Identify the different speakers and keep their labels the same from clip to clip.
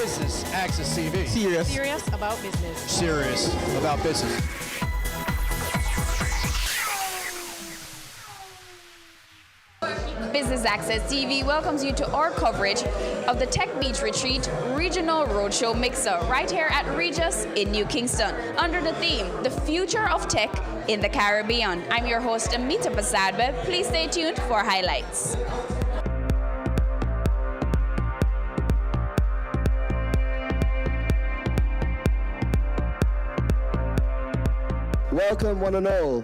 Speaker 1: Business Access TV.
Speaker 2: Serious about business.
Speaker 1: Serious about business.
Speaker 3: Business Access TV welcomes you to our coverage of the Tech Beach Retreat Regional Roadshow Mixer right here at Regis in New Kingston under the theme, The Future of Tech in the Caribbean. I'm your host, Amita Pasadbe. Please stay tuned for highlights.
Speaker 4: Welcome, one and all.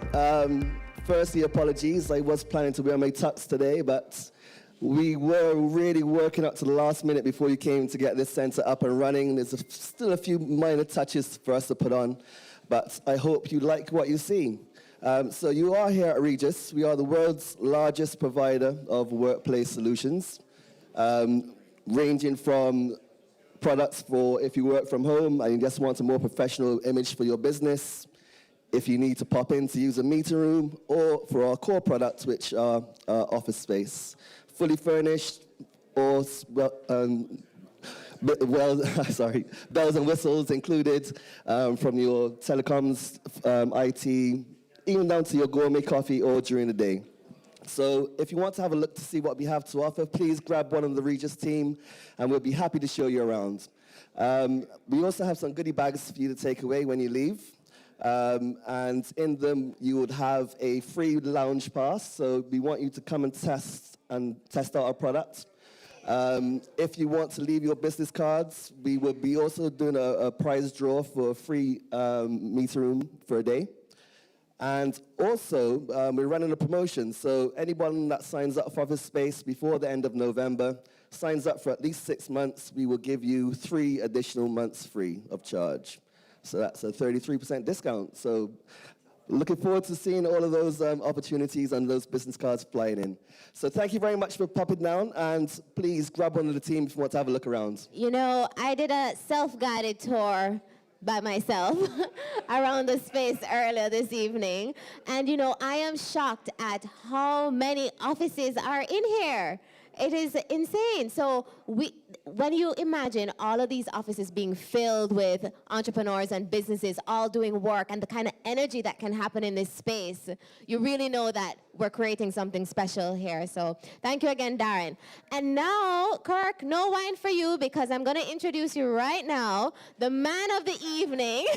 Speaker 4: Firstly, apologies. I was planning to wear my tux today, but we were really working up to the last minute before you came to get this center up and running. There's still a few minor touches for us to put on, but I hope you like what you see. So you are here at Regis. We are the world's largest provider of workplace solutions, ranging from products for if you work from home and you just want a more professional image for your business, if you need to pop in to use a meeting room, or for our core products, which are office space. Fully furnished, or bells and whistles included, from your telecoms, IT, even down to your gourmet coffee or during the day. So if you want to have a look to see what we have to offer, please grab one of the Regis team, and we'll be happy to show you around. We also have some goodie bags for you to take away when you leave. And in them, you would have a free lounge pass. So we want you to come and test out our product. If you want to leave your business cards, we will be also doing a prize draw for a free meeting room for a day. And also, we're running a promotion. So anyone that signs up for office space before the end of November, signs up for at least 6 months, we will give you 3 additional months free of charge. So that's a 33% discount. So looking forward to seeing all of those opportunities and those business cards flying in. So thank you very much for popping down, and please grab one of the team if you want to have a look around.
Speaker 5: You know, I did a self-guided tour by myself around the space earlier this evening. And, you know, I am shocked at how many offices are in here. It is insane. So when you imagine all of these offices being filled with entrepreneurs and businesses all doing work and the kind of energy that can happen in this space, you really know that we're creating something special here. So thank you again, Darin. And now, Kirk, no wine for you, because I'm going to introduce you right now, the man of the evening,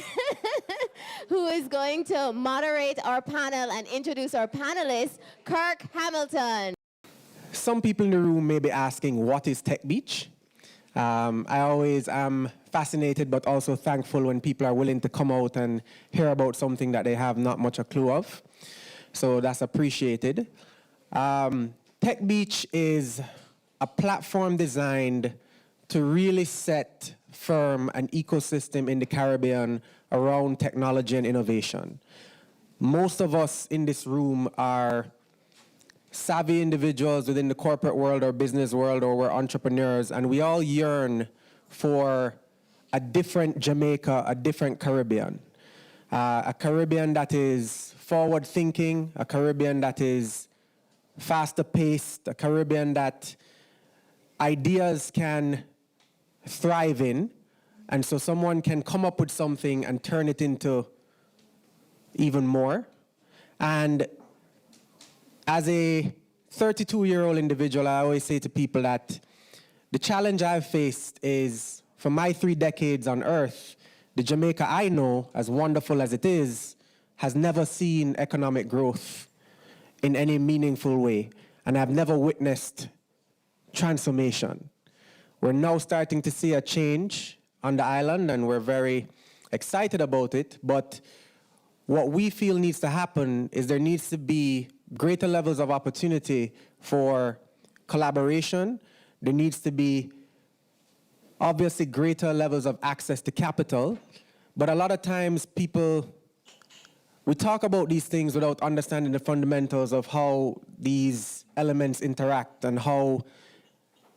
Speaker 5: who is going to moderate our panel and introduce our panelists, Kirk Hamilton.
Speaker 6: Some people in the room may be asking, what is Tech Beach? I always am fascinated but also thankful when people are willing to come out and hear about something that they have not much a clue of. So that's appreciated. Tech Beach is a platform designed to really set firm an ecosystem in the Caribbean around technology and innovation. Most of us in this room are savvy individuals within the corporate world or business world, or we're entrepreneurs, and we all yearn for a different Jamaica, a different Caribbean. A Caribbean that is forward-thinking, a Caribbean that is faster paced, a Caribbean that ideas can thrive in, and so someone can come up with something and turn it into even more. And as a 32-year-old individual, I always say to people that the challenge I've faced is, for my 3 decades on Earth, the Jamaica I know, as wonderful as it is, has never seen economic growth in any meaningful way. And I've never witnessed transformation. We're now starting to see a change on the island, and we're very excited about it. But what we feel needs to happen is there needs to be greater levels of opportunity for collaboration. There needs to be obviously greater levels of access to capital. But a lot of times we talk about these things without understanding the fundamentals of how these elements interact and how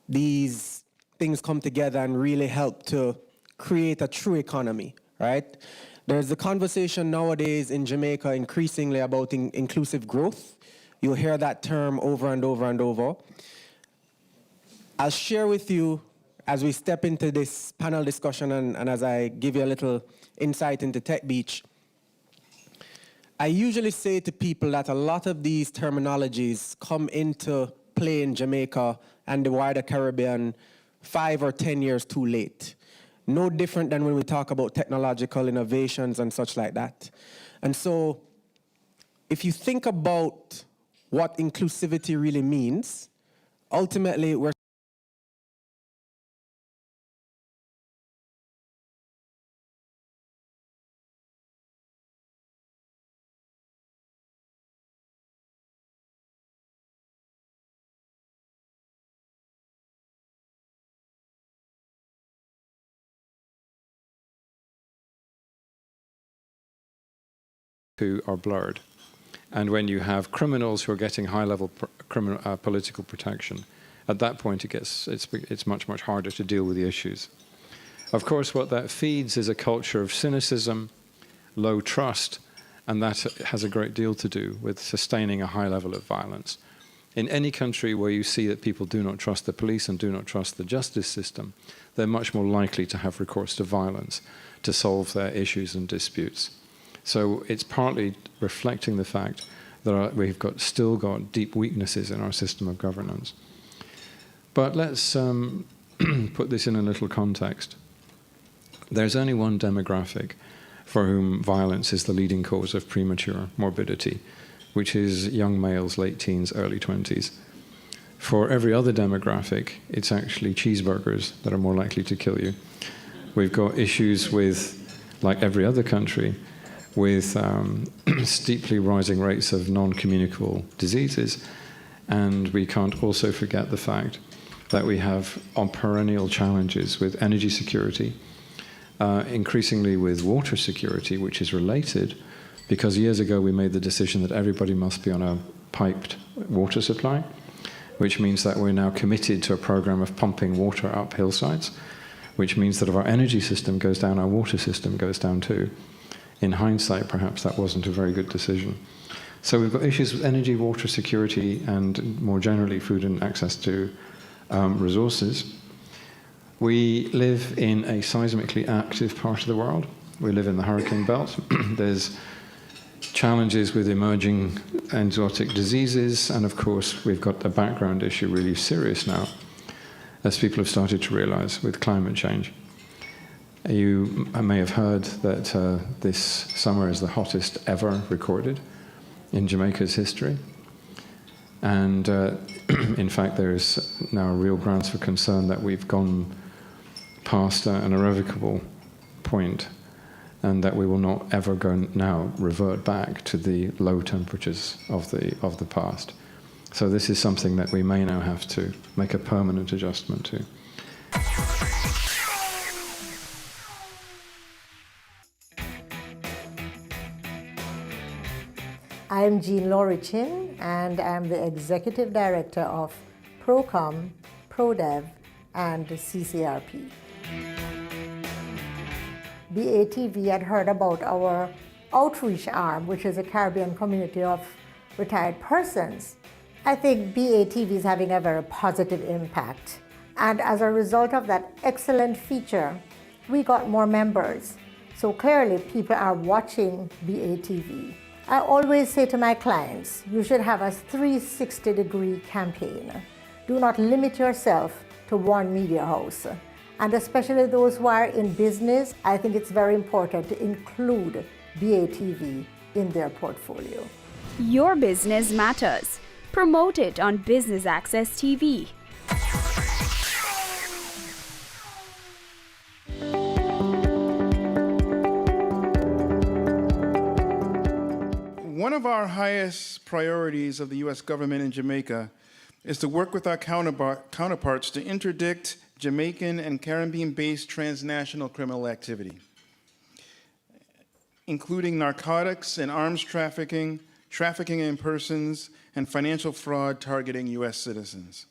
Speaker 6: these things come together and really help to create a true economy, right? There's a conversation nowadays in Jamaica increasingly about inclusive growth. You'll hear that term over and over and over. I'll share with you as we step into this panel discussion and as I give you a little insight into Tech Beach, I usually say to people that a lot of these terminologies come into play in Jamaica and the wider Caribbean 5 or 10 years too late. No different than when we talk about technological innovations and such like that. And so if you think about what inclusivity really means, ultimately we're
Speaker 7: who are blurred. And when you have criminals who are getting high-level political protection, at that point it's much, much harder to deal with the issues. Of course, what that feeds is a culture of cynicism, low trust, and that has a great deal to do with sustaining a high level of violence. In any country where you see that people do not trust the police and do not trust the justice system, they're much more likely to have recourse to violence to solve their issues and disputes. So it's partly reflecting the fact that we've still got deep weaknesses in our system of governance. But let's put this in a little context. There's only one demographic for whom violence is the leading cause of premature morbidity, which is young males, late teens, early 20s. For every other demographic, it's actually cheeseburgers that are more likely to kill you. We've got issues with, like every other country, with steeply rising rates of non-communicable diseases. And we can't also forget the fact that we have perennial challenges with energy security, increasingly with water security, which is related, because years ago we made the decision that everybody must be on a piped water supply, which means that we're now committed to a program of pumping water up hillsides, which means that if our energy system goes down, our water system goes down too. In hindsight, perhaps that wasn't a very good decision. So we've got issues with energy, water security, and more generally food and access to resources. We live in a seismically active part of the world. We live in the hurricane belt. There's challenges with emerging exotic diseases, and of course we've got a background issue really serious now, as people have started to realize with climate change. You may have heard that this summer is the hottest ever recorded in Jamaica's history. And in fact, there's now real grounds for concern that we've gone past an irrevocable point, and that we will not ever revert back to the low temperatures of the past. So this is something that we may now have to make a permanent adjustment to.
Speaker 8: I'm Jean Laurie Chin, and I'm the Executive Director of ProCom, ProDev, and CCRP. BATV had heard about our outreach arm, which is a Caribbean community of retired persons. I think BATV is having a very positive impact. And as a result of that excellent feature, we got more members. So clearly people are watching BATV. I always say to my clients, you should have a 360-degree campaign. Do not limit yourself to one media house. And especially those who are in business, I think it's very important to include BATV in their portfolio.
Speaker 3: Your business matters. Promote it on Business Access TV.
Speaker 9: One of our highest priorities of the U.S. government in Jamaica is to work with our counterparts to interdict Jamaican and Caribbean-based transnational criminal activity, including narcotics and arms trafficking, trafficking in persons, and financial fraud targeting U.S. citizens.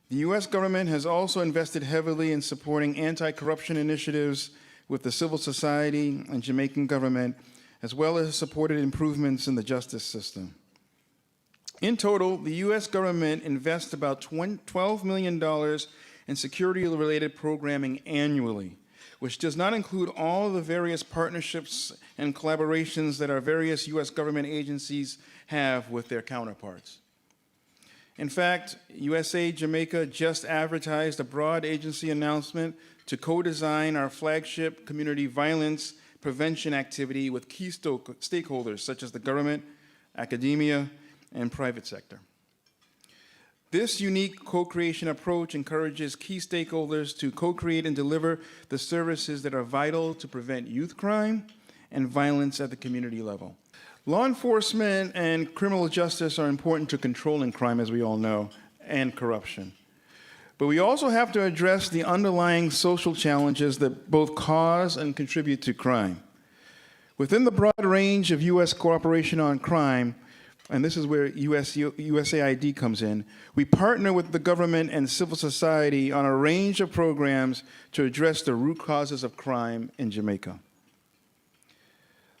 Speaker 9: The U.S. government has also invested heavily in supporting anti-corruption initiatives with the civil society and Jamaican government, as well as supported improvements in the justice system. In total, the U.S. government invests about $12 million and security-related programming annually, which does not include all the various partnerships and collaborations that our various U.S. government agencies have with their counterparts. In fact, USAID Jamaica just advertised a broad agency announcement to co-design our flagship community violence prevention activity with key stakeholders such as the government, academia, and private sector. This unique co-creation approach encourages key stakeholders to co-create and deliver the services that are vital to prevent youth crime and violence at the community level. Law enforcement and criminal justice are important to controlling crime, as we all know, and corruption. But we also have to address the underlying social challenges that both cause and contribute to crime. Within the broad range of U.S. cooperation on crime, and this is where USAID comes in, we partner with the government and civil society on a range of programs to address the root causes of crime in Jamaica.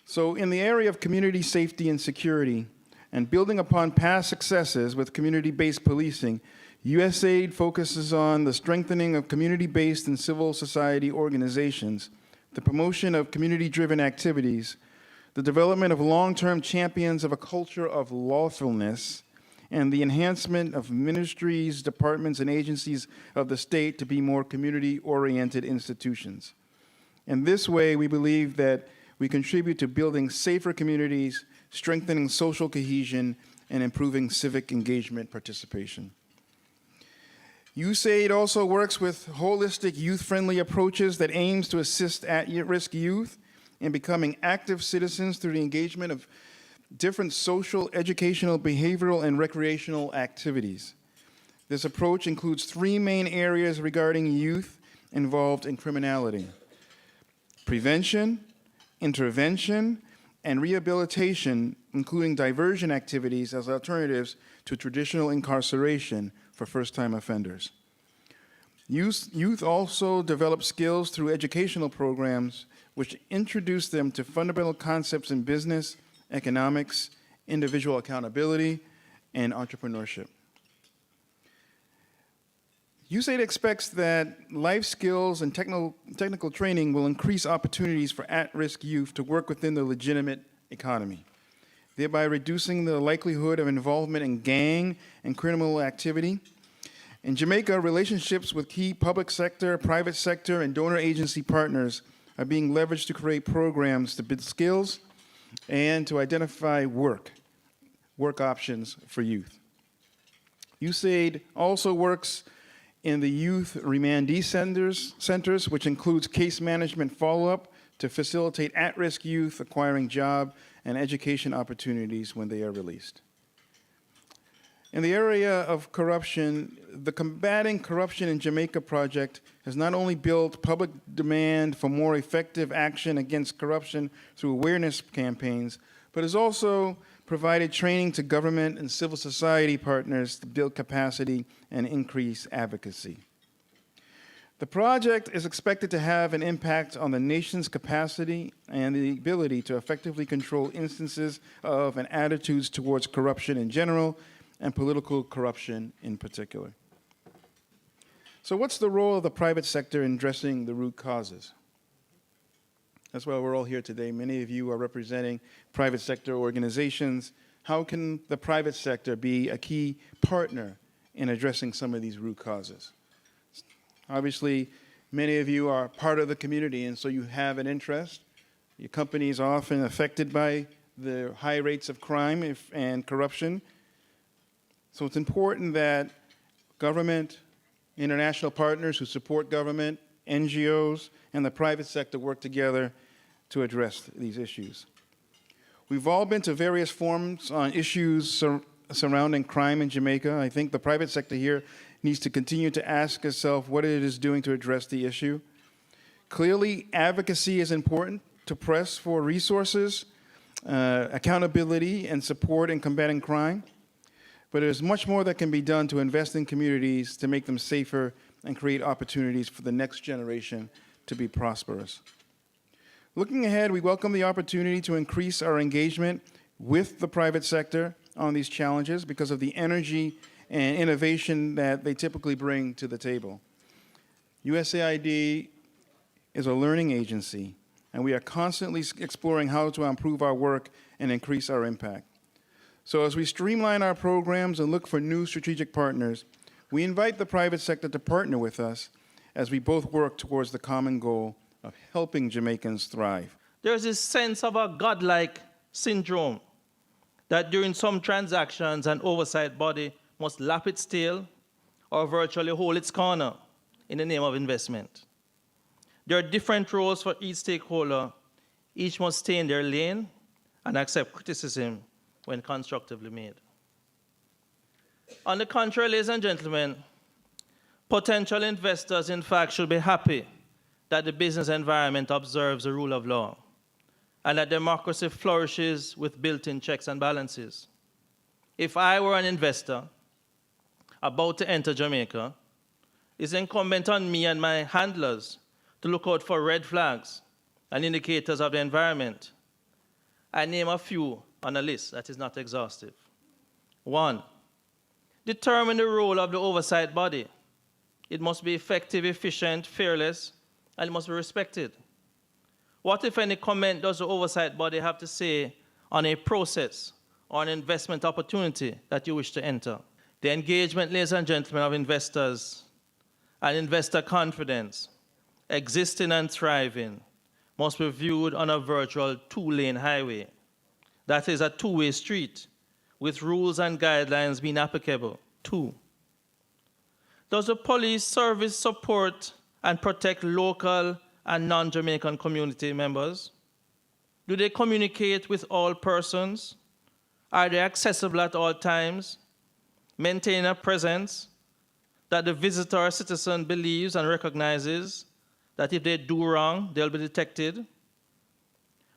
Speaker 9: So in the area of community safety and security, and building upon past successes with community-based policing, USAID focuses on the strengthening of community-based and civil society organizations, the promotion of community-driven activities, the development of long-term champions of a culture of lawfulness, and the enhancement of ministries, departments, and agencies of the state to be more community-oriented institutions. In this way, we believe that we contribute to building safer communities, strengthening social cohesion, and improving civic engagement participation. USAID also works with holistic youth-friendly approaches that aims to assist at-risk youth in becoming active citizens through the engagement of different social, educational, behavioral, and recreational activities. This approach includes three main areas regarding youth involved in criminality: prevention, intervention, and rehabilitation, including diversion activities as alternatives to traditional incarceration for first-time offenders. Youth also develop skills through educational programs which introduce them to fundamental concepts in business, economics, individual accountability, and entrepreneurship. USAID expects that life skills and technical training will increase opportunities for at-risk youth to work within the legitimate economy, thereby reducing the likelihood of involvement in gang and criminal activity. In Jamaica, relationships with key public sector, private sector, and donor agency partners are being leveraged to create programs to build skills and to identify work options for youth. USAID also works in the youth remandee centers, which includes case management follow-up to facilitate at-risk youth acquiring job and education opportunities when they are released. In the area of corruption, the Combating Corruption in Jamaica project has not only built public demand for more effective action against corruption through awareness campaigns, but has also provided training to government and civil society partners to build capacity and increase advocacy. The project is expected to have an impact on the nation's capacity and the ability to effectively control instances of and attitudes towards corruption in general and political corruption in particular. So what's the role of the private sector in addressing the root causes? That's why we're all here today. Many of you are representing private sector organizations. How can the private sector be a key partner in addressing some of these root causes? Obviously, many of you are part of the community, and so you have an interest. Your companies are often affected by the high rates of crime and corruption. So it's important that government, international partners who support government, NGOs, and the private sector work together to address these issues. We've all been to various forums on issues surrounding crime in Jamaica. I think the private sector here needs to continue to ask itself what it is doing to address the issue. Clearly, advocacy is important to press for resources, accountability, and support in combating crime. But there's much more that can be done to invest in communities to make them safer and create opportunities for the next generation to be prosperous. Looking ahead, we welcome the opportunity to increase our engagement with the private sector on these challenges because of the energy and innovation that they typically bring to the table. USAID is a learning agency, and we are constantly exploring how to improve our work and increase our impact. So as we streamline our programs and look for new strategic partners, we invite the private sector to partner with us as we both work towards the common goal of helping Jamaicans thrive.
Speaker 10: There's this sense of a godlike syndrome that during some transactions an oversight body must lap its tail or virtually hold its corner in the name of investment. There are different roles for each stakeholder. Each must stay in their lane and accept criticism when constructively made. On the contrary, ladies and gentlemen, potential investors, in fact, should be happy that the business environment observes the rule of law and that democracy flourishes with built-in checks and balances. If I were an investor about to enter Jamaica, it's incumbent on me and my handlers to look out for red flags and indicators of the environment. I name a few on a list that is not exhaustive. 1, determine the role of the oversight body. It must be effective, efficient, fearless, and it must be respected. What, if any, comment does the oversight body have to say on a process or an investment opportunity that you wish to enter? The engagement, ladies and gentlemen, of investors and investor confidence, existing and thriving, must be viewed on a virtual 2-lane highway. That is a 2-way street with rules and guidelines being applicable. 2, does the police service support and protect local and non-Jamaican community members? Do they communicate with all persons? Are they accessible at all times? Maintain a presence that the visitor or citizen believes and recognizes that if they do wrong, they'll be detected.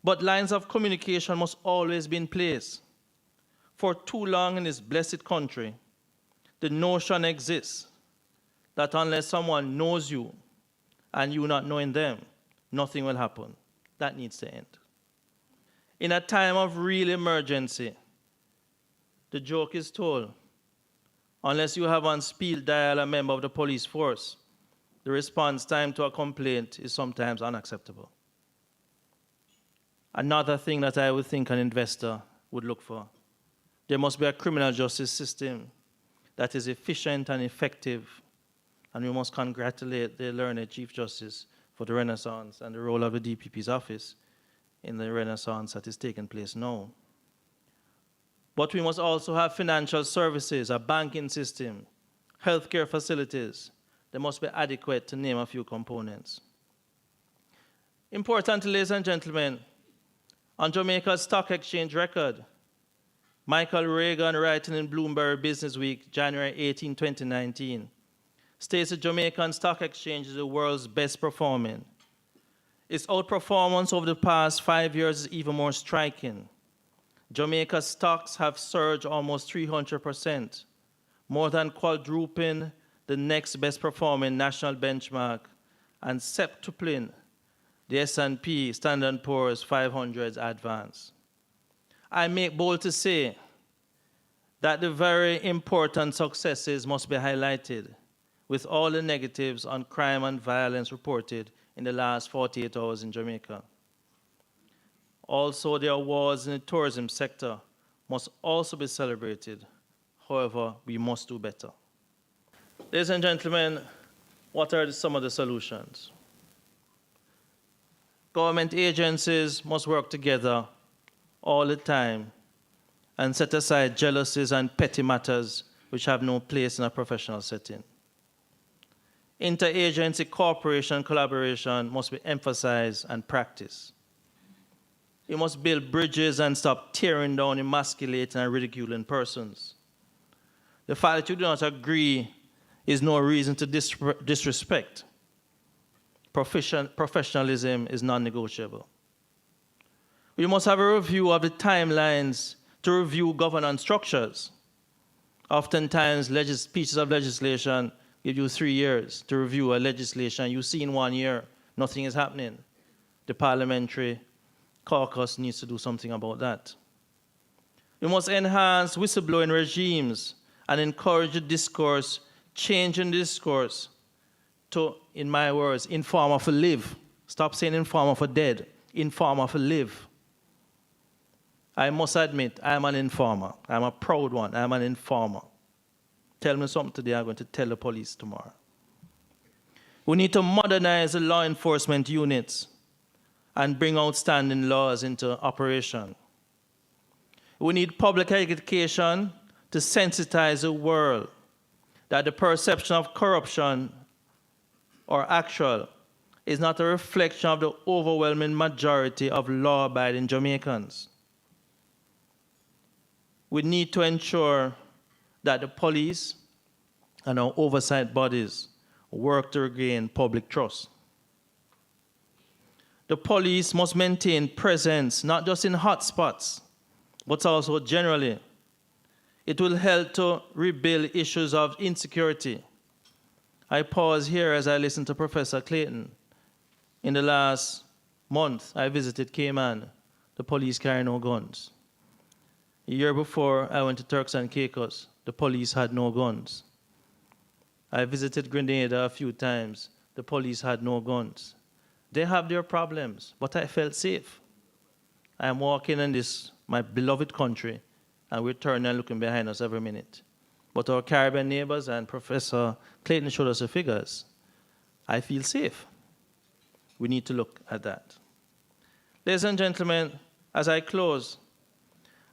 Speaker 10: But lines of communication must always be in place. For too long in this blessed country, the notion exists that unless someone knows you and you not knowing them, nothing will happen. That needs to end. In a time of real emergency, the joke is told, unless you have on speed dial a member of the police force, the response time to a complaint is sometimes unacceptable. Another thing that I would think an investor would look for, there must be a criminal justice system that is efficient and effective, and we must congratulate the learned Chief Justice for the renaissance and the role of the DPP's office in the renaissance that is taking place now. But we must also have financial services, a banking system, healthcare facilities. They must be adequate, to name a few components. Importantly, ladies and gentlemen, on Jamaica's stock exchange record, Michael Reagan, writing in Bloomberg Business Week, January 18, 2019, states the Jamaican stock exchange is the world's best performing. Its outperformance over the past 5 years is even more striking. Jamaica's stocks have surged almost 300%, more than quadrupling the next best performing national benchmark and septupling the S&P Standard & Poor's 500's advance. I make bold to say that the very important successes must be highlighted, with all the negatives on crime and violence reported in the last 48 hours in Jamaica. Also, the awards in the tourism sector must also be celebrated. However, we must do better. Ladies and gentlemen, what are some of the solutions? Government agencies must work together all the time and set aside jealousies and petty matters which have no place in a professional setting. Interagency cooperation and collaboration must be emphasized and practiced. We must build bridges and stop tearing down, emasculating, and ridiculing persons. The fact that you do not agree is no reason to disrespect. Professionalism is non-negotiable. We must have a review of the timelines to review governance structures. Oftentimes, pieces of legislation give you 3 years to review a legislation. You see in 1 year, nothing is happening. The parliamentary caucus needs to do something about that. We must enhance whistleblowing regimes and encourage the discourse, change in discourse to in my words, informer for live. Stop saying informer for dead. Informer for live. I must admit, I am an informer. I'm a proud one. I'm an informer. Tell me something today, I'm going to tell the police tomorrow. We need to modernize the law enforcement units and bring outstanding laws into operation. We need public education to sensitize the world that the perception of corruption or actual is not a reflection of the overwhelming majority of law-abiding Jamaicans. We need to ensure that the police and our oversight bodies work to regain public trust. The police must maintain presence, not just in hotspots, but also generally. It will help to rebuild issues of insecurity. I pause here as I listen to Professor Clayton. In the last month, I visited Cayman. The police carry no guns. A year before, I went to Turks and Caicos. The police had no guns. I visited Grenada a few times. The police had no guns. They have their problems, but I felt safe. I am walking in this, my beloved country, and we're turning and looking behind us every minute. But our Caribbean neighbors, and Professor Clayton showed us the figures, I feel safe. We need to look at that. Ladies and gentlemen, as I close,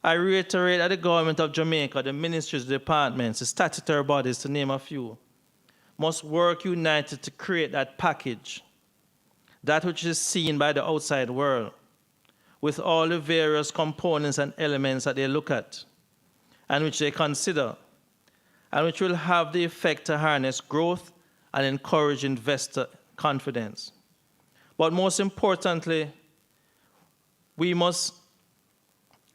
Speaker 10: I reiterate that the government of Jamaica, the ministries, the departments, the statutory bodies, to name a few, must work united to create that package, that which is seen by the outside world, with all the various components and elements that they look at, and which they consider, and which will have the effect to harness growth and encourage investor confidence. But most importantly, we must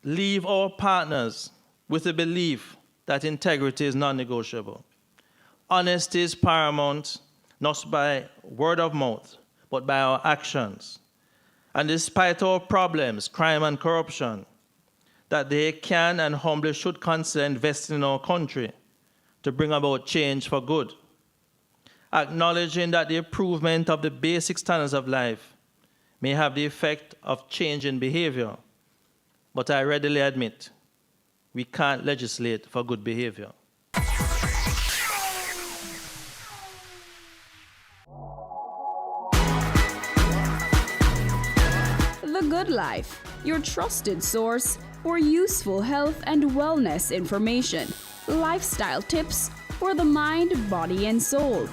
Speaker 10: leave our partners with the belief that integrity is non-negotiable. Honesty is paramount, not by word of mouth, but by our actions. And despite our problems, crime and corruption, that they can and humbly should consider investing in our country to bring about change for good. Acknowledging that the improvement of the basic standards of life may have the effect of changing behavior, but I readily admit we can't legislate for good behavior.
Speaker 3: The Good Life, your trusted source for useful health and wellness information, lifestyle tips for the mind, body, and soul.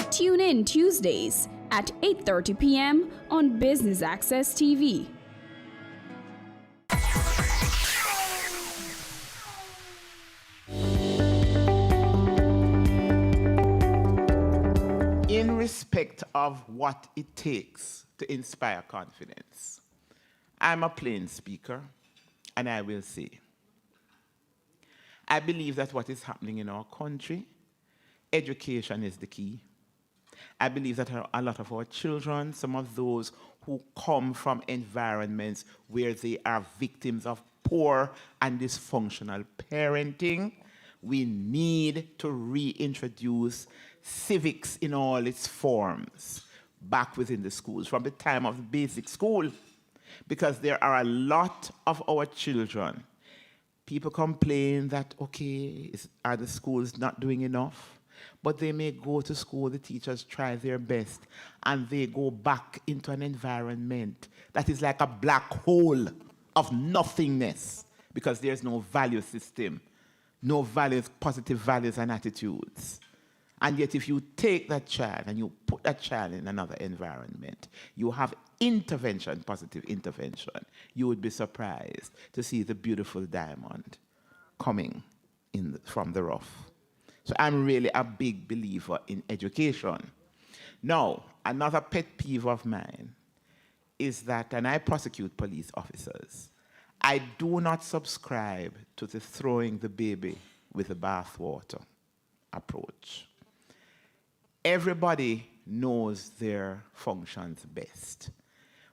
Speaker 3: TuneIn Tuesdays at 8:30 p.m. on Business Access TV.
Speaker 11: In respect of what it takes to inspire confidence, I'm a plain speaker, and I will say, I believe that what is happening in our country, education is the key. I believe that a lot of our children, some of those who come from environments where they are victims of poor and dysfunctional parenting, we need to reintroduce civics in all its forms back within the schools, from the time of basic school, because there are a lot of our children. People complain that, okay, are the schools not doing enough? But they may go to school, the teachers try their best, and they go back into an environment that is like a black hole of nothingness, because there's no value system, no values, positive values and attitudes. And yet if you take that child and you put that child in another environment, you have intervention, positive intervention, you would be surprised to see the beautiful diamond coming from the rough. So I'm really a big believer in education. Now, another pet peeve of mine is that, and I prosecute police officers, I do not subscribe to the throwing the baby with the bathwater approach. Everybody knows their functions best.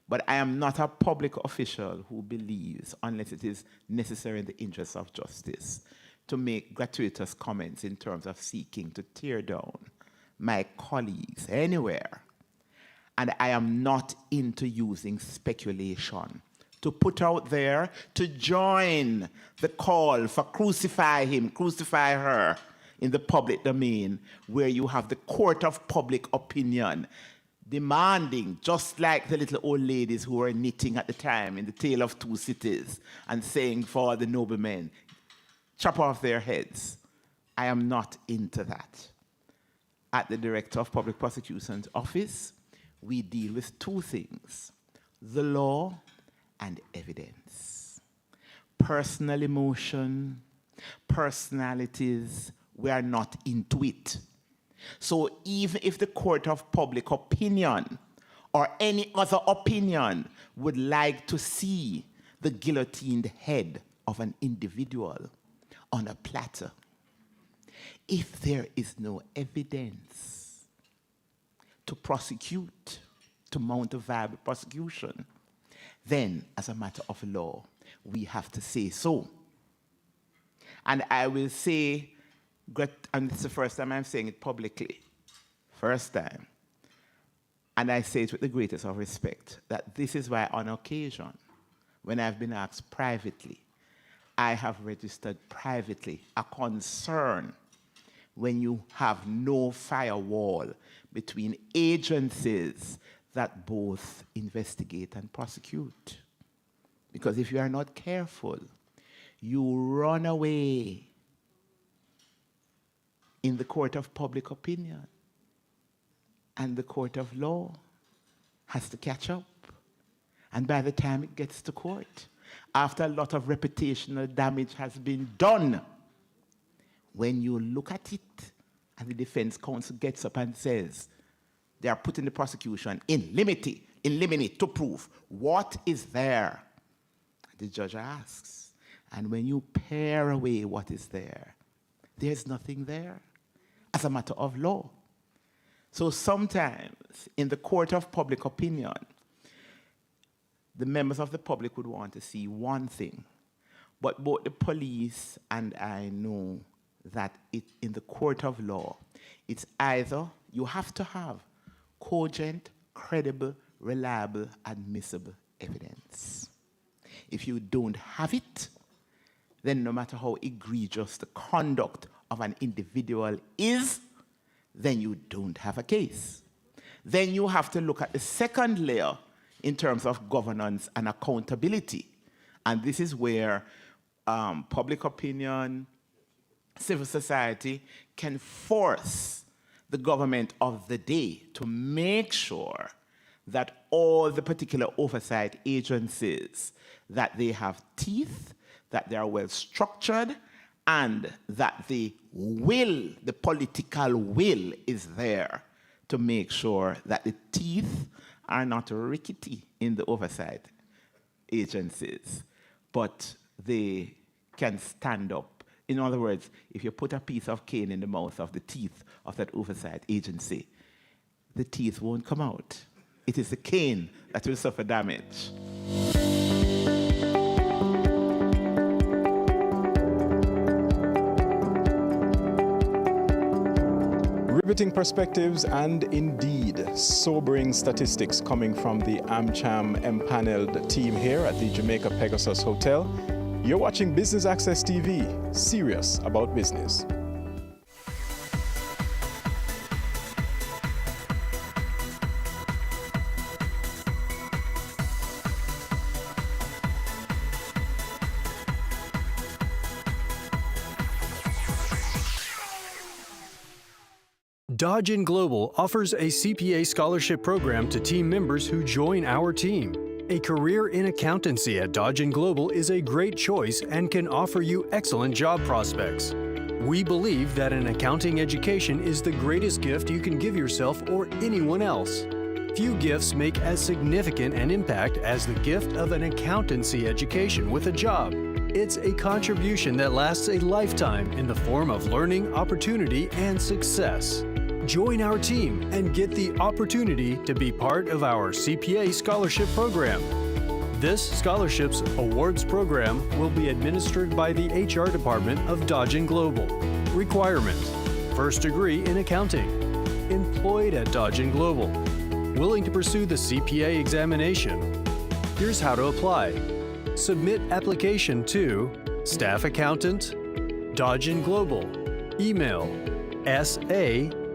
Speaker 11: But I am not a public official who believes, unless it is necessary in the interest of justice, to make gratuitous comments in terms of seeking to tear down my colleagues anywhere. And I am not into using speculation to put out there to join the call for crucify him, crucify her in the public domain, where you have the court of public opinion demanding, just like the little old ladies who were knitting at the time in the Tale of Two Cities and saying for the noblemen, chop off their heads. I am not into that. At the Director of Public Prosecution's Office, we deal with two things: the law and evidence. Personal emotion, personalities, we are not into it. So even if the court of public opinion or any other opinion would like to see the guillotined head of an individual on a platter, if there is no evidence to prosecute, to mount a viable prosecution, then as a matter of law, we have to say so. And I will say, and it's the first time I'm saying it publicly, first time, and I say it with the greatest of respect, that this is why on occasion, when I've been asked privately, I have registered privately a concern when you have no firewall between agencies that both investigate and prosecute. Because if you are not careful, you run away in the court of public opinion, and the court of law has to catch up. And by the time it gets to court, after a lot of reputational damage has been done, when you look at it and the defense counsel gets up and says, they are putting the prosecution in limine to prove what is there, the judge asks, and when you pare away what is there, there's nothing there as a matter of law. So sometimes in the court of public opinion, the members of the public would want to see one thing, but both the police and I know that in the court of law, it's either you have to have cogent, credible, reliable, admissible evidence. If you don't have it, then no matter how egregious the conduct of an individual is, then you don't have a case. Then you have to look at the second layer in terms of governance and accountability. And this is where public opinion, civil society can force the government of the day to make sure that all the particular oversight agencies, that they have teeth, that they are well structured, and that the will, the political will is there to make sure that the teeth are not rickety in the oversight agencies, but they can stand up. In other words, if you put a piece of cane in the mouth of the teeth of that oversight agency, the teeth won't come out. It is the cane that will suffer damage.
Speaker 12: Riveting perspectives and indeed sobering statistics coming from the AmCham empaneled team here at the Jamaica Pegasus Hotel. You're watching Business Access TV, serious about business.
Speaker 13: Darin Global offers a CPA Scholarship Program to team members who join our team. A career in accountancy at Darin Global is a great choice and can offer you excellent job prospects. We believe that an accounting education is the greatest gift you can give yourself or anyone else. Few gifts make as significant an impact as the gift of an accountancy education with a job. It's a contribution that lasts a lifetime in the form of learning, opportunity, and success. Join our team and get the opportunity to be part of our CPA Scholarship Program. This Scholarships Awards Program will be administered by the HR Department of Darin Global. Requirement: first degree in accounting. Employed at Darin Global. Willing to pursue the CPA examination. Here's how to apply. Submit application to Staff Accountant, Darin Global. Email sa@darin.com.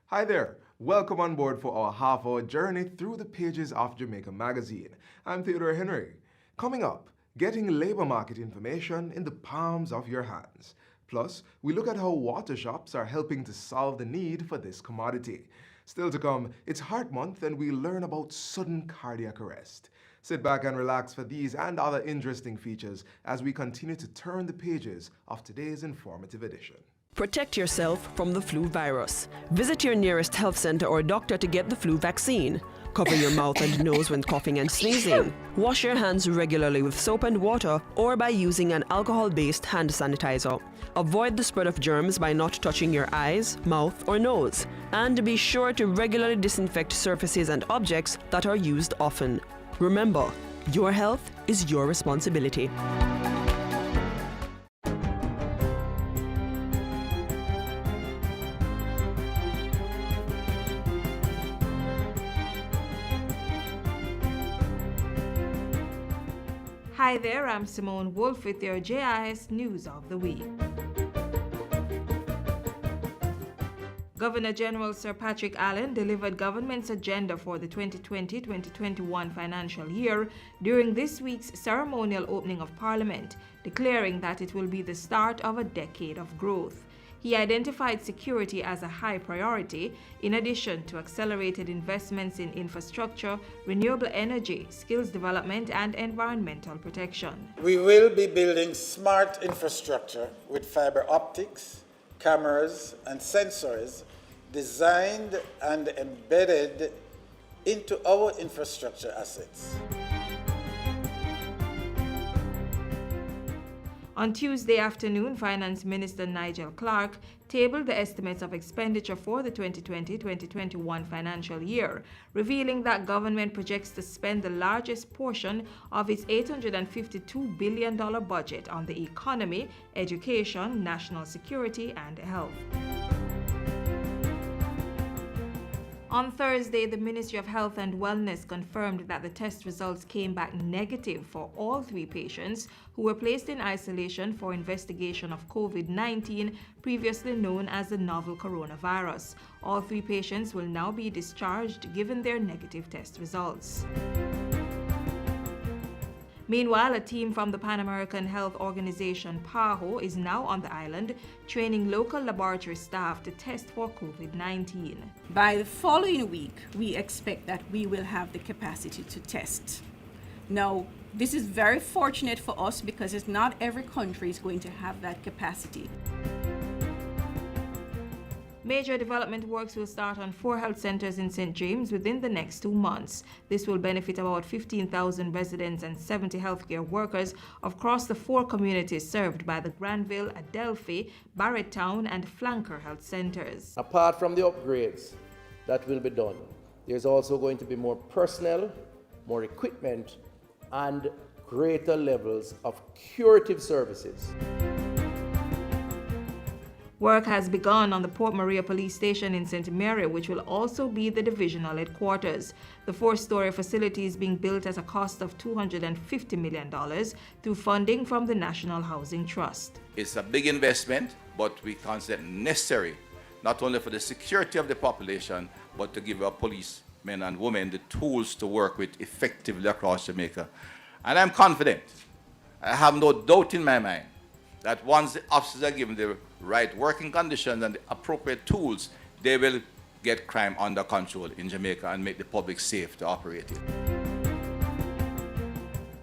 Speaker 14: Hi there, welcome on board for our half-hour journey through the pages of Jamaica Magazine. I'm Theodore Henry. Coming up, getting labor market information in the palms of your hands. Plus, we look at how water shops are helping to solve the need for this commodity. Still to come, it's Heart Month and we learn about sudden cardiac arrest. Sit back and relax for these and other interesting features as we continue to turn the pages of today's informative edition.
Speaker 15: Protect yourself from the flu virus. Visit your nearest health center or doctor to get the flu vaccine. Cover your mouth and nose when coughing and sneezing. Wash your hands regularly with soap and water or by using an alcohol-based hand sanitizer. Avoid the spread of germs by not touching your eyes, mouth, or nose. And be sure to regularly disinfect surfaces and objects that are used often. Remember, your health is your responsibility.
Speaker 16: Hi there, I'm Simone Wolf with your JIS News of the Week. Governor General Sir Patrick Allen delivered government's agenda for the 2020-2021 financial year during this week's ceremonial opening of Parliament, declaring that it will be the start of a decade of growth. He identified security as a high priority, in addition to accelerated investments in infrastructure, renewable energy, skills development, and environmental protection.
Speaker 17: We will be building smart infrastructure with fiber optics, cameras, and sensors designed and embedded into our infrastructure assets.
Speaker 16: On Tuesday afternoon, Finance Minister Nigel Clark tabled the estimates of expenditure for the 2020-2021 financial year, revealing that government projects to spend the largest portion of its $852 billion budget on the economy, education, national security, and health. On Thursday, the Ministry of Health and Wellness confirmed that the test results came back negative for all 3 patients who were placed in isolation for investigation of COVID-19, previously known as the novel coronavirus. All 3 patients will now be discharged given their negative test results. Meanwhile, a team from the Pan American Health Organization, PAHO, is now on the island, training local laboratory staff to test for COVID-19.
Speaker 2: By the following week, we expect that we will have the capacity to test. Now, this is very fortunate for us because it's not every country is going to have that capacity.
Speaker 16: Major development works will start on 4 health centers in St. James within the next 2 months. This will benefit about 15,000 residents and 70 healthcare workers across the 4 communities served by the Granville, Adelphi, Barretttown, and Flanker health centers.
Speaker 18: Apart from the upgrades that will be done, there's also going to be more personnel, more equipment, and greater levels of curative services.
Speaker 16: Work has begun on the Port Maria Police Station in St. Mary, which will also be the divisional headquarters. The 4-story facility is being built at a cost of $250 million through funding from the National Housing Trust.
Speaker 19: It's a big investment, but we consider it necessary, not only for the security of the population, but to give our policemen and women the tools to work with effectively across Jamaica. And I'm confident I have no doubt in my mind that once the officers are given the right working conditions and the appropriate tools, they will get crime under control in Jamaica and make the public safe to operate in.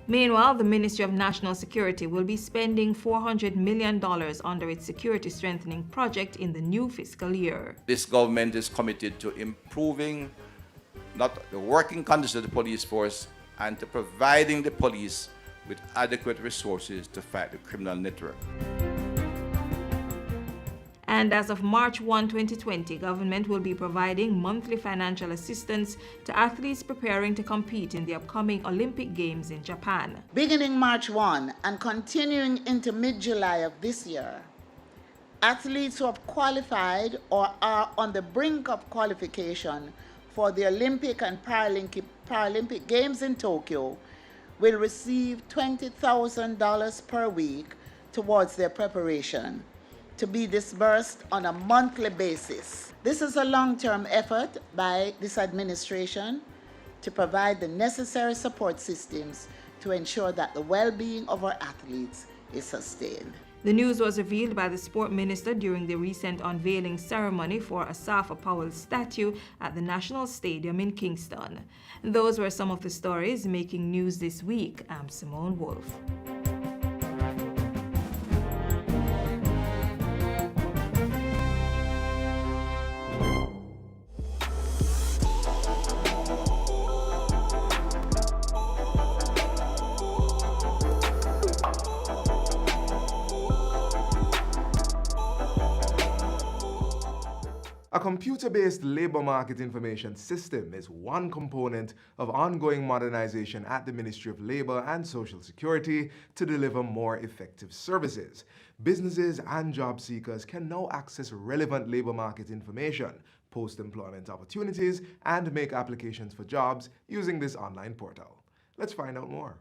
Speaker 16: Meanwhile, the Ministry of National Security will be spending $400 million under its security strengthening project in the new fiscal year.
Speaker 19: This government is committed to improving not the working conditions of the police force and to providing the police with adequate resources to fight the criminal network.
Speaker 16: And as of March 1, 2020, government will be providing monthly financial assistance to athletes preparing to compete in the upcoming Olympic Games in Japan.
Speaker 20: Beginning March 1 and continuing into mid-July of this year, athletes who have qualified or are on the brink of qualification for the Olympic and Paralympic Games in Tokyo will receive $20,000 per week towards their preparation, to be disbursed on a monthly basis. This is a long-term effort by this administration to provide the necessary support systems to ensure that the well-being of our athletes is sustained.
Speaker 16: The news was revealed by the Sport Minister during the recent unveiling ceremony for Asafa Powell's statue at the National Stadium in Kingston. Those were some of the stories making news this week. I'm Simone Wolfe.
Speaker 14: A computer-based labor market information system is one component of ongoing modernization at the Ministry of Labor and Social Security to deliver more effective services. Businesses and job seekers can now access relevant labor market information, post-employment opportunities, and make applications for jobs using this online portal. Let's find out more.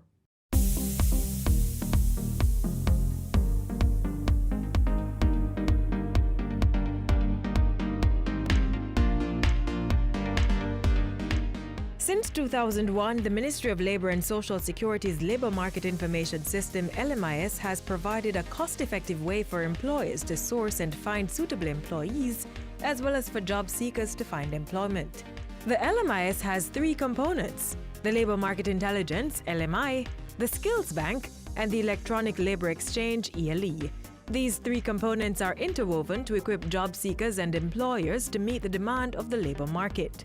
Speaker 21: Since 2001, the Ministry of Labour and Social Security's Labour Market Information System, LMIS, has provided a cost-effective way for employers to source and find suitable employees, as well as for job seekers to find employment. The LMIS has three components: the Labour Market Intelligence, LMI, the Skills Bank, and the Electronic Labour Exchange, ELE. These three components are interwoven to equip job seekers and employers to meet the demand of the labour market.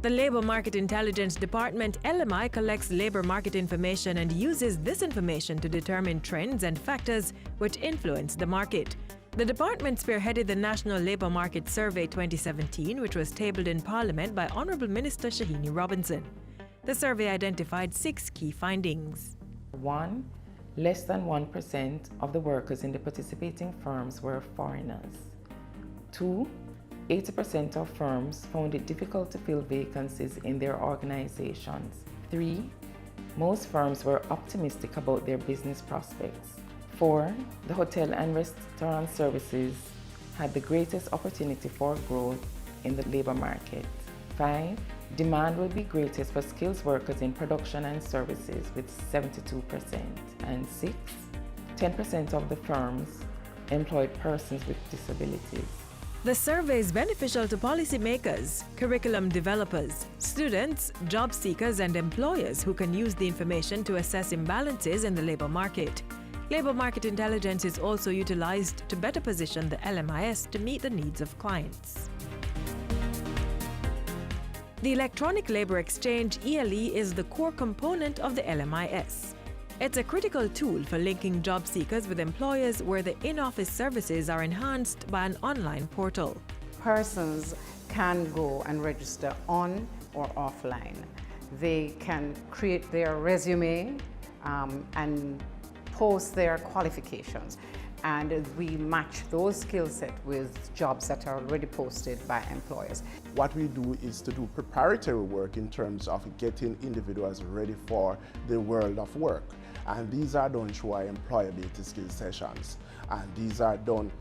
Speaker 21: The Labour Market Intelligence Department, LMI, collects labour market information and uses this information to determine trends and factors which influence the market. The department spearheaded the National Labour Market Survey 2017, which was tabled in Parliament by Honourable Minister Shahini Robinson. The survey identified 6 key findings.
Speaker 22: 1. Less than 1% of the workers in the participating firms were foreigners. 2. 80% of firms found it difficult to fill vacancies in their organizations. 3. Most firms were optimistic about their business prospects. 4. The hotel and restaurant services had the greatest opportunity for growth in the labor market. 5. Demand will be greatest for skills workers in production and services with 72%. And 6. 10% of the firms employed persons with disabilities.
Speaker 21: The survey is beneficial to policymakers, curriculum developers, students, job seekers, and employers who can use the information to assess imbalances in the labour market. Labour market intelligence is also utilized to better position the LMIS to meet the needs of clients. The Electronic Labour Exchange, ELE, is the core component of the LMIS. It's a critical tool for linking job seekers with employers where the in-office services are enhanced by an online portal.
Speaker 23: Persons can go and register on or offline. They can create their resume and post their qualifications. And we match those skill sets with jobs that are already posted by employers.
Speaker 24: What we do is to do preparatory work in terms of getting individuals ready for the world of work. And these are done through our employability skills sessions. And these are done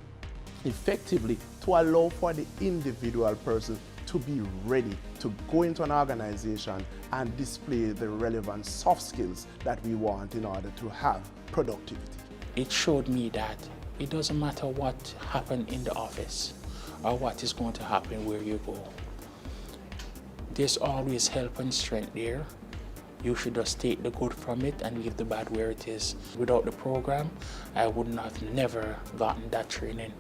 Speaker 24: effectively to allow for the individual person to be ready to go into an organization and display the relevant soft skills that we want in order to have productivity.
Speaker 1: It showed me that it doesn't matter what happened in the office or what is going to happen where you go. There's always help and strength there. You should just take the good from it and leave the bad where it is. Without the program, I would not have never gotten that training.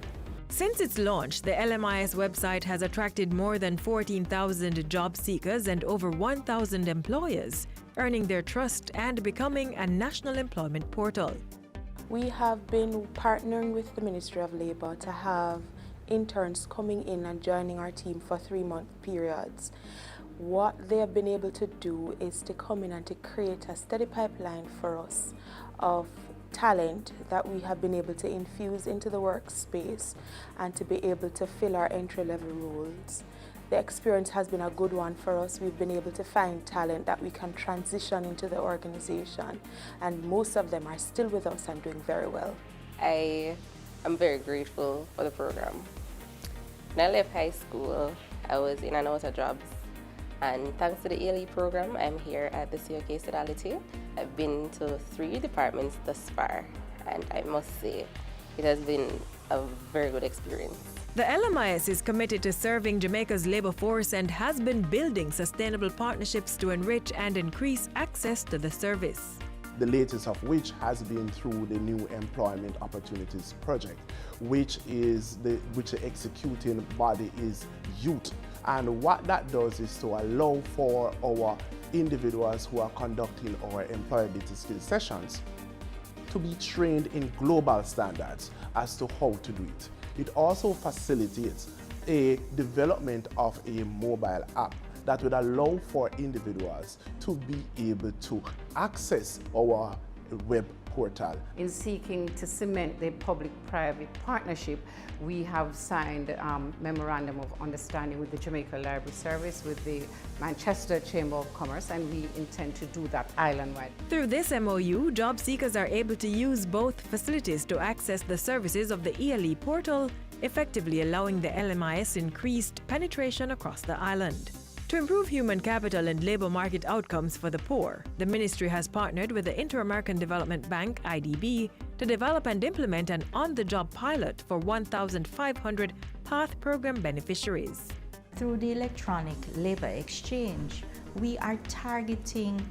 Speaker 21: Since its launch, the LMIS website has attracted more than 14,000 job seekers and over 1,000 employers, earning their trust and becoming a national employment portal.
Speaker 4: We have been partnering with the Ministry of Labour to have interns coming in and joining our team for 3-month periods. What they have been able to do is to come in and to create a steady pipeline for us of talent that we have been able to infuse into the workspace and to be able to fill our entry-level roles. The experience has been a good one for us. We've been able to find talent that we can transition into the organization, and most of them are still with us and doing very well.
Speaker 5: I am very grateful for the program. When I left high school, I was in and out of jobs. And thanks to the ELE program, I'm here at the COK Sodality. I've been to 3 departments thus far, and I must say it has been a very good experience.
Speaker 21: The LMIS is committed to serving Jamaica's labor force and has been building sustainable partnerships to enrich and increase access to the service.
Speaker 24: The latest of which has been through the New Employment Opportunities Project, which the executing body is youth. And what that does is to allow for our individuals who are conducting our employability skills sessions to be trained in global standards as to how to do it. It also facilitates a development of a mobile app that would allow for individuals to be able to access our web portal.
Speaker 23: In seeking to cement the public-private partnership, we have signed a memorandum of understanding with the Jamaica Library Service, with the Manchester Chamber of Commerce, and we intend to do that island-wide.
Speaker 21: Through this MOU, job seekers are able to use both facilities to access the services of the ELE portal, effectively allowing the LMIS increased penetration across the island. To improve human capital and labor market outcomes for the poor, the ministry has partnered with the Inter-American Development Bank, IDB, to develop and implement an on-the-job pilot for 1,500 PATH program beneficiaries.
Speaker 6: Through the electronic labor exchange, we are targeting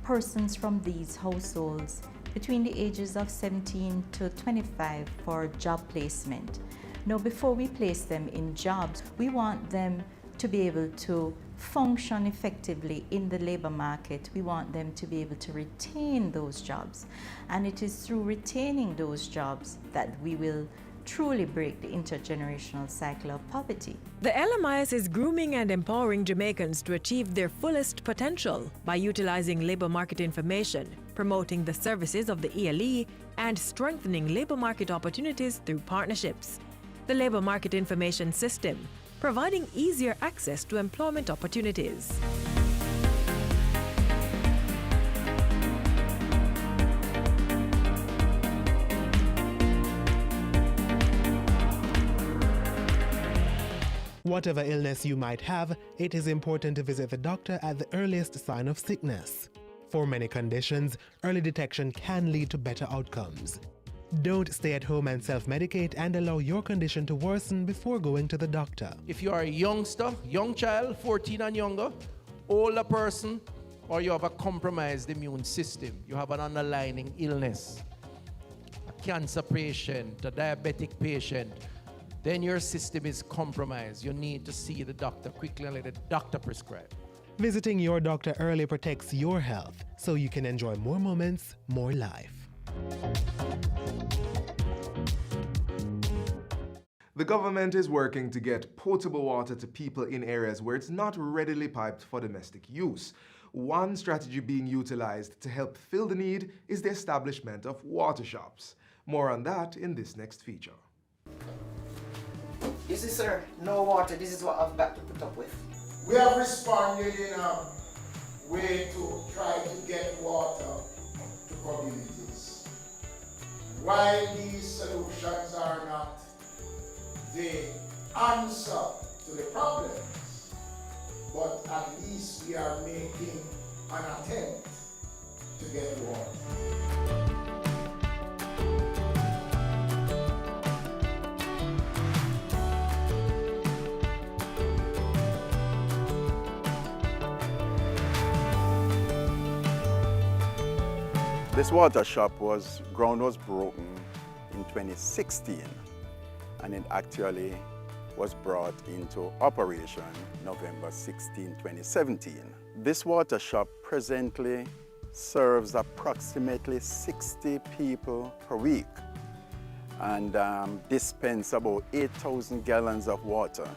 Speaker 6: persons from these households between the ages of 17 to 25 for job placement. Now, before we place them in jobs, we want them to be able to function effectively in the labor market. We want them to be able to retain those jobs. And it is through retaining those jobs that we will truly break the intergenerational cycle of poverty.
Speaker 21: The LMIS is grooming and empowering Jamaicans to achieve their fullest potential by utilizing labor market information, promoting the services of the ELE, and strengthening labor market opportunities through partnerships. The Labor Market Information System, providing easier access to employment opportunities.
Speaker 25: Whatever illness you might have, it is important to visit the doctor at the earliest sign of sickness. For many conditions, early detection can lead to better outcomes. Don't stay at home and self-medicate and allow your condition to worsen before going to the doctor.
Speaker 26: If you are a youngster, young child, 14 and younger, older person, or you have a compromised immune system, you have an underlying illness, a cancer patient, a diabetic patient, then your system is compromised. You need to see the doctor quickly and let the doctor prescribe.
Speaker 25: Visiting your doctor early protects your health, so you can enjoy more moments, more life.
Speaker 14: The government is working to get potable water to people in areas where it's not readily piped for domestic use. One strategy being utilized to help fill the need is the establishment of water shops. More on that in this next feature.
Speaker 27: You see, sir, no water. This is what I've got to put up with.
Speaker 28: We have responded in a way to try to get water to communities. While these solutions are not the answer to the problems, but at least we are making an attempt to get water.
Speaker 3: This water shop ground was broken in 2016, and it actually was brought into operation November 16, 2017. This water shop presently serves approximately 60 people per week and dispense about 8,000 gallons of water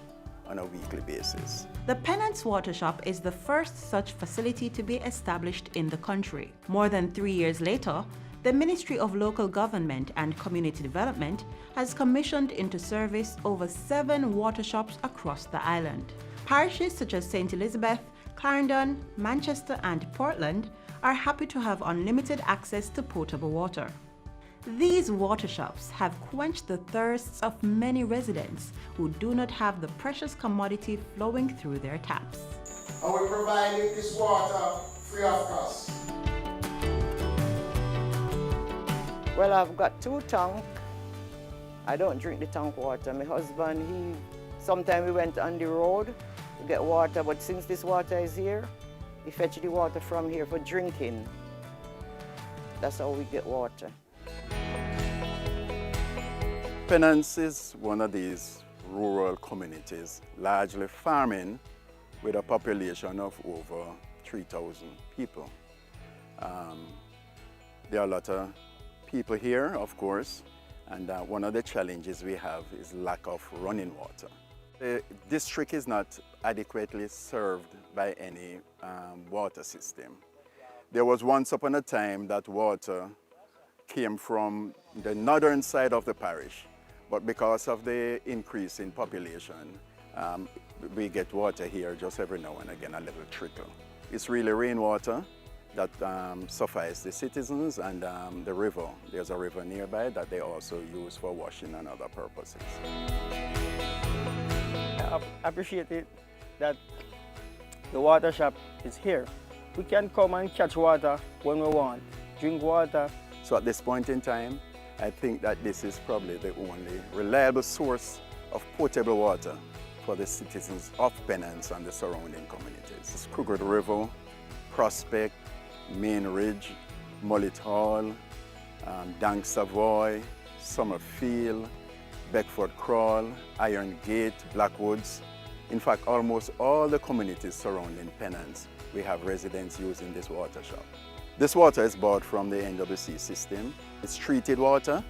Speaker 3: on a weekly basis.
Speaker 7: The Penance Water Shop is the first such facility to be established in the country. More than 3 years later, the Ministry of Local Government and Community Development has commissioned into service over 7 water shops across the island. Parishes such as St. Elizabeth, Clarendon, Manchester and Portland are happy to have unlimited access to potable water. These water shops have quenched the thirsts of many residents who do not have the precious commodity flowing through their taps.
Speaker 28: And we provided this water free of cost.
Speaker 8: Well, I've got 2 tanks. I don't drink the tank water. My husband, sometimes we went on the road to get water, but since this water is here, he fetched the water from here for drinking. That's how we get water.
Speaker 3: Penance is one of these rural communities, largely farming, with a population of over 3,000 people. There are a lot of people here, of course, and one of the challenges we have is lack of running water. The district is not adequately served by any water system. There was once upon a time that water came from the northern side of the parish, but because of the increase in population, we get water here just every now and again, a little trickle. It's really rainwater that suffices the citizens, and the river. There's a river nearby that they also use for washing and other purposes.
Speaker 9: I appreciate it that the water shop is here. We can come and catch water when we want, drink water.
Speaker 3: So at this point in time, I think that this is probably the only reliable source of potable water for the citizens of Penance and the surrounding communities. It's Crooked River, Prospect, Main Ridge, Mullet Hall, Dank Savoy, Summerfield, Beckford Crawl, Iron Gate, Blackwoods. In fact, almost all the communities surrounding Penance, we have residents using this water shop. This water is bought from the NWC system. It's treated water,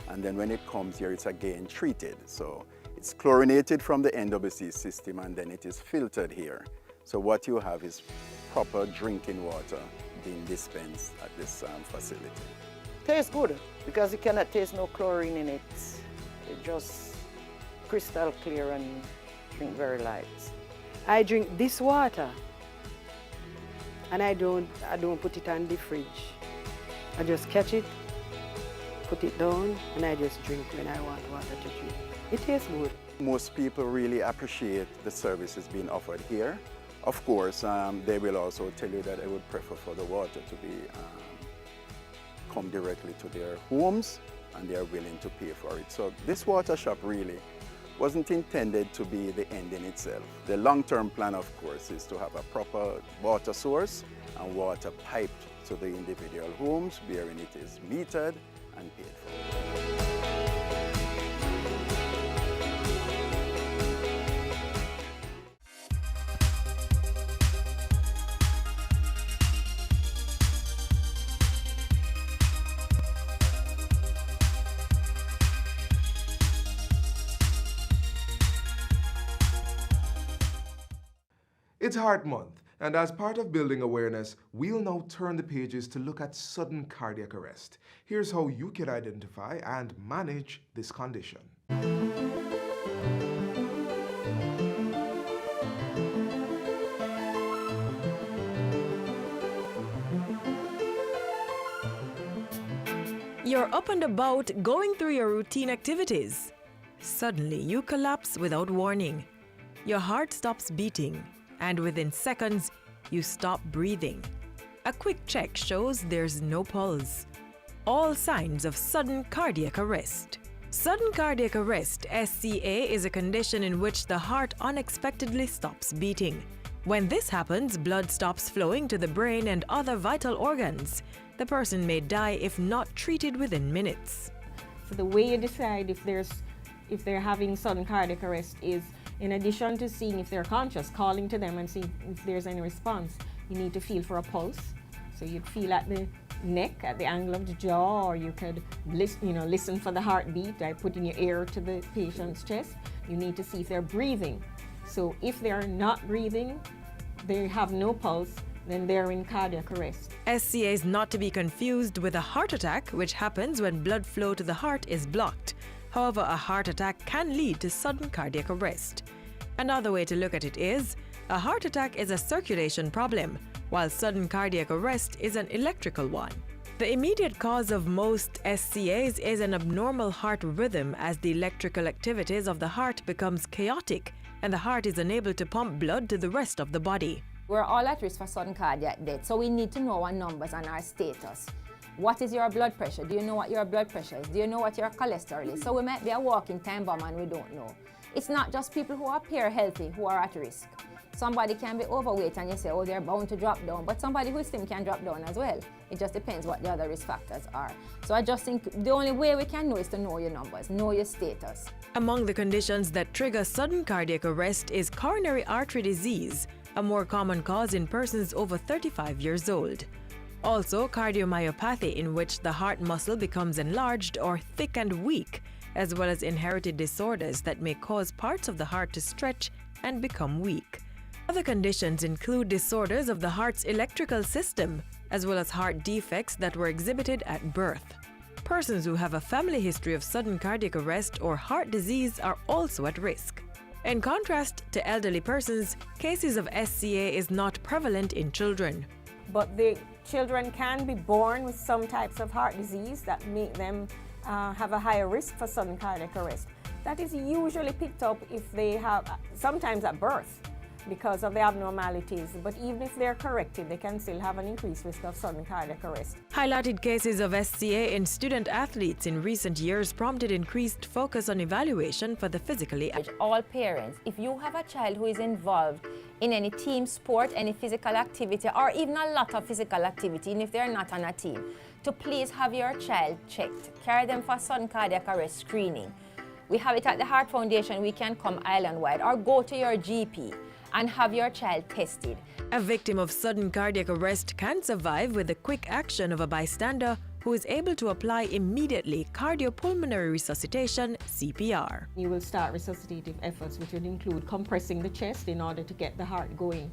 Speaker 3: and then when it comes here, it's again treated. So it's chlorinated from the NWC system, and then it is filtered here. So what you have is proper drinking water being dispensed at this facility.
Speaker 8: Tastes good because you cannot taste no chlorine in it. It's just crystal clear and drink very light.
Speaker 10: I drink this water, and I don't put it on the fridge. I just catch it, put it down, and I just drink when I want water to drink. It tastes good.
Speaker 3: Most people really appreciate the services being offered here. Of course, they will also tell you that they would prefer for the water to be come directly to their homes, and they are willing to pay for it. So this water shop really wasn't intended to be the end in itself. The long-term plan, of course, is to have a proper water source and water piped to the individual homes, wherein it is metered and paid for.
Speaker 14: It's Heart Month, and as part of building awareness, we'll now turn the pages to look at sudden cardiac arrest. Here's how you can identify and manage this condition.
Speaker 21: You're up and about, going through your routine activities. Suddenly, you collapse without warning. Your heart stops beating, and within seconds, you stop breathing. A quick check shows there's no pulse. All signs of sudden cardiac arrest. Sudden cardiac arrest, SCA, is a condition in which the heart unexpectedly stops beating. When this happens, blood stops flowing to the brain and other vital organs. The person may die if not treated within minutes.
Speaker 2: So the way you decide if they're having sudden cardiac arrest is, in addition to seeing if they're conscious, calling to them and seeing if there's any response, you need to feel for a pulse. So you'd feel at the neck, at the angle of the jaw, or you could listen for the heartbeat by putting your ear to the patient's chest. You need to see if they're breathing. So if they're not breathing, they have no pulse, then they're in cardiac arrest.
Speaker 21: SCA is not to be confused with a heart attack, which happens when blood flow to the heart is blocked. However, a heart attack can lead to sudden cardiac arrest. Another way to look at it is, a heart attack is a circulation problem, while sudden cardiac arrest is an electrical one. The immediate cause of most SCAs is an abnormal heart rhythm as the electrical activities of the heart becomes chaotic and the heart is unable to pump blood to the rest of the body.
Speaker 11: We're all at risk for sudden cardiac death, so we need to know our numbers and our status. What is your blood pressure? Do you know what your blood pressure is? Do you know what your cholesterol is? So we might be a walking time bomb and we don't know. It's not just people who appear healthy who are at risk. Somebody can be overweight and you say, oh, they're bound to drop down, but somebody who is slim can drop down as well. It just depends what the other risk factors are. So I just think the only way we can know is to know your numbers, know your status.
Speaker 21: Among the conditions that trigger sudden cardiac arrest is coronary artery disease, a more common cause in persons over 35 years old. Also, cardiomyopathy, in which the heart muscle becomes enlarged or thick and weak, as well as inherited disorders that may cause parts of the heart to stretch and become weak. Other conditions include disorders of the heart's electrical system, as well as heart defects that were exhibited at birth. Persons who have a family history of sudden cardiac arrest or heart disease are also at risk. In contrast to elderly persons, cases of SCA is not prevalent in children.
Speaker 2: But the children can be born with some types of heart disease that make them have a higher risk for sudden cardiac arrest. That is usually picked up if they have, sometimes at birth, because of the abnormalities, but even if they're corrected, they can still have an increased risk of sudden cardiac arrest.
Speaker 21: Highlighted cases of SCA in student athletes in recent years prompted increased focus on evaluation for the physically active.
Speaker 11: All parents, if you have a child who is involved in any team sport, any physical activity, or even a lot of physical activity, even if they're not on a team, to please have your child checked. Carry them for sudden cardiac arrest screening. We have it at the Heart Foundation. We can come island-wide, or go to your GP and have your child tested.
Speaker 21: A victim of sudden cardiac arrest can survive with the quick action of a bystander who is able to apply immediately cardiopulmonary resuscitation, CPR.
Speaker 2: You will start resuscitative efforts, which would include compressing the chest in order to get the heart going.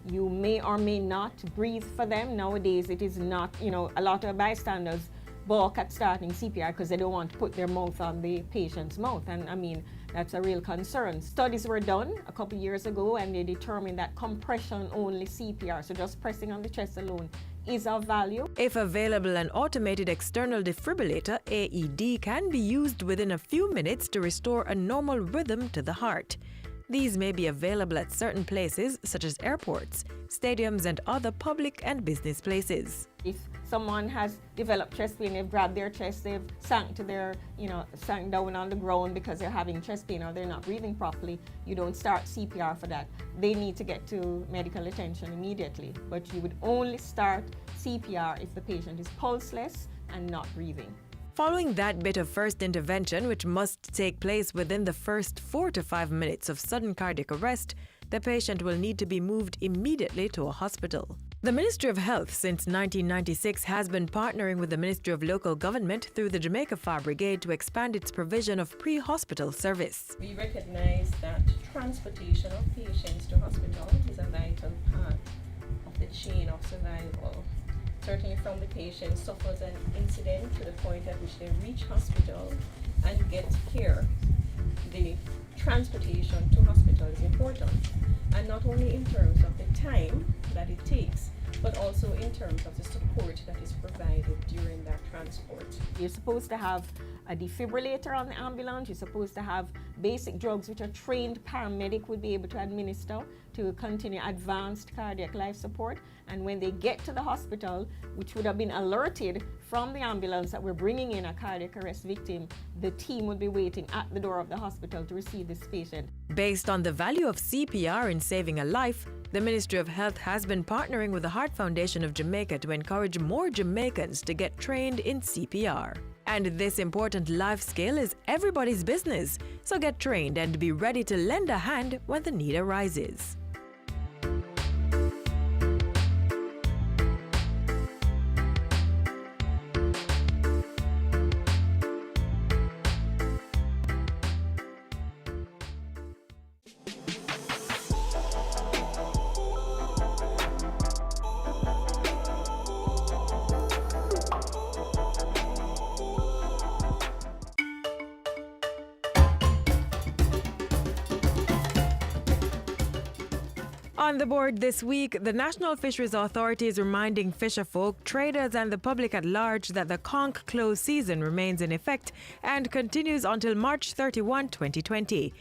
Speaker 2: You may or may not breathe for them. Nowadays, it is not, a lot of bystanders balk at starting CPR because they don't want to put their mouth on the patient's mouth. And that's a real concern. Studies were done a couple years ago and they determined that compression-only CPR, so just pressing on the chest alone, is of value.
Speaker 21: If available, an automated external defibrillator, AED, can be used within a few minutes to restore a normal rhythm to the heart. These may be available at certain places such as airports, stadiums, and other public and business places.
Speaker 2: If someone has developed chest pain, they've grabbed their chest, they've sank down on the ground because they're having chest pain or they're not breathing properly, you don't start CPR for that. They need to get to medical attention immediately. But you would only start CPR if the patient is pulseless and not breathing.
Speaker 21: Following that bit of first intervention, which must take place within the first 4 to 5 minutes of sudden cardiac arrest, the patient will need to be moved immediately to a hospital. The Ministry of Health since 1996 has been partnering with the Ministry of Local Government through the Jamaica Fire Brigade to expand its provision of pre-hospital service.
Speaker 12: We recognize that transportation of patients to hospital is a vital part of the chain of survival. Certainly from the patient suffers an incident to the point at which they reach hospital and get care. The transportation to hospital is important, and not only in terms of the time that it takes, but also in terms of the support that is provided during that transport.
Speaker 2: You're supposed to have a defibrillator on the ambulance. You're supposed to have basic drugs which a trained paramedic would be able to administer to continue advanced cardiac life support. And when they get to the hospital, which would have been alerted from the ambulance that we're bringing in a cardiac arrest victim, the team would be waiting at the door of the hospital to receive this patient.
Speaker 21: Based on the value of CPR in saving a life, the Ministry of Health has been partnering with the Heart Foundation of Jamaica to encourage more Jamaicans to get trained in CPR. And this important life skill is everybody's business, so get trained and be ready to lend a hand when the need arises. On the board this week, the National Fisheries Authority is reminding fisherfolk, traders and the public at large that the conch close season remains in effect and continues until March 31, 2020.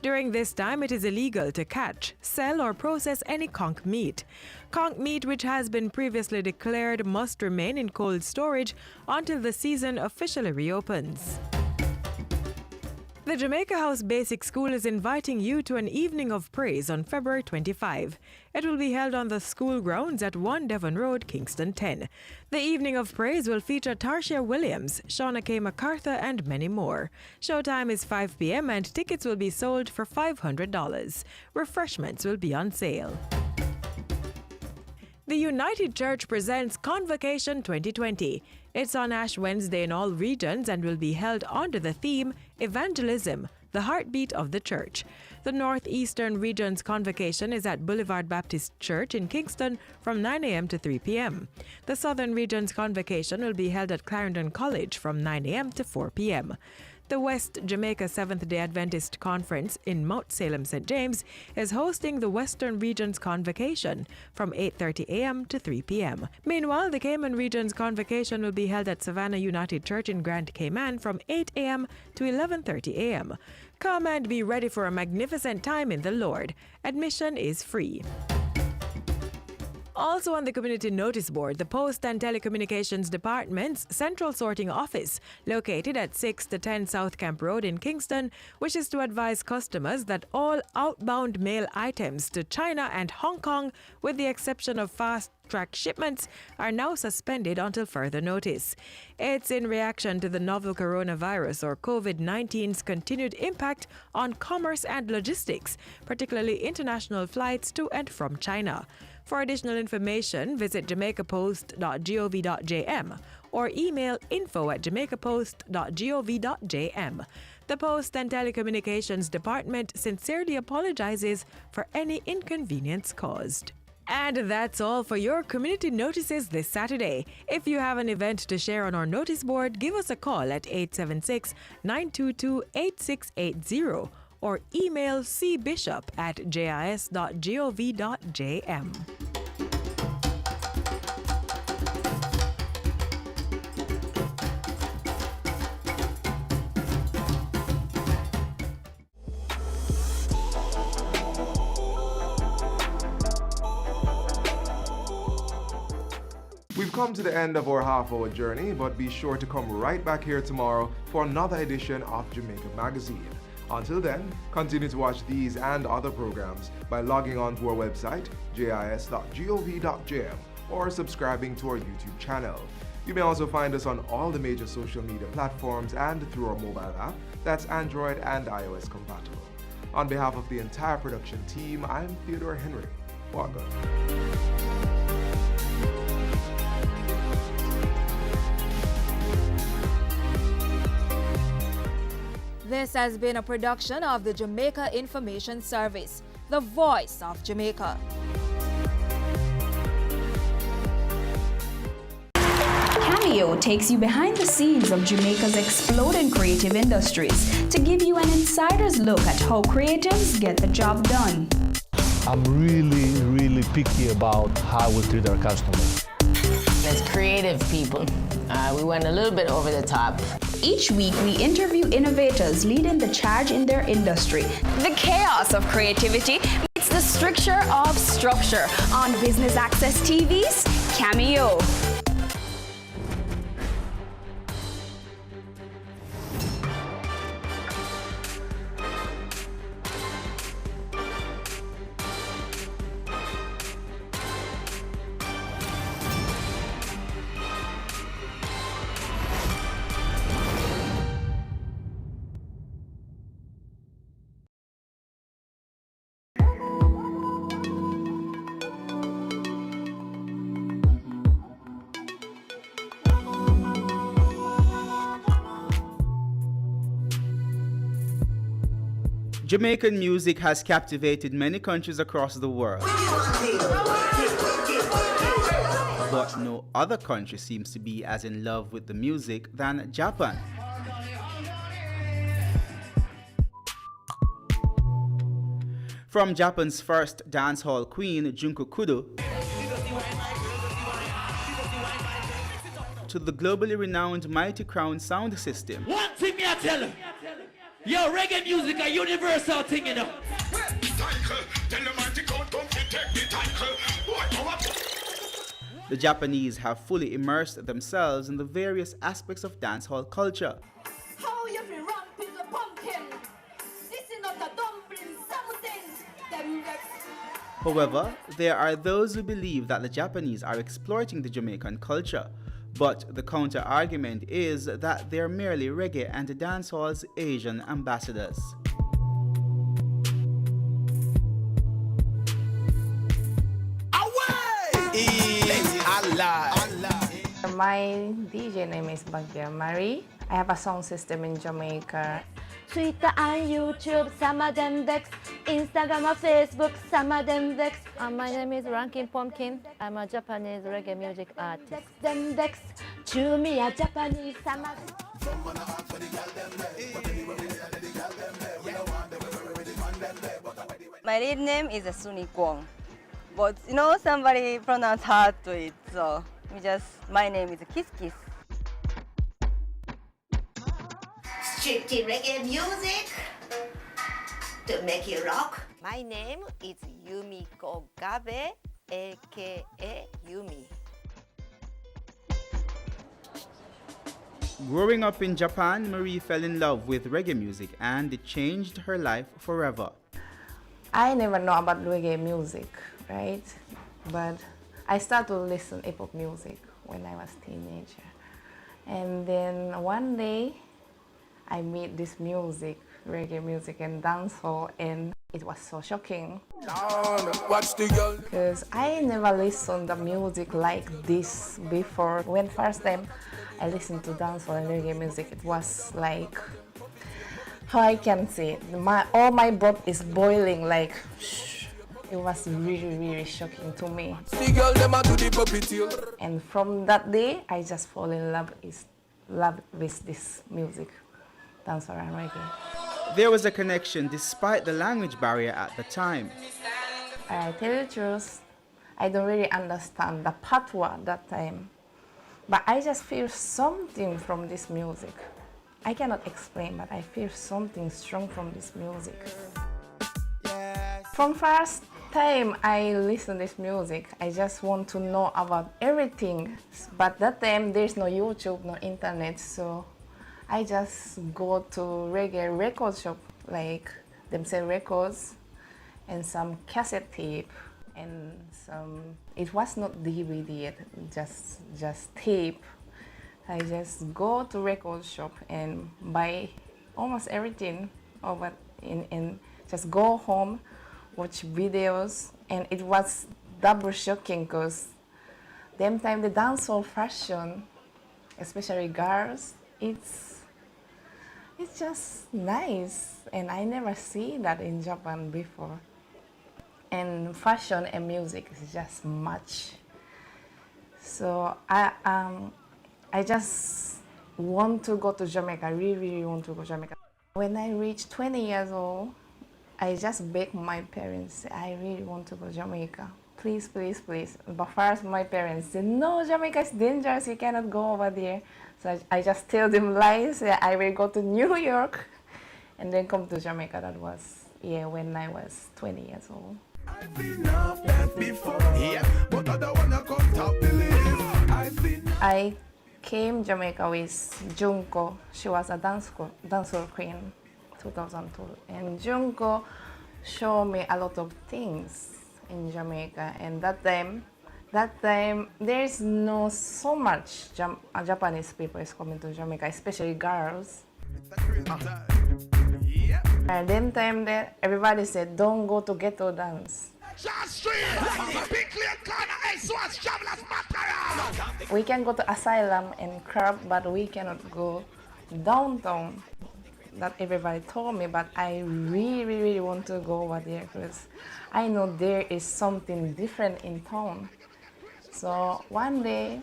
Speaker 21: During this time, it is illegal to catch, sell or process any conch meat. Conch meat which has been previously declared must remain in cold storage until the season officially reopens. The Jamaica House Basic School is inviting you to an evening of praise on February 25. It will be held on the school grounds at 1 Devon Road, Kingston 10. The evening of praise will feature Tarsha Williams, Shauna K. MacArthur and many more. Showtime is 5 p.m. and tickets will be sold for $500. Refreshments will be on sale. The United Church presents Convocation 2020. It's on Ash Wednesday in all regions and will be held under the theme Evangelism, the Heartbeat of the Church. The Northeastern Region's Convocation is at Boulevard Baptist Church in Kingston from 9 a.m. to 3 p.m. The Southern Region's Convocation will be held at Clarendon College from 9 a.m. to 4 p.m. The West Jamaica Seventh-day Adventist Conference in Mount Salem, St. James is hosting the Western Region's Convocation from 8:30 a.m. to 3 p.m. Meanwhile, the Cayman Region's Convocation will be held at Savannah United Church in Grand Cayman from 8 a.m. to 11:30 a.m. Come and be ready for a magnificent time in the Lord. Admission is free. Also on the community notice board, the Post and Telecommunications Department's Central Sorting Office, located at 6 to 10 South Camp Road in Kingston, wishes to advise customers that all outbound mail items to China and Hong Kong, with the exception of fast-track shipments, are now suspended until further notice. It's in reaction to the novel coronavirus or COVID-19's continued impact on commerce and logistics, particularly international flights to and from China. For additional information, visit jamaicapost.gov.jm or email info@jamaicapost.gov.jm. The Post and Telecommunications Department sincerely apologizes for any inconvenience caused. And that's all for your community notices this Saturday. If you have an event to share on our notice board, give us a call at 876-922-8680. or email cbishop@jis.gov.jm.
Speaker 14: We've come to the end of our half-hour journey, but be sure to come right back here tomorrow for another edition of Jamaica Magazine. Until then, continue to watch these and other programs by logging on to our website, jis.gov.jm, or subscribing to our YouTube channel. You may also find us on all the major social media platforms and through our mobile app that's Android and iOS compatible. On behalf of the entire production team, I'm Theodore Henry. Welcome.
Speaker 13: This has been a production of the Jamaica Information Service, the voice of Jamaica.
Speaker 15: Cameo takes you behind the scenes of Jamaica's exploding creative industries to give you an insider's look at how creatives get the job done.
Speaker 1: I'm really picky about how we treat our customers.
Speaker 4: As creative people, we went a little bit over the top.
Speaker 15: Each week, we interview innovators leading the charge in their industry. The chaos of creativity meets the stricture of structure on Business Access TV's Cameo.
Speaker 16: Jamaican music has captivated many countries across the world. But no other country seems to be as in love with the music than Japan. From Japan's first dancehall queen, Junko Kudo, to the globally renowned Mighty Crown sound system.
Speaker 17: One thing me I tell you, yo, reggae music a universal thing, you know.
Speaker 16: The Japanese have fully immersed themselves in the various aspects of dancehall culture.
Speaker 18: How you feel ramp is a pumpkin. This is not a dumpling, something.
Speaker 16: However, there are those who believe that the Japanese are exploiting the Jamaican culture. But the counter-argument is that they're merely reggae and dancehall's Asian ambassadors.
Speaker 19: My DJ name is Bagya Marie. I have a sound system in Jamaica.
Speaker 20: Twitter and YouTube, some of them Dex. Instagram or Facebook, some of them Dex. My name is Rankin Pumpkin. I'm a Japanese reggae music artist. Them Dex, to me a Japanese, some of them.
Speaker 22: My real name is Suni Kwong. But you know, somebody pronounced hard to it, so my name is Kiss Kiss.
Speaker 29: Strictly reggae music to make you rock.
Speaker 30: My name is Yumiko Gabe, aka Yumi.
Speaker 16: Growing up in Japan, Marie fell in love with reggae music and it changed her life forever.
Speaker 19: I never know about reggae music, right? But I started to listen to hip-hop music when I was a teenager. And then one day, I made this music, reggae music and dancehall, and it was so shocking. Because I never listened to music like this before. When first time I listened to dancehall and reggae music, it was like, how I can say it, all my blood is boiling, like, it was really shocking to me. And from that day, I just fall in love with this music. Dancehall and reggae.
Speaker 16: There was a connection despite the language barrier at the time.
Speaker 19: I tell you the truth, I don't really understand the patois at that time, but I just feel something from this music. I cannot explain, but I feel something strong from this music. From first time I listen to this music, I just want to know about everything. But that time there's no YouTube, no internet, so I just go to reggae record shop, like them sell records and some cassette tape and some, it was not DVD yet, just tape. I just go to record shop and buy almost everything over and just go home, watch videos, and it was double shocking because them time the dancehall fashion, especially girls, it's just nice, and I never see that in Japan before. And fashion and music is just match. So I just want to go to Jamaica. I really want to go to Jamaica. When I reached 20 years old, I just begged my parents, I really want to go to Jamaica. Please, please, please. But first my parents said, no, Jamaica is dangerous, you cannot go over there. So I just tell them lies, I will go to New York and then come to Jamaica. That was, when I was 20 years old. I came to Jamaica with Junko. She was a dancer queen, 2002. And Junko showed me a lot of things in Jamaica. And that time there's no so much Japanese people is coming to Jamaica, especially girls. And then time that everybody said, don't go to ghetto dance. We can go to asylum and club, but we cannot go downtown. That everybody told me, but I really, really want to go over there because I know there is something different in town. So one day,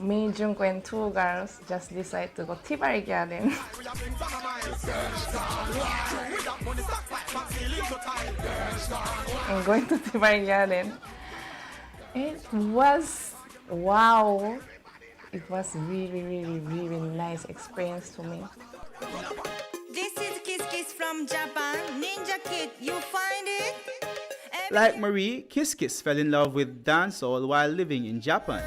Speaker 19: me, Junko, and two girls just decided to go to Tibari Garden. And going to Tibari Garden, it was wow. It was really, really, really nice experience to me.
Speaker 5: This is Kiss Kiss from Japan. Ninja Kid, you find it?
Speaker 16: Like Marie, Kiss Kiss fell in love with dancehall while living in Japan.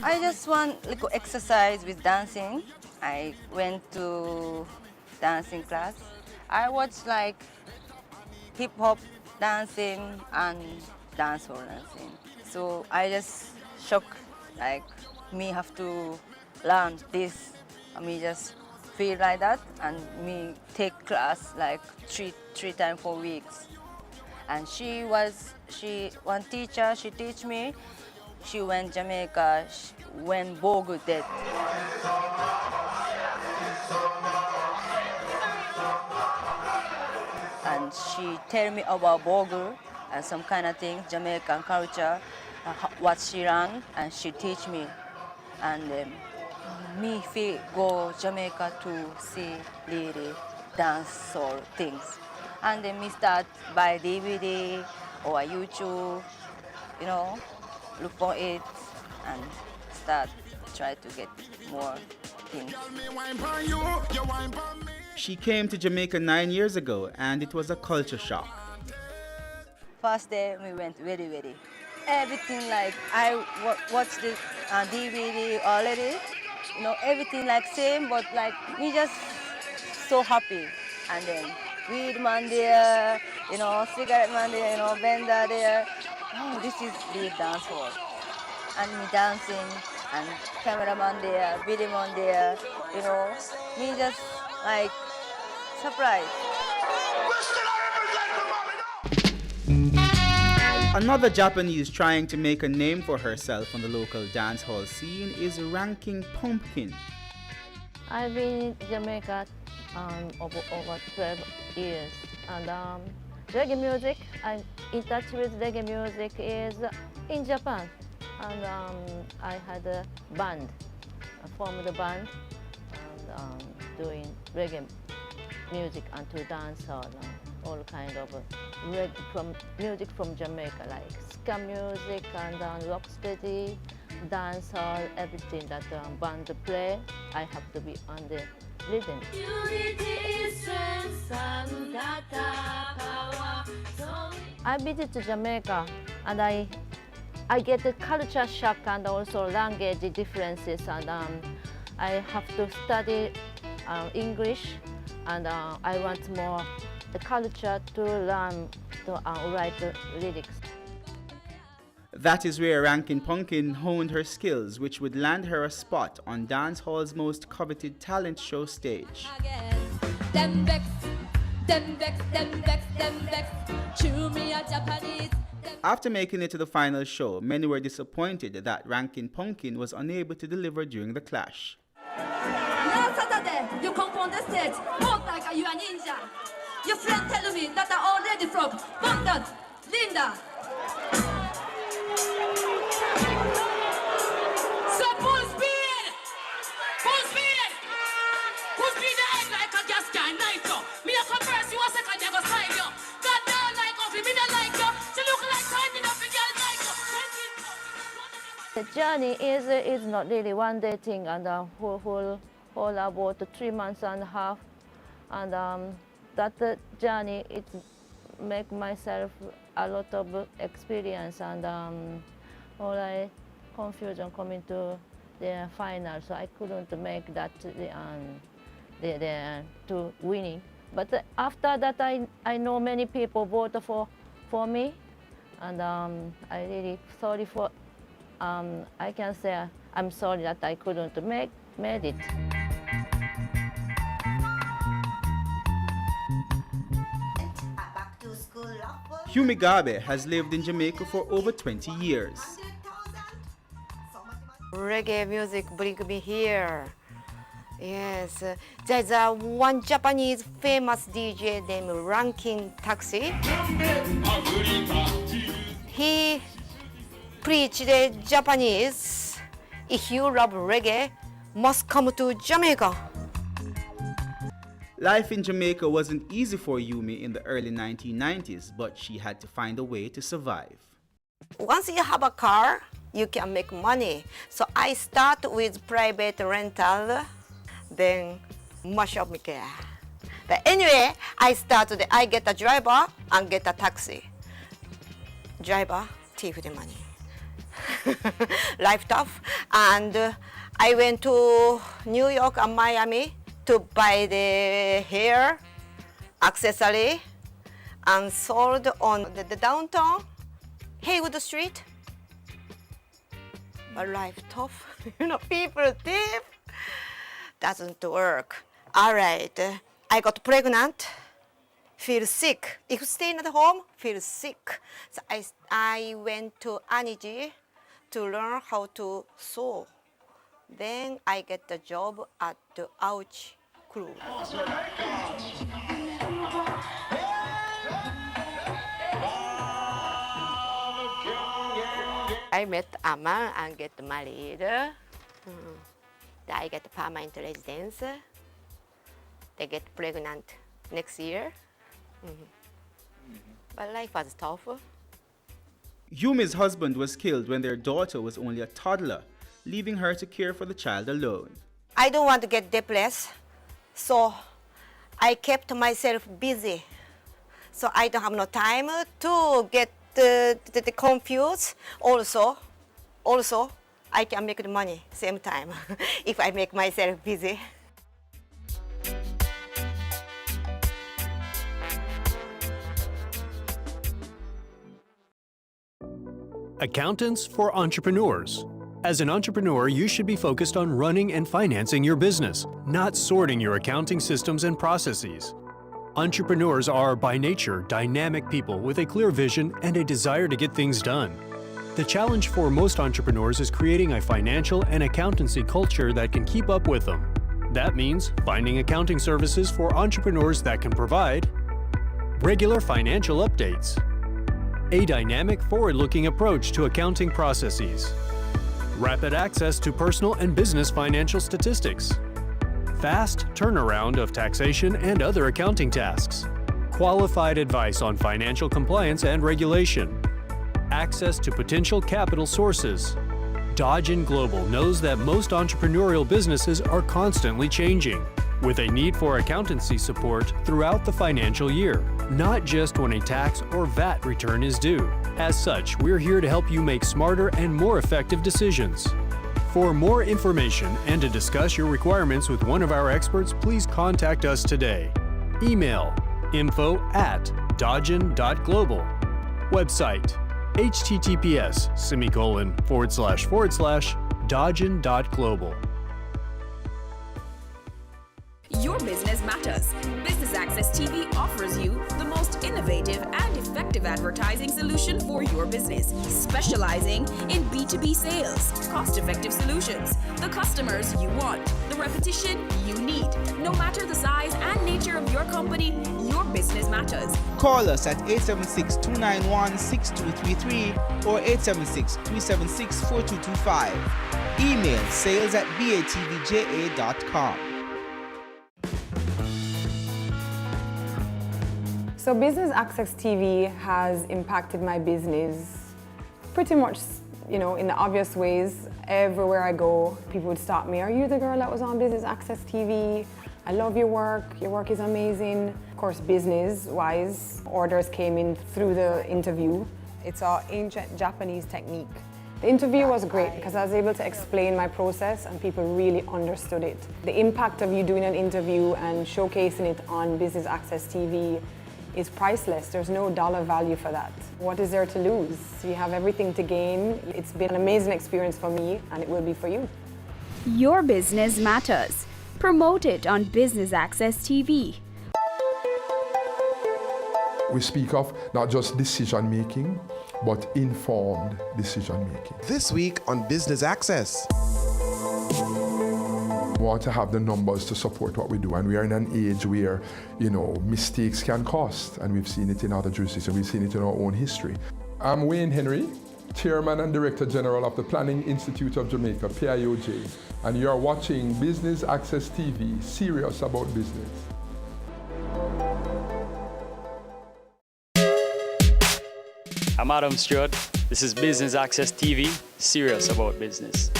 Speaker 22: I just want little exercise with dancing. I went to dancing class. I watched like hip hop dancing and dancehall dancing. So I just shocked, like me have to learn this. Me just feel like that, and me take class like three times 4 weeks. And one teacher, she teach me. She went Jamaica when Bogle dead. And she tell me about Bogle and some kind of things, Jamaican culture, what she ran, and she teach me. And me feel go Jamaica to see lady dance or things. And then me start buy DVD or YouTube, look for it and start try to get more things.
Speaker 16: She came to Jamaica 9 years ago and it was a culture shock.
Speaker 22: First day we went very, very. Everything like I watched the DVD already. Everything like same, but like me just so happy. And then weed man there, cigarette man there, vendor there. Oh, this is the dance hall. And me dancing, and cameraman there, video man there, me just like surprised.
Speaker 16: Another Japanese trying to make a name for herself on the local dancehall scene is Ranking Pumpkin.
Speaker 20: I've been in Jamaica over 12 years, and reggae music, I'm in touch with reggae music is in Japan, and I had a band, I formed a band, and doing reggae music and to dancehall, all kind of music from Jamaica, like ska music and rocksteady, dancehall, everything that band play, I have to be on the rhythm. I visit Jamaica and I get a culture shock and also language differences, and I have to study English, and I want more the culture to learn to write the lyrics.
Speaker 16: That is where Rankin Pumpkin honed her skills, which would land her a spot on dancehall's most coveted talent show stage.
Speaker 18: Them vex, them vex, them vex, them vex. Chew me a Japanese.
Speaker 16: After making it to the final show, many were disappointed that Rankin Pumpkin was unable to deliver during the clash.
Speaker 18: Last Saturday, you come on the stage, walk like you a ninja. Your friend tell me that I already frog. Bondad, Linda. So full speed.
Speaker 20: the journey is not really one day thing, and whole about 3 months and a half, and that journey it make myself a lot of experience, and all I confusion coming to the final, so I couldn't make that the to winning. But after that, I know many people vote for me, and I really sorry for. I can say I'm sorry that I couldn't made it.
Speaker 16: Yumi Gabe has lived in Jamaica for over 20 years.
Speaker 30: Reggae music bring me here. Yes, there's one Japanese famous DJ named Rankin Taxi. He preached the Japanese, if you love reggae, must come to Jamaica.
Speaker 16: Life in Jamaica wasn't easy for Yumi in the early 1990s, but she had to find a way to survive.
Speaker 30: Once you have a car, you can make money. So I start with private rental, then mash up my car. But anyway, I get a driver and get a taxi. Driver, thief the money. Life tough. And I went to New York and Miami to buy the hair, accessory, and sold on the downtown, Haywood Street. But life tough, people thief. Doesn't work. All right, I got pregnant, feel sick. If staying at home, feel sick. So I went to Aniji to learn how to sew. Then I get the job at the Ouch crew. I met a man and get married. I get permanent residence. They get pregnant next year. But life was tough.
Speaker 16: Yumi's husband was killed when their daughter was only a toddler, leaving her to care for the child alone.
Speaker 30: I don't want to get depressed, so I kept myself busy. So I don't have no time to get confused. Also, I can make the money same time if I make myself busy.
Speaker 6: Accountants for entrepreneurs. As an entrepreneur, you should be focused on running and financing your business, not sorting your accounting systems and processes. Entrepreneurs are, by nature, dynamic people with a clear vision and a desire to get things done. The challenge for most entrepreneurs is creating a financial and accountancy culture that can keep up with them. That means finding accounting services for entrepreneurs that can provide regular financial updates, a dynamic, forward-looking approach to accounting processes, rapid access to personal and business financial statistics, fast turnaround of taxation and other accounting tasks, qualified advice on financial compliance and regulation, access to potential capital sources. Darin Global knows that most entrepreneurial businesses are constantly changing, with a need for accountancy support throughout the financial year, not just when a tax or VAT return is due. As such, we're here to help you make smarter and more effective decisions. For more information and to discuss your requirements with one of our experts, please contact us today. Email info@darin.global. Website https://darin.global.
Speaker 7: Your business matters. Business Access TV offers you the most innovative and effective advertising solution for your business, specializing in B2B sales, cost-effective solutions, the customers you want, the repetition you need. No matter the size and nature of your company, your business matters.
Speaker 16: Call us at 876-291-6233 or 876-376-4225. Email sales@batvja.com.
Speaker 8: So Business Access TV has impacted my business pretty much
Speaker 3: you know, in the obvious ways. Everywhere I go, people would stop me. Are you the girl that was on Business Access TV? I love your work is amazing. Of course, business-wise, orders came in through the interview. It's an ancient Japanese technique. The interview was great because I was able to explain my process and people really understood it. The impact of you doing an interview and showcasing it on Business Access TV is priceless. There's no dollar value for that. What is there to lose? You have everything to gain. It's been an amazing experience for me and it will be for you.
Speaker 15: Your business matters. Promote it on Business Access TV.
Speaker 8: We speak of not just decision making, but informed decision making.
Speaker 14: This week on Business Access.
Speaker 8: We want to have the numbers to support what we do, and we are in an age where, you know, mistakes can cost, and we've seen it in other jurisdictions, we've seen it in our own history. I'm Wayne Henry, Chairman and Director General of the Planning Institute of Jamaica, PIOJ, and you're watching Business Access TV, serious about business.
Speaker 9: I'm Adam Stewart. This is Business Access TV, serious about business.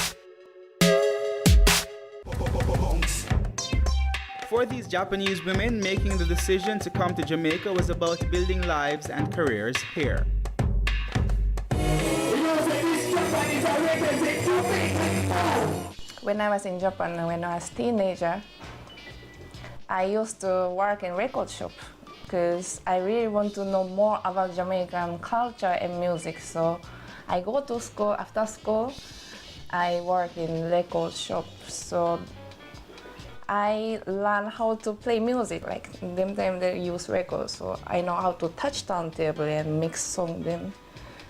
Speaker 16: For these Japanese women, making the decision to come to Jamaica was about building lives and careers here.
Speaker 19: When I was in Japan, when I was a teenager, I used to work in record shop because I really want to know more about Jamaican culture and music. So I go to school, after school, I work in record shop. So I learn how to play music, like in them time they use records. So I know how to touch turntable and mix song then.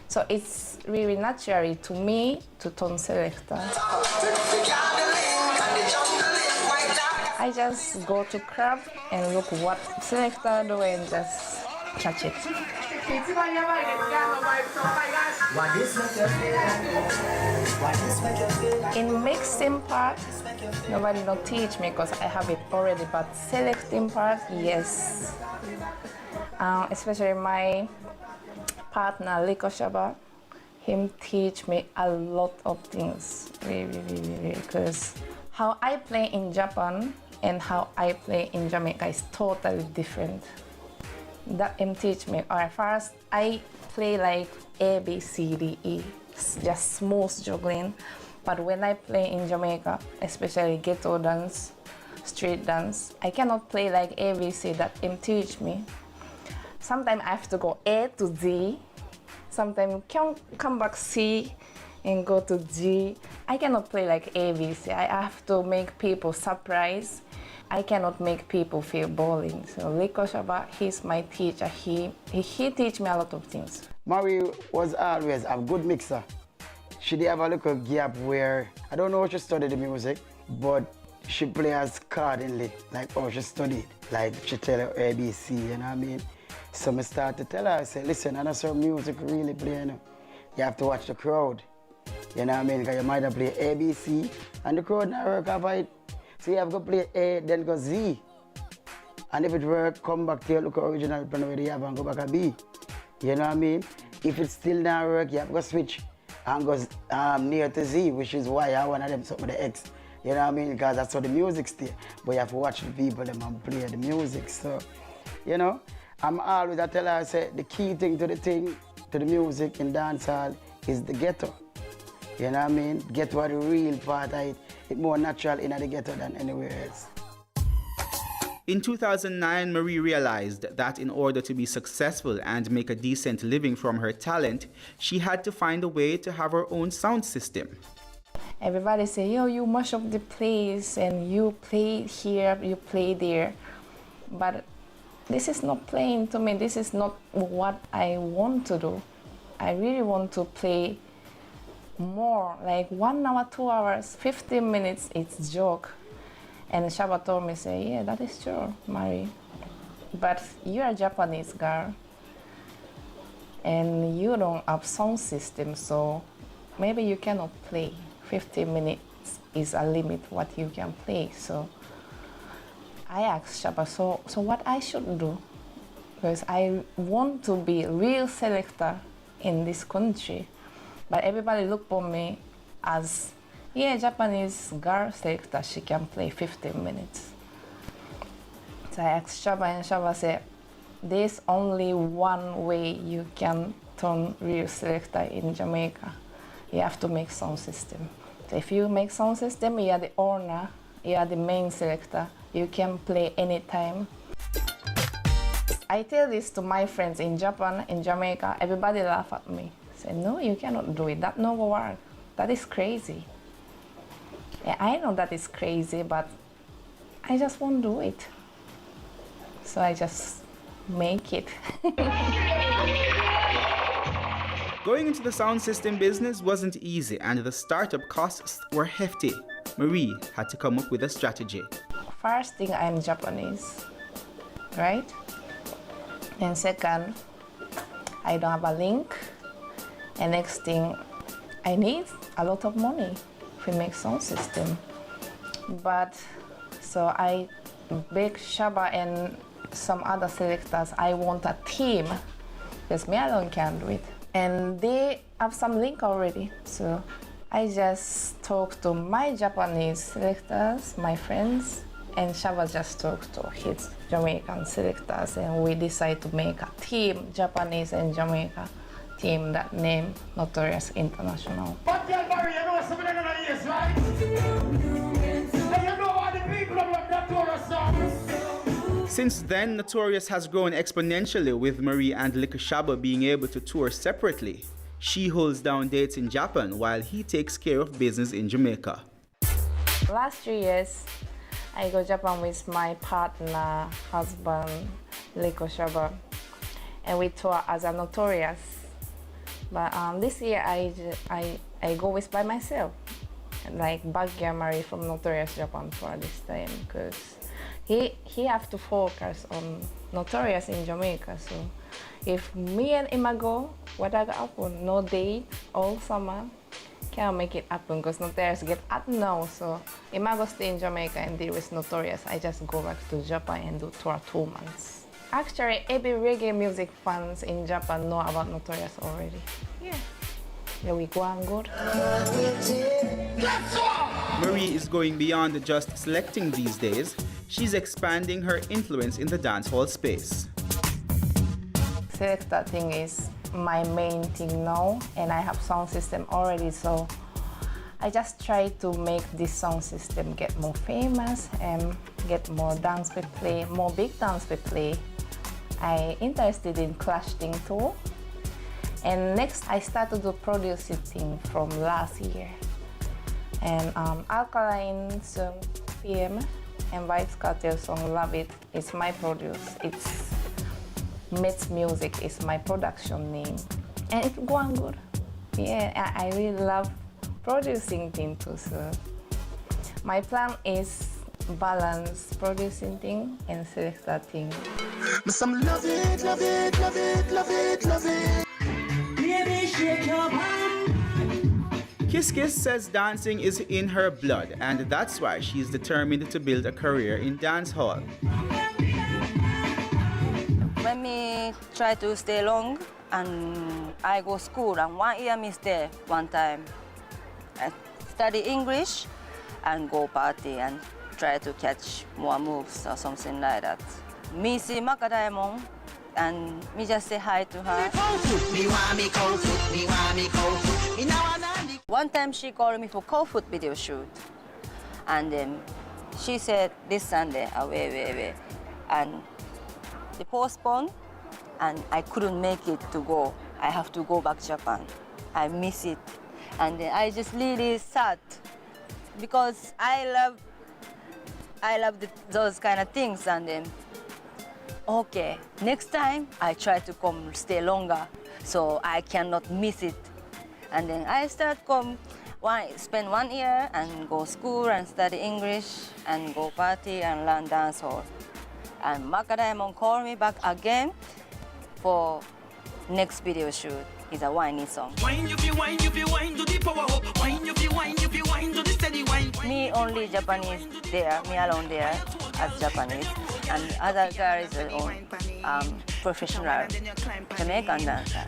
Speaker 19: So it's really natural to me to turn selector. I just go to club and look what selector do and just catch it. In mixing part, nobody don't teach me because I have it already, but selecting part, yes. Especially my partner, Liko Shaba, him teach me a lot of things, really, because how I play in Japan and how I play in Jamaica is totally different. That him teach me. Or first, I play like A, B, C, D, E, just smooth juggling. But when I play in Jamaica, especially ghetto dance, street dance, I cannot play like A, B, C that him teach me. Sometimes I have to go A to D. Sometimes can come back C and go to G. I cannot play like A, B, C. I have to make people surprised. I cannot make people feel boring. So Liko Shaba, he's my teacher. He teach me a lot of things.
Speaker 10: Marie was always a good mixer. She did have a little gap where, I don't know how she studied the music, but she plays accordingly, like how she studied. Like she tell her ABC, you know what I mean? So I start to tell her, I say, listen, I know some music really playing. You have to watch the crowd. You know what I mean? Because you might have played ABC and the crowd not work over it. So you have to play A, then go Z. And if it works, come back to your look original plan where you have and go back a B. You know what I mean? If it still not work, you have to go switch and go near to Z, which is why I want them something with the X. You know what I mean? Because that's how the music stay. But you have to watch the people them and play the music. So, you know, I'm always, I tell her, I say, the key thing to the music in dancehall is the ghetto. You know what I mean? Ghetto are the real part of it. It's more natural in the ghetto than anywhere else.
Speaker 16: In 2009, Marie realized that in order to be successful and make a decent living from her talent, she had to find a way to have her own sound system.
Speaker 19: Everybody say, yo, you mash up the place and you play here, you play there. But this is not playing to me. This is not what I want to do. I really want to play more, like 1 hour, 2 hours, 15 minutes, it's joke. And Shaba told me, say, yeah, that is true, Marie. But you're a Japanese girl and you don't have sound system, so maybe you cannot play. 15 minutes is a limit what you can play. So I asked Shaba, so what I should do? Because I want to be a real selector in this country. But everybody look for me as, yeah, Japanese girl selector, she can play 15 minutes. So I asked Shaba, and Shaba said, there's only one way you can turn real selector in Jamaica. You have to make sound system. So if you make sound system, you are the owner, you are the main selector, you can play anytime. I tell this to my friends in Japan, in Jamaica, everybody laugh at me. Say, no, you cannot do it, that no work. That is crazy. Yeah, I know that is crazy, but I just won't do it. So I just make it.
Speaker 16: Going into the sound system business wasn't easy, and the startup costs were hefty. Marie had to come up with a strategy.
Speaker 19: First thing, I'm Japanese, right? And second, I don't have a link. And next thing, I need a lot of money to make sound system. But so I beg Shaba and some other selectors, I want a team, because me alone can't do it. And they have some link already. So I just talk to my Japanese selectors, my friends, and Shaba just talked to his Jamaican selectors, and we decide to make a team, Japanese and Jamaica team, that name Notorious International.
Speaker 17: But tell Barry, you know something in the ears, right? And you know all the people of Notorious songs.
Speaker 16: Since then, Notorious has grown exponentially, with Marie and Lick Shaba being able to tour separately. She holds down dates in Japan while he takes care of business in Jamaica.
Speaker 19: Last 3 years, I go to Japan with my partner, husband, Liko Shaba, and we tour as a Notorious. But this year, I go with by myself, like Bagya Mari from Notorious Japan for this time, because he have to focus on Notorious in Jamaica. So if me and Emma go, what gonna happen? No date all summer. Can't make it happen because Notorious get up now. So Emma go stay in Jamaica and deal with Notorious. I just go back to Japan and do tour 2 months. Actually, every reggae music fans in Japan know about Notorious already. Yeah, we go on good.
Speaker 16: Marie is going beyond just selecting these days. She's expanding her influence in the dancehall space.
Speaker 19: Selector thing is my main thing now, and I have sound system already, so I just try to make this sound system get more famous and get more dance we play, more big dance we play. I interested in clash thing too. And next, I started to produce it thing from last year. And Alkaline song PM and Vibes Cartel song Love It is my produce. It's Mets Music is my production name. And it's going good. Yeah, I really love producing thing too. So my plan is balance producing thing and select that thing.
Speaker 17: Some love it, love it, love it, love it, love it. Baby, shake your hand.
Speaker 16: Kiss Kiss says dancing is in her blood, and that's why she's determined to build a career in dancehall.
Speaker 22: When me try to stay long, and I go school, and 1 year me stay one time. I study English and go party and try to catch more moves or something like that. Me see Maka Diamond and me just say hi to her. One time she called me for cold foot video shoot, and then she said this Sunday, away, and they postponed, and I couldn't make it to go. I have to go back to Japan. I miss it, and then I just really sad because I love those kind of things, and then okay, next time I try to come stay longer so I cannot miss it. And then I spend 1 year and go school and study English and go party and learn dancehall. And Maka Diamond called me back again for next video shoot. It's a whiny song.
Speaker 17: Wine, you feel wine, do the power up. Wine, you feel wine, do the steady wine.
Speaker 22: Me only Japanese there, me alone there as Japanese. And other girls professional Jamaican dancer.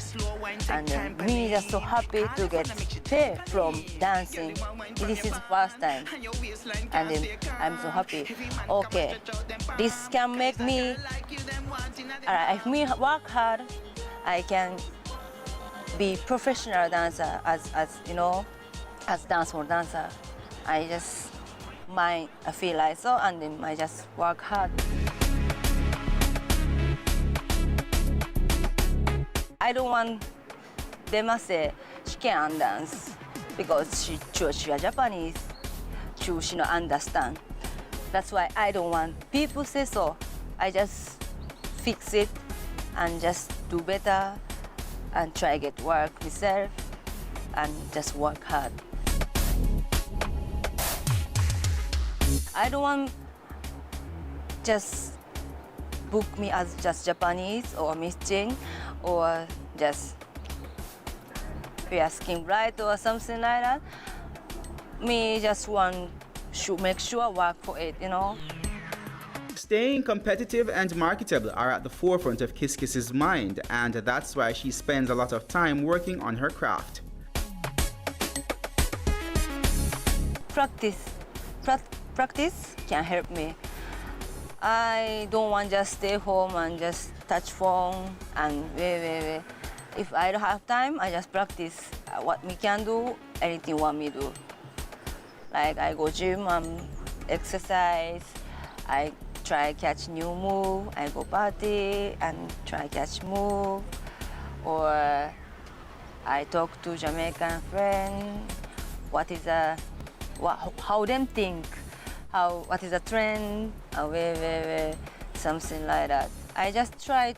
Speaker 22: And then me just so happy to get paid from dancing. This is the first time. And then I'm so happy. Okay, this can make me, if me work hard, I can be professional dancer as you know, as dancehall dancer. I feel like so, and then I just work hard. I don't want them to say she can't dance because she is Japanese, she don't understand. That's why I don't want people say so. I just fix it and just do better and try get work myself and just work hard. I don't want just book me as just Japanese or Miss Jing or just fair skin bright or something like that. Me just want to make sure I work for it, you know.
Speaker 16: Staying competitive and marketable are at the forefront of Kiss Kiss's mind, and that's why she spends a lot of time working on her craft.
Speaker 22: Practice can help me. I don't want just stay home and just touch phone and wait. If I don't have time, I just practice what me can do, anything want me do. Like I go gym and exercise, I try catch new move, I go party and try catch move, or I talk to Jamaican friend, how them think, what is the trend, something like that. I just try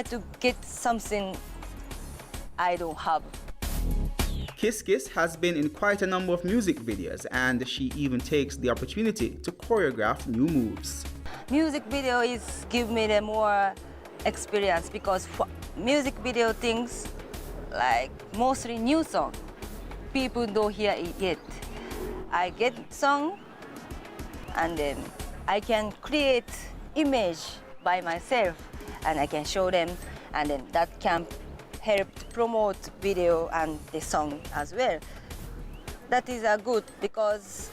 Speaker 22: to get something I don't have.
Speaker 16: Kiss Kiss has been in quite a number of music videos, and she even takes the opportunity to choreograph new moves.
Speaker 22: Music video is give me the more experience because music video things like mostly new song. People don't hear it yet. I get song and then I can create image by myself and I can show them, and then that can help promote video and the song as well. That is good because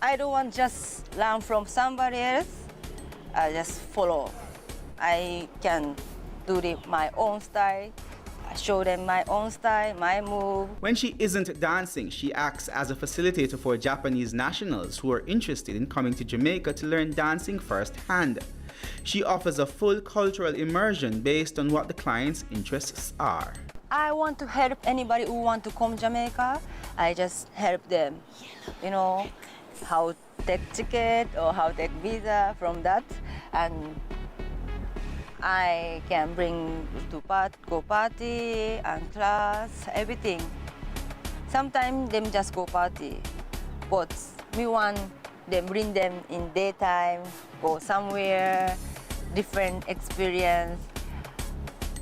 Speaker 22: I don't want just learn from somebody else. I just follow. I can do my own style. I show them my own style, my move.
Speaker 16: When she isn't dancing, she acts as a facilitator for Japanese nationals who are interested in coming to Jamaica to learn dancing firsthand. She offers a full cultural immersion based on what the client's interests are.
Speaker 22: I want to help anybody who want to come to Jamaica. I just help them, you know, how take ticket or how take visa from that, and I can bring to go party and class, everything. Sometimes them just go party, but we want them bring them in daytime, go somewhere, different experience.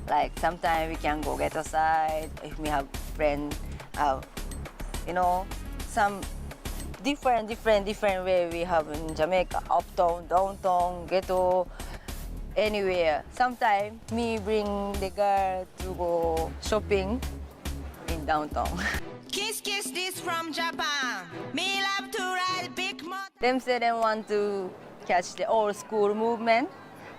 Speaker 22: Like sometimes we can go get outside if we have friends, you know, some different way we have in Jamaica, uptown, downtown, ghetto, anywhere. Sometimes me bring the girl to go shopping in downtown.
Speaker 5: Kiss this from Japan. Me love to ride big motor.
Speaker 22: Them say they want to catch the old school movement.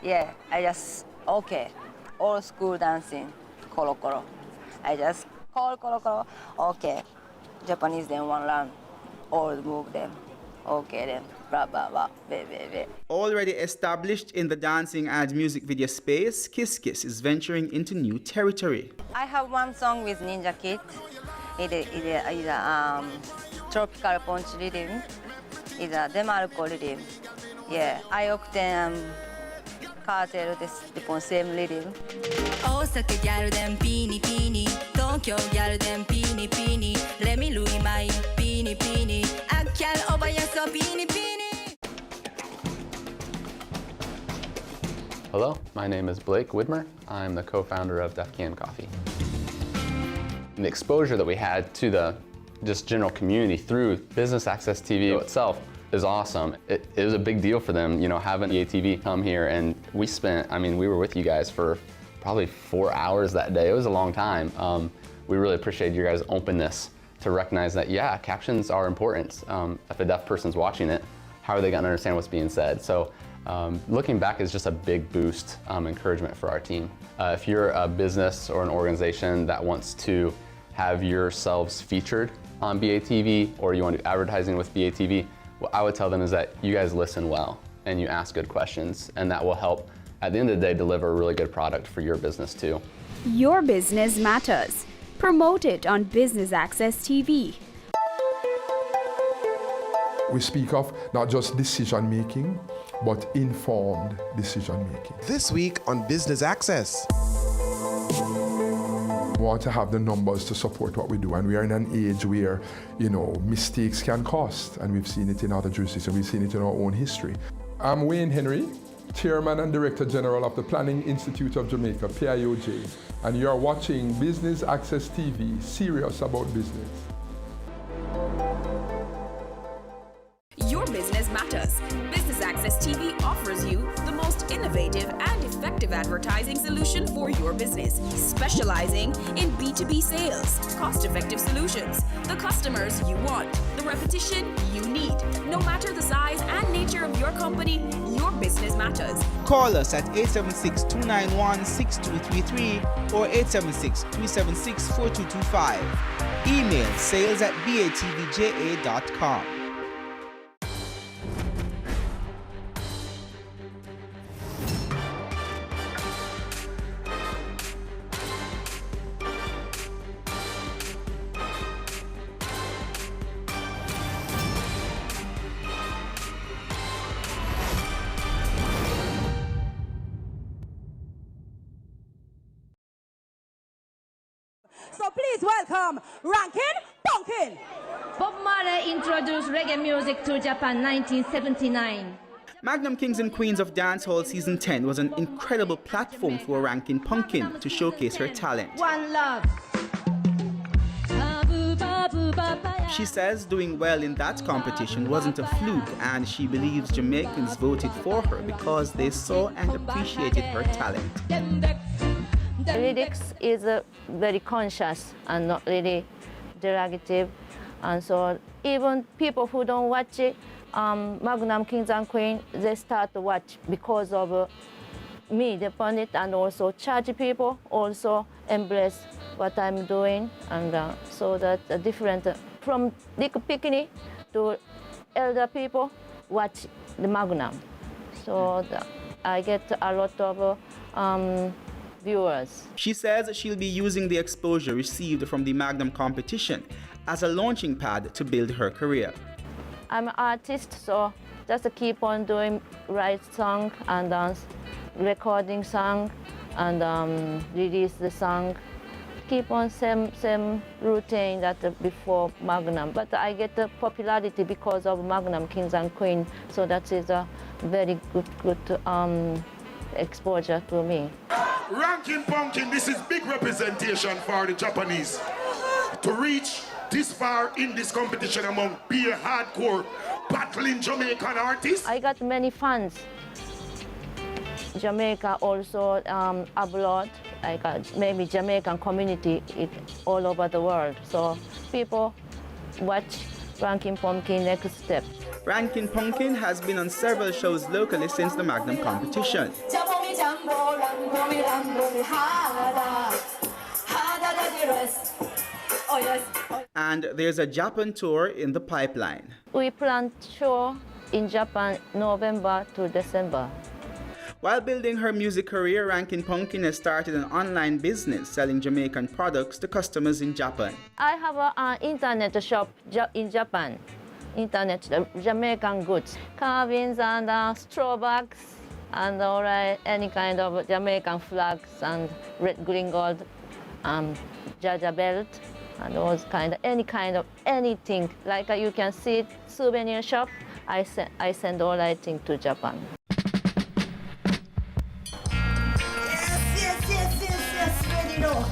Speaker 22: Yeah, I just, okay, old school dancing, koro koro. I just call koro koro, okay. Japanese then want to learn old move them. Okay then, blah blah blah, baby.
Speaker 16: Already established in the dancing and music video space, Kiss Kiss is venturing into new territory.
Speaker 22: I have one song with Ninja Kid. It is a tropical punch rhythm. It's a demarco rhythm. Yeah, high octane cartel is same rhythm.
Speaker 5: Osaka gyal dem pini pini, Tokyo gyal dem pini pini, let me Louis my pini pini, akyal obaya so pini pini.
Speaker 2: Hello, my name is Blake Widmer. I'm the co-founder of Deaf Can Coffee. And the exposure that we had to the just general community through Business Access TV itself is awesome. It was a big deal for them, you know, having BATV come here, and we were with you guys for probably 4 hours that day. It was a long time. We really appreciate your guys' openness to recognize that, yeah, captions are important. If a deaf person's watching it, how are they gonna understand what's being said? So looking back is just a big boost, encouragement for our team. If you're a business or an organization that wants to have yourselves featured on BATV, or you want to do advertising with BATV, what I would tell them is that you guys listen well and you ask good questions, and that will help, at the end of the day, deliver a really good product for your business too.
Speaker 15: Your business matters. Promote it on Business Access TV.
Speaker 8: We speak of not just decision making, but informed decision making.
Speaker 14: This week on Business Access.
Speaker 8: We want to have the numbers to support what we do, and we are in an age where, you know, mistakes can cost, and we've seen it in other jurisdictions, we've seen it in our own history. I'm Wayne Henry, Chairman and Director General of the Planning Institute of Jamaica, PIOJ, and you're watching Business Access TV, serious about business.
Speaker 7: Your business matters. Business Access TV offers you the most innovative and effective advertising solution for your business, specializing in B2B sales, cost-effective solutions, the customers you want, the repetition you need. No matter the size and nature of your company, your business matters.
Speaker 16: Call us at 876-291-6233 or 876-376-4225. Email sales@batvja.com.
Speaker 18: So please welcome Rankin Punkin.
Speaker 20: Bob Marley introduced reggae music to Japan 1979.
Speaker 16: Magnum Kings and Queens of Dancehall Season 10 was an incredible platform for Rankin Punkin to showcase her talent.
Speaker 20: One love.
Speaker 16: She says doing well in that competition wasn't a fluke, and she believes Jamaicans voted for her because they saw and appreciated her talent.
Speaker 20: The lyrics is very conscious and not really derogative, and so even people who don't watch it, Magnum Kings and Queens, they start to watch because of me upon it, and also church people also embrace what I'm doing, and so that different from little picnic to elder people watch the Magnum, so I get a lot of viewers.
Speaker 16: She says she'll be using the exposure received from the Magnum competition as a launching pad to build her career.
Speaker 20: I'm an artist, so just to keep on doing write song and recording song and release the song. Keep on same routine that before Magnum, but I get the popularity because of Magnum Kings and Queens, so that is a very good exposure to me.
Speaker 11: Rankin Punkin, this is big representation for the Japanese. To reach this far in this competition among beer hardcore battling Jamaican artists.
Speaker 20: I got many fans. Jamaica also abroad, like maybe Jamaican community all over the world. So people watch Rankin Punkin Next Step.
Speaker 16: Rankin Punkin has been on several shows locally since the Magnum competition. And there's a Japan tour in the pipeline.
Speaker 20: We plan show in Japan November to December.
Speaker 16: While building her music career, Rankin Punkin has started an online business selling Jamaican products to customers in Japan.
Speaker 20: I have an internet shop in Japan. Internet Jamaican goods, carvings and straw bags, and any kind of Jamaican flags and red, green, gold, Jaja belt, and those any kind of anything. Like you can see souvenir shop. I send all I think to Japan.
Speaker 18: Yes, ready now.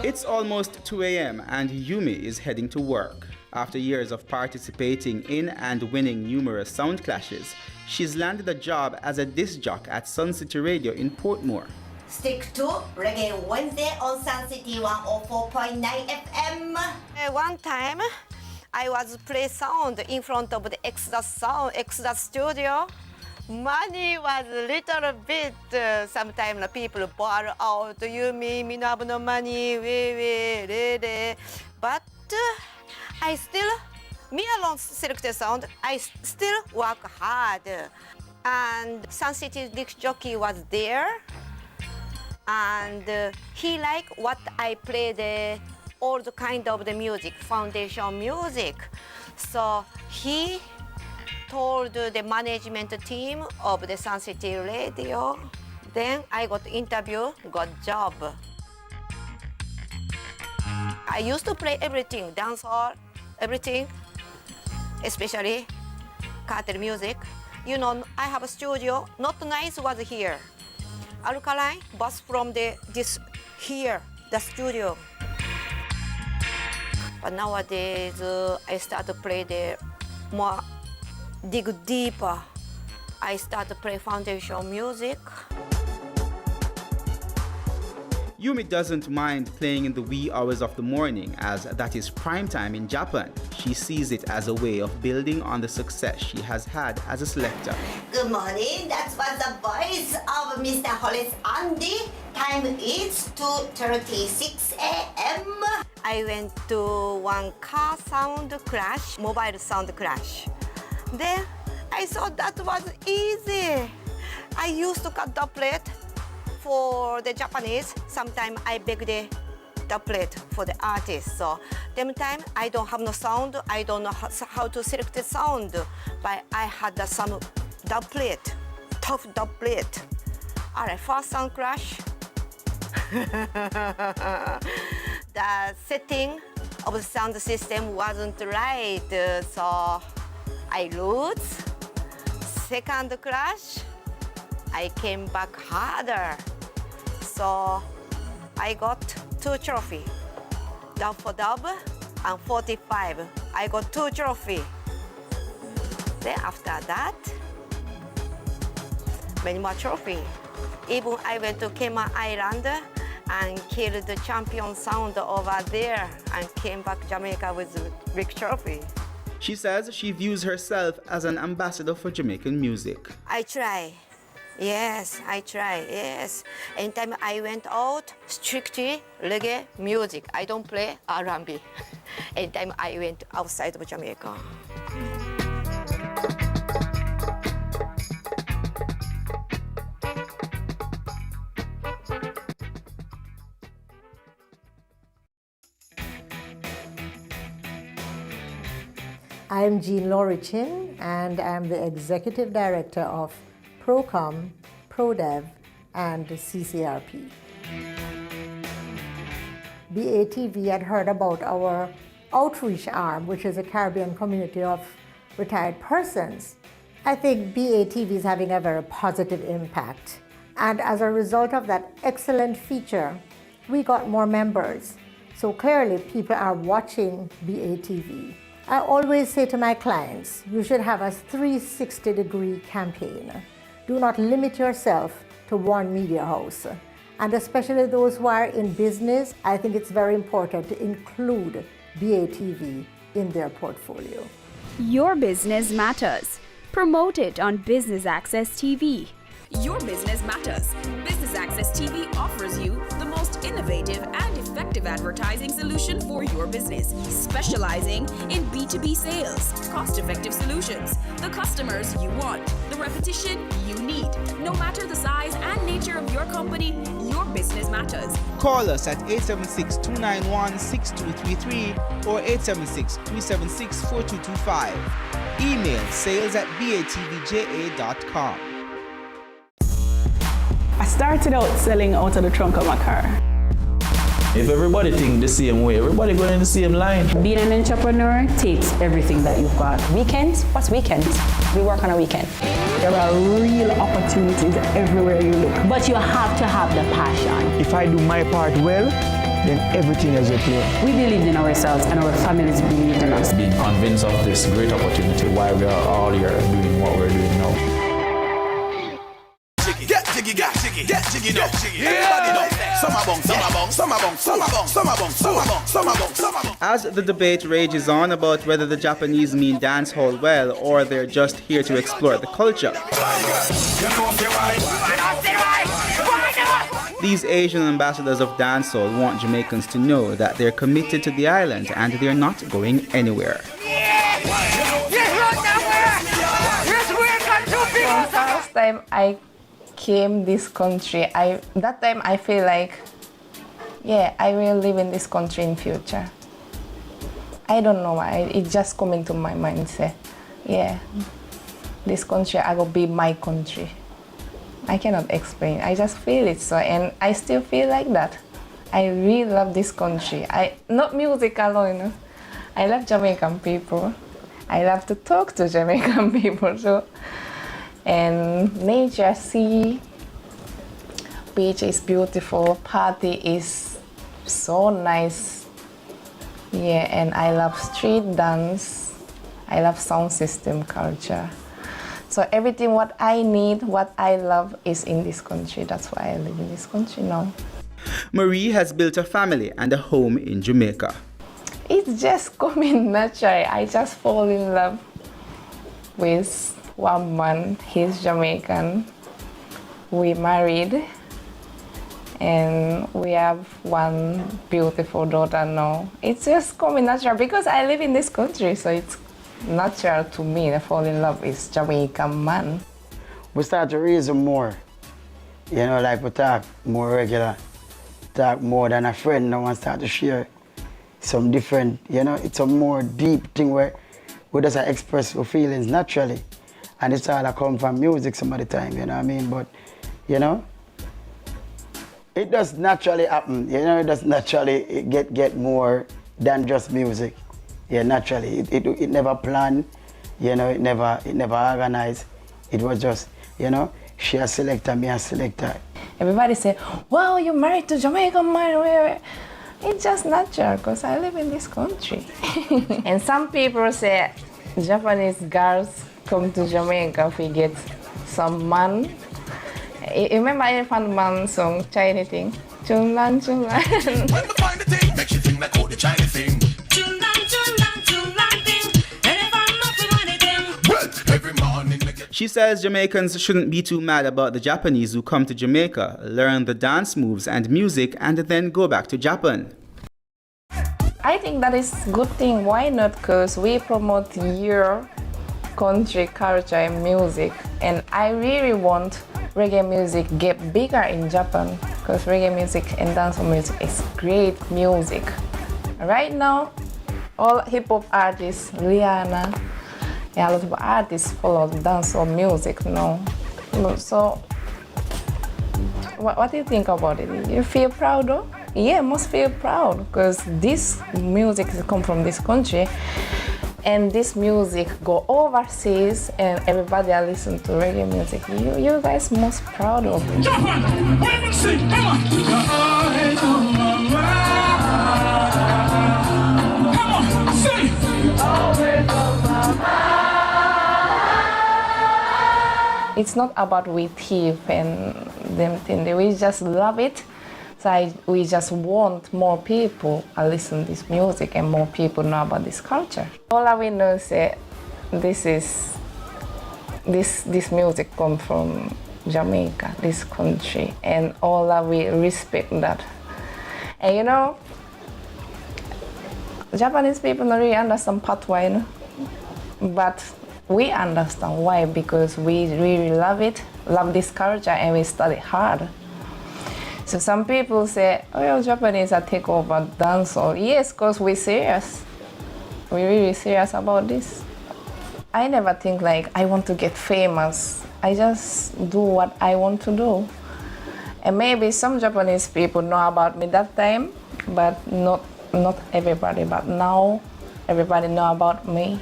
Speaker 16: It's almost 2 a.m. and Yumi is heading to work. After years of participating in and winning numerous sound clashes, she's landed a job as a disc jock at Sun City Radio in Portmore.
Speaker 29: Stick to Reggae Wednesday on Sun City 104.9 FM.
Speaker 30: One time, I was play sound in front of the Exodus studio. Money was a little bit, sometimes the people borrow out, me don't have no money, but I still, me alone selected sound, I still work hard. And Sun City disc jockey was there, and he liked what I play, all the kind of the music, foundation music. So he told the management team of the Sun City Radio. Then I got interview, got job. I used to play everything, dancehall, everything, especially cartel music. You know, I have a studio, not nice was here. Alkaline bus from this here, the studio. But nowadays, I start to play the more dig deeper. I start to play foundation music.
Speaker 16: Yumi doesn't mind playing in the wee hours of the morning, as that is prime time in Japan. She sees it as a way of building on the success she has had as a selector.
Speaker 29: Good morning, that was the voice of Mr. Hollis Andy. Time is 2:36 a.m.
Speaker 30: I went to one car sound crash, mobile sound crash. Then I thought that was easy. I used to cut the plate for the Japanese. Sometimes I beg the plate for the artist. So them time I don't have no sound. I don't know how to select the sound. But I had some dub plate, tough dub plate. All right, first sound crash. The setting of the sound system wasn't right, so I lose. Second crash, I came back harder. So I got 2 trophies, dub for dub and 45. I got 2 trophies. Then after that, many more trophies. Even I went to Cayman Island and killed the champion sound over there and came back Jamaica with a big trophy.
Speaker 16: She says she views herself as an ambassador for Jamaican music.
Speaker 30: I try. Yes, I try, yes. Anytime I went out, strictly reggae music. I don't play R&B. Anytime I went outside of Jamaica.
Speaker 1: I'm Jean Laurichin, and I'm the Executive Director of ProCom, ProDev, and CCRP. BATV had heard about our outreach arm, which is a Caribbean community of retired persons. I think BATV is having a very positive impact. And as a result of that excellent feature, we got more members. So clearly people are watching BATV. I always say to my clients, you should have a 360-degree campaign. Do not limit yourself to one media house. And especially those who are in business, I think it's very important to include BATV in their portfolio.
Speaker 15: Your business matters. Promote it on Business Access TV.
Speaker 7: Your business matters. Business Access TV offers you the most innovative and effective advertising solution for your business, specializing in B2B sales, cost-effective solutions, the customers you want, the repetition you need. No matter the size and nature of your company, your business matters.
Speaker 16: Call us at 876-291-6233 or 876-376-4225. Email sales@batvja.com.
Speaker 12: I started out selling out of the trunk of my car.
Speaker 13: If everybody think the same way, everybody going in the same line.
Speaker 12: Being an entrepreneur takes everything that you've got.
Speaker 21: Weekends? What's weekends? We work on a weekend.
Speaker 12: There are real opportunities everywhere you look.
Speaker 21: But you have to have the passion.
Speaker 13: If I do my part well,
Speaker 10: then everything else will play.
Speaker 12: We believed in ourselves and our families believed in us.
Speaker 13: Being convinced of this great opportunity, why we are all here doing what we're doing now.
Speaker 17: Get jiggy, get jiggy, get jiggy, get jiggy. Everybody know. Summer bong, summer bong, summer bong, summer bong, summer bong, summer bong, summer bong, summer bong.
Speaker 16: As the debate rages on about whether the Japanese mean dancehall well or they're just here to explore the culture, these Asian ambassadors of dancehall want Jamaicans to know that they're committed to the island and they're not going anywhere.
Speaker 19: The first time I came this country, that time I feel like, yeah, I will live in this country in future. I don't know why, it just come into my mind, say, yeah, this country I will be my country. I cannot explain, I just feel it so, and I still feel like that. I really love this country. Not music alone, you know. I love Jamaican people. I love to talk to Jamaican people too. And nature, sea, beach is beautiful, party is so nice. Yeah, and I love street dance. I love sound system culture. So everything what I need, what I love is in this country. That's why I live in this country now.
Speaker 16: Marie has built a family and a home in Jamaica.
Speaker 19: It's just coming naturally. I just fall in love with one man. He's Jamaican. We married and we have one beautiful daughter now. It's just coming natural because I live in this country, so it's natural to me to fall in love with Jamaican man.
Speaker 10: We start to reason more, you know, like we talk more regular, talk more than a friend now and start to share some different, you know, it's a more deep thing where we just express our feelings naturally. And it's all that come from music some of the time, you know what I mean? But, you know, it does naturally happen, you know, it does naturally get more than just music. Yeah, naturally, it never planned, you know, it never organized. It was just, you know, she a selector, me a selector.
Speaker 19: Everybody say, wow, you married to Jamaican man. It's just natural because I live in this country. And some people say Japanese girls come to Jamaica if we get some man. You remember Elephant Man song, Chinese thing? Chunlan, chunlan.
Speaker 17: When we find the thing, makes you think like all the Chinese thing.
Speaker 16: She says Jamaicans shouldn't be too mad about the Japanese who come to Jamaica, learn the dance moves and music, and then go back to Japan.
Speaker 19: I think that is a good thing. Why not? Because we promote your country culture and music. And I really want reggae music get bigger in Japan because reggae music and dancehall music is great music. Right now, all hip-hop artists, Rihanna, yeah, a lot of artists follow dancehall music now. So, what do you think about it? You feel proud though? Yeah, must feel proud because this music come from this country and this music go overseas and everybody listen to reggae music. You guys must proud of it. It's not about we thief and them thing. We just love it. So we just want more people to listen to this music and more people know about this culture. All we know is this music come from Jamaica, this country, and all we respect that. And you know, Japanese people don't really understand patois, you know? But we understand why, because we really love it, love this culture, and we study hard. So some people say, oh, yeah, Japanese are take over dancehall. Yes, because we're serious. We're really serious about this. I never think like I want to get famous. I just do what I want to do. And maybe some Japanese people know about me that time, but not everybody. But now everybody know about me.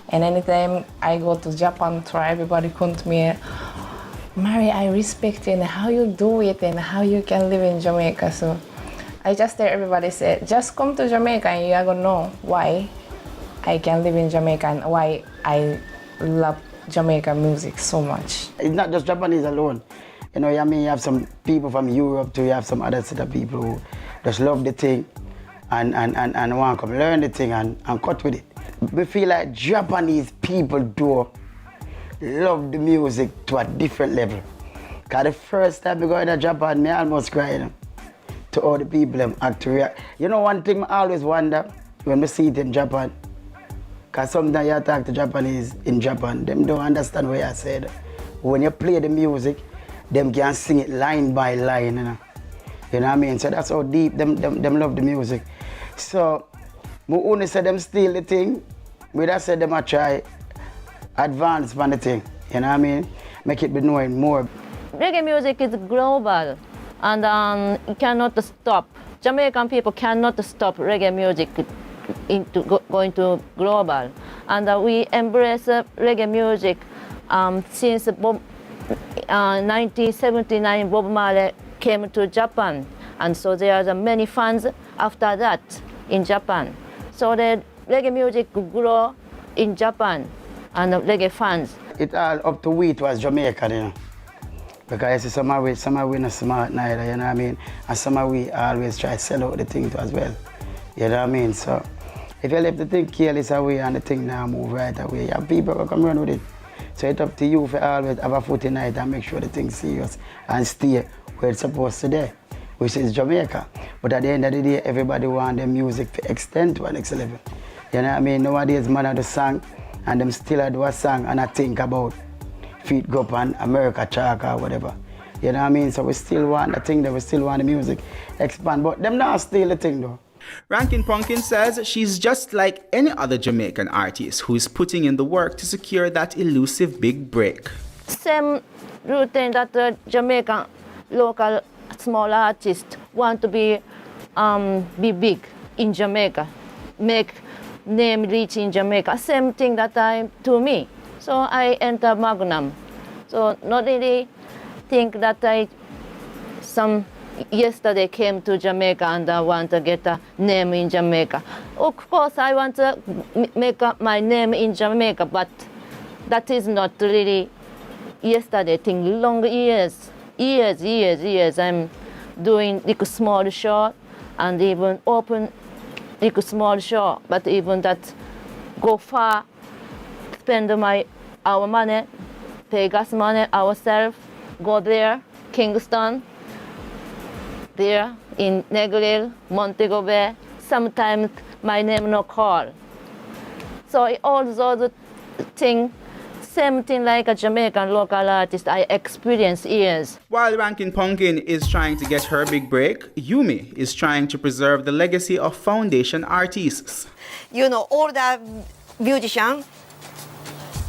Speaker 19: And anytime I go to Japan tour, everybody come to me, Mary, I respect you and how you do it and how you can live in Jamaica. So I just tell everybody, say, just come to Jamaica and you're going to know why I can live in Jamaica and why I love Jamaica music so much.
Speaker 10: It's not just Japanese alone. You know, I mean, you have some people from Europe too, you have some other set of people who just love the thing and want to come learn the thing and cut with it. We feel like Japanese people do love the music to a different level. Because the first time I go to Japan, I almost cried to all the people act to react. You know, one thing I always wonder when we see it in Japan, because sometimes you talk to Japanese in Japan, them don't understand what I said. When you play the music, them can sing it line by line, you know what I mean? So that's how deep them love the music. So, I only say them steal the thing, we just say them a try advance on the thing, you know what I mean? Make it be knowing more.
Speaker 20: Reggae music is global and it cannot stop. Jamaican people cannot stop reggae music going to global. And we embrace reggae music since 1979 Bob Marley came to Japan. And so there are many fans after that in Japan. So the reggae music grew in Japan and reggae fans.
Speaker 10: It's all up to we to as Jamaican, you know. Because you see some of we not smart neither, you know what I mean? And some of we always try to sell out the thing too as well. You know what I mean? So if you leave the thing careless away and the thing now move right away, you have people will come run with it. So it's up to you to always have a foot in it and make sure the thing's serious and stay where it's supposed to be, which is Jamaica. But at the end of the day, everybody want their music to extend to an next level. You know what I mean? Nowadays, man have the song and them still do a song and I think about feet go up on America track or whatever. You know what I mean? So we still want the thing, that we still want the music expand, but them not steal the thing though.
Speaker 16: Rankin Pumpkin says she's just like any other Jamaican artist who is putting in the work to secure that elusive big break.
Speaker 20: Same routine that the Jamaican local small artists want to be big in Jamaica, make name reach in Jamaica. Same thing that I to me. So I enter Magnum. So not really think that yesterday came to Jamaica and I want to get a name in Jamaica. Of course I want to make up my name in Jamaica, but that is not really yesterday thing. Long years I'm doing like a small show and even open like a small show, but even that go far, spend our money, pay gas money ourselves, go there, Kingston, there in Negril, Montego Bay. Sometimes my name no call. So all those things, same thing like a Jamaican local artist, I experienced years.
Speaker 16: While Rankin Pumpkin is trying to get her big break, Yumi is trying to preserve the legacy of foundation artists.
Speaker 30: You know, all the musicians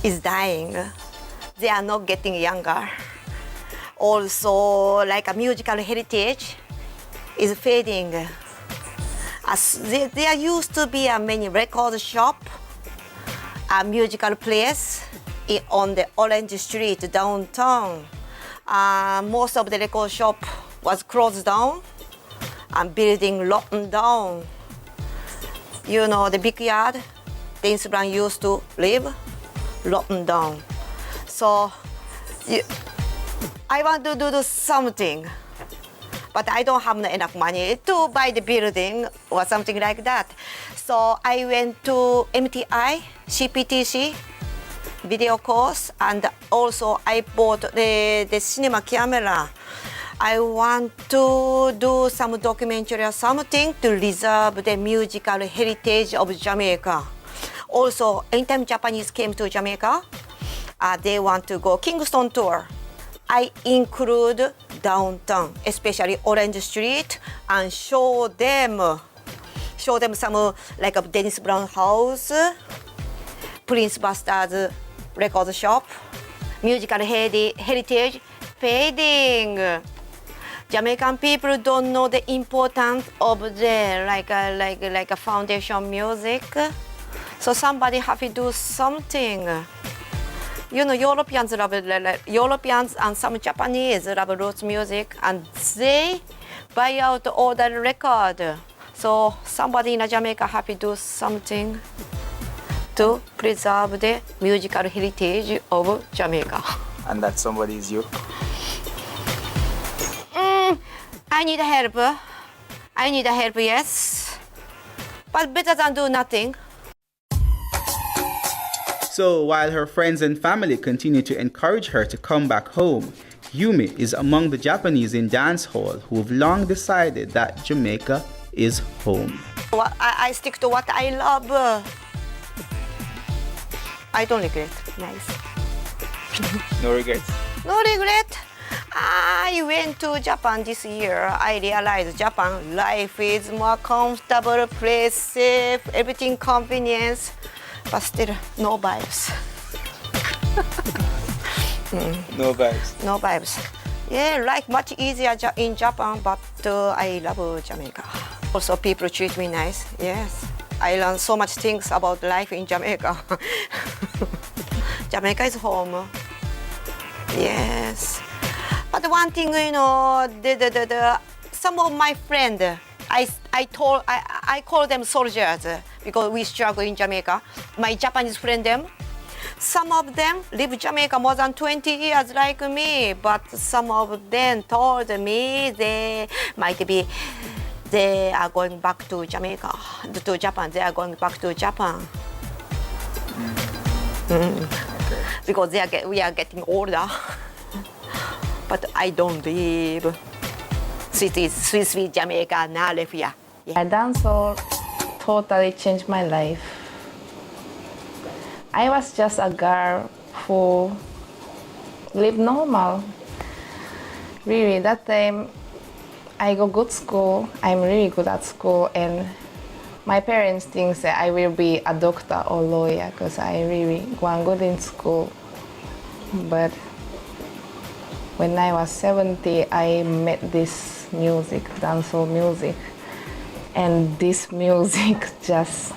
Speaker 30: is dying. They are not getting younger. Also, like a musical heritage is fading. As there used to be a many record shop, a musical place on the Orange Street downtown. Most of the record shop was closed down and building rotten down. You know, the big yard Dennis Brown used to live, rotten down. So I want to do something, but I don't have enough money to buy the building or something like that. So I went to MTI, CPTC, video course, and also I bought the cinema camera. I want to do some documentary or something to preserve the musical heritage of Jamaica. Also, anytime Japanese came to Jamaica, they want to go Kingston tour. I include downtown, especially Orange Street, and show them some like a Dennis Brown house, Prince Buster's record shop, musical heritage fading. Jamaican people don't know the importance of the like a foundation music. So somebody have to do something. You know, Europeans and some Japanese love roots music, and they buy out all the record. So somebody in Jamaica have to do something to preserve the musical heritage of Jamaica.
Speaker 16: And that somebody is you?
Speaker 30: I need help. I need help, yes. But better than do nothing.
Speaker 16: So while her friends and family continue to encourage her to come back home, Yumi is among the Japanese in dancehall who've long decided that Jamaica is home.
Speaker 30: I stick to what I love. I don't regret. Nice.
Speaker 16: No regrets?
Speaker 30: No regret. I went to Japan this year. I realized Japan life is more comfortable, place safe, everything convenience, but still no vibes.
Speaker 16: No vibes?
Speaker 30: No vibes. Yeah, life much easier in Japan, but I love Jamaica. Also, people treat me nice. Yes, I learned so much things about life in Jamaica. Jamaica is home. Yes. But one thing, you know, some of my friends, I call them soldiers because we struggle in Jamaica. My Japanese friend, some of them live in Jamaica more than 20 years like me, but some of them told me they are going back to Jamaica, to Japan. They are going back to Japan. Because we are getting older. But I don't leave. Swiss, Jamaica, now live here.
Speaker 19: Yeah. Dancehall totally changed my life. I was just a girl who lived normal. Really, that time I go good school. I'm really good at school, and my parents think that I will be a doctor or lawyer because I really go good in school. But when I was 70, I met this music, dancehall music, and this music just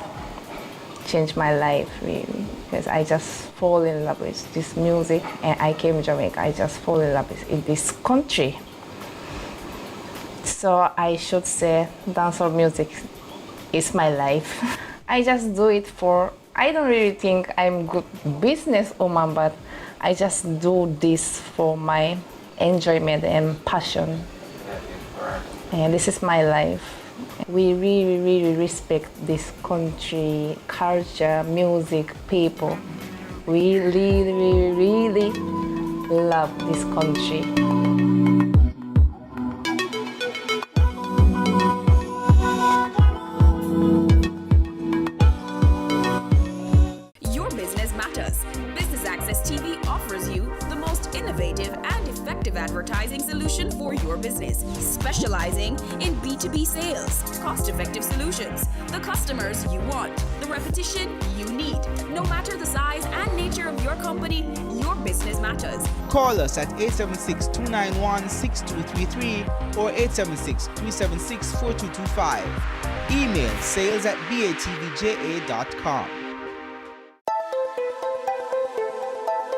Speaker 19: changed my life really, because I just fall in love with this music, and I came to Jamaica, I just fall in love with this country. So I should say dancehall music is my life. I just do it I don't really think I'm good businesswoman, but I just do this for my enjoyment and passion. And this is my life. We really, really respect this country, culture, music, people. We really, really, really love this country.
Speaker 7: Your business matters. Business Access TV offers you the most innovative and effective advertising solution for your business, specializing in B2B sales, cost-effective solutions, the customers you want, the repetition you need. No matter the size and nature of your company, your business matters.
Speaker 16: Call us at 876-291-6233 or 876-376-4225. Email sales@batvja.com.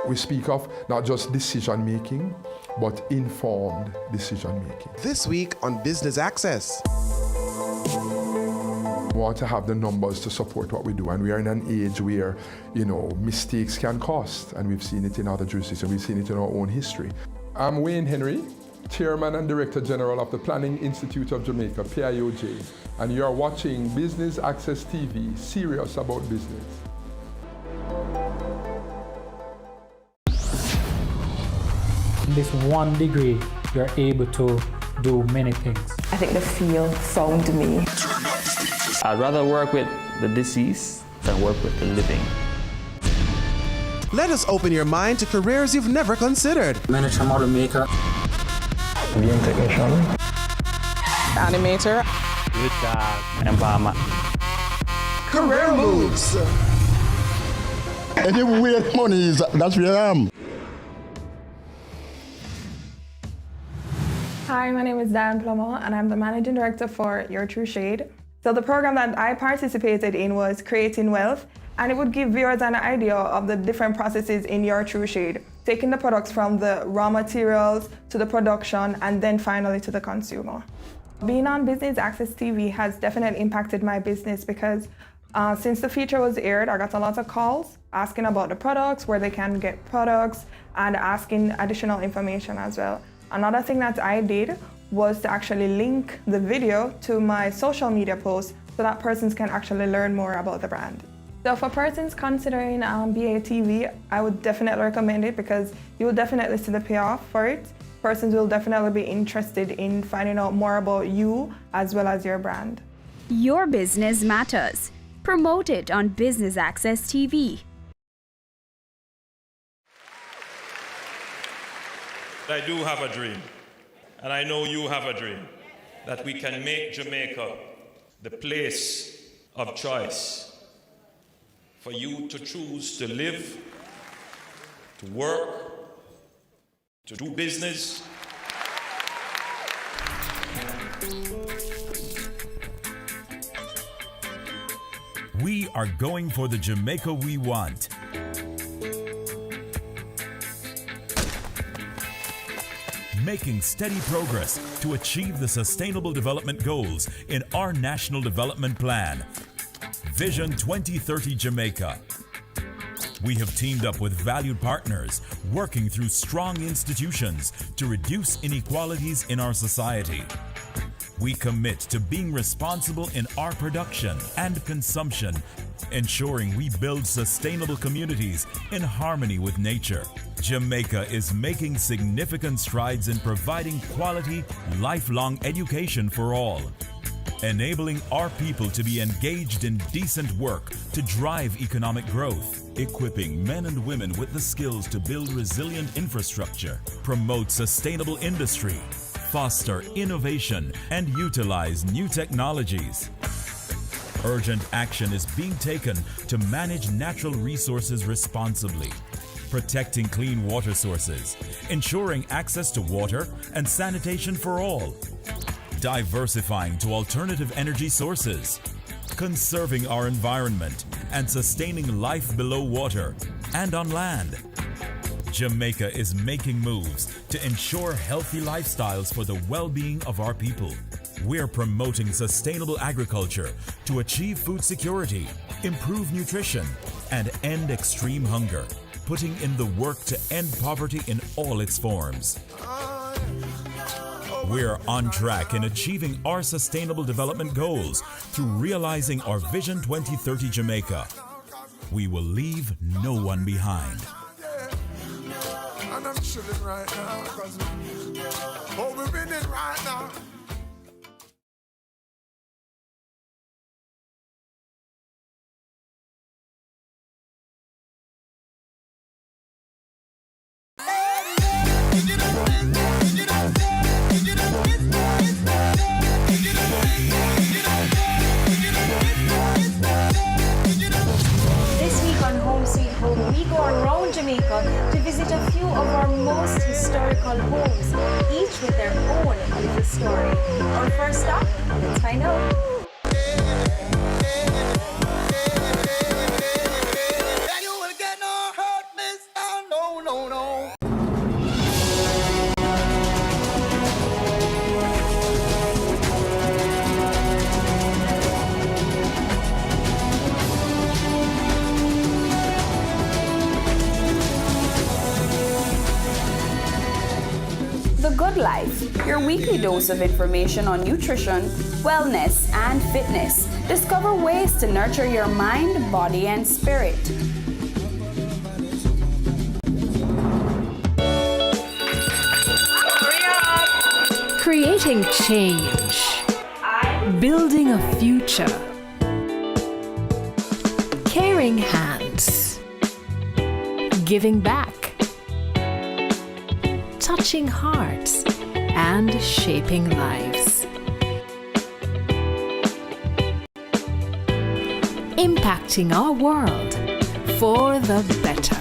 Speaker 8: We speak of not just decision making, but informed decision making.
Speaker 14: This week on Business Access.
Speaker 8: We want to have the numbers to support what we do, and we are in an age where, mistakes can cost, and we've seen it in other jurisdictions, we've seen it in our own history. I'm Wayne Henry, Chairman and Director General of the Planning Institute of Jamaica, PIOJ, and you're watching Business Access TV, serious about business.
Speaker 3: In this 1 degree, you're able to do many things.
Speaker 12: I think the field found me.
Speaker 13: I'd rather work with the deceased than work with the living.
Speaker 14: Let us open your mind to careers you've never considered.
Speaker 3: Manager, model maker,
Speaker 4: game technician,
Speaker 12: Animator,
Speaker 13: Empowerment.
Speaker 14: Career moves.
Speaker 4: Anywhere money is, that's where I am.
Speaker 6: Hi, my name is Darin and I'm the Managing Director for Your True Shade. So the program that I participated in was Creating Wealth, and it would give viewers an idea of the different processes in Your True Shade, taking the products from the raw materials to the production and then finally to the consumer. Being on Business Access TV has definitely impacted my business because since the feature was aired, I got a lot of calls asking about the products, where they can get products, and asking additional information as well. Another thing that I did was to actually link the video to my social media posts so that persons can actually learn more about the brand. So for persons considering BATV, I would definitely recommend it because you will definitely see the payoff for it. Persons will definitely be interested in finding out more about you as well as your brand.
Speaker 15: Your business matters. Promote it on Business Access TV.
Speaker 2: I do have a dream, and I know you have a dream, that we can make Jamaica the place of choice for you to choose to live, to work, to do business.
Speaker 5: We are going for the Jamaica we want. Making steady progress to achieve the Sustainable Development Goals in our National Development Plan, Vision 2030 Jamaica. We have teamed up with valued partners, working through strong institutions to reduce inequalities in our society. We commit to being responsible in our production and consumption, ensuring we build sustainable communities in harmony with nature. Jamaica is making significant strides in providing quality, lifelong education for all, enabling our people to be engaged in decent work to drive economic growth, equipping men and women with the skills to build resilient infrastructure, promote sustainable industry, foster innovation, and utilize new technologies. Urgent action is being taken to manage natural resources responsibly, protecting clean water sources, ensuring access to water and sanitation for all, diversifying to alternative energy sources, conserving our environment, and sustaining life below water and on land. Jamaica is making moves to ensure healthy lifestyles for the well-being of our people. We're promoting sustainable agriculture to achieve food security, improve nutrition, and end extreme hunger, putting in the work to end poverty in all its forms. We're on track in achieving our Sustainable Development Goals through realizing our Vision 2030 Jamaica. We will leave no one behind.
Speaker 17: And I'm chilling right now, cause we're winning right now.
Speaker 9: This week on Home Sweet Home, we go around Jamaica to visit a few of our most historical homes, each with their own little story. Our first stop, let's find out.
Speaker 15: The Good Life, your weekly dose of information on nutrition, wellness, and fitness. Discover ways to nurture your mind, body, and spirit.
Speaker 22: Creating change. Building a future. Caring hands. Giving back. Touching hearts and shaping lives. Impacting our world for the better.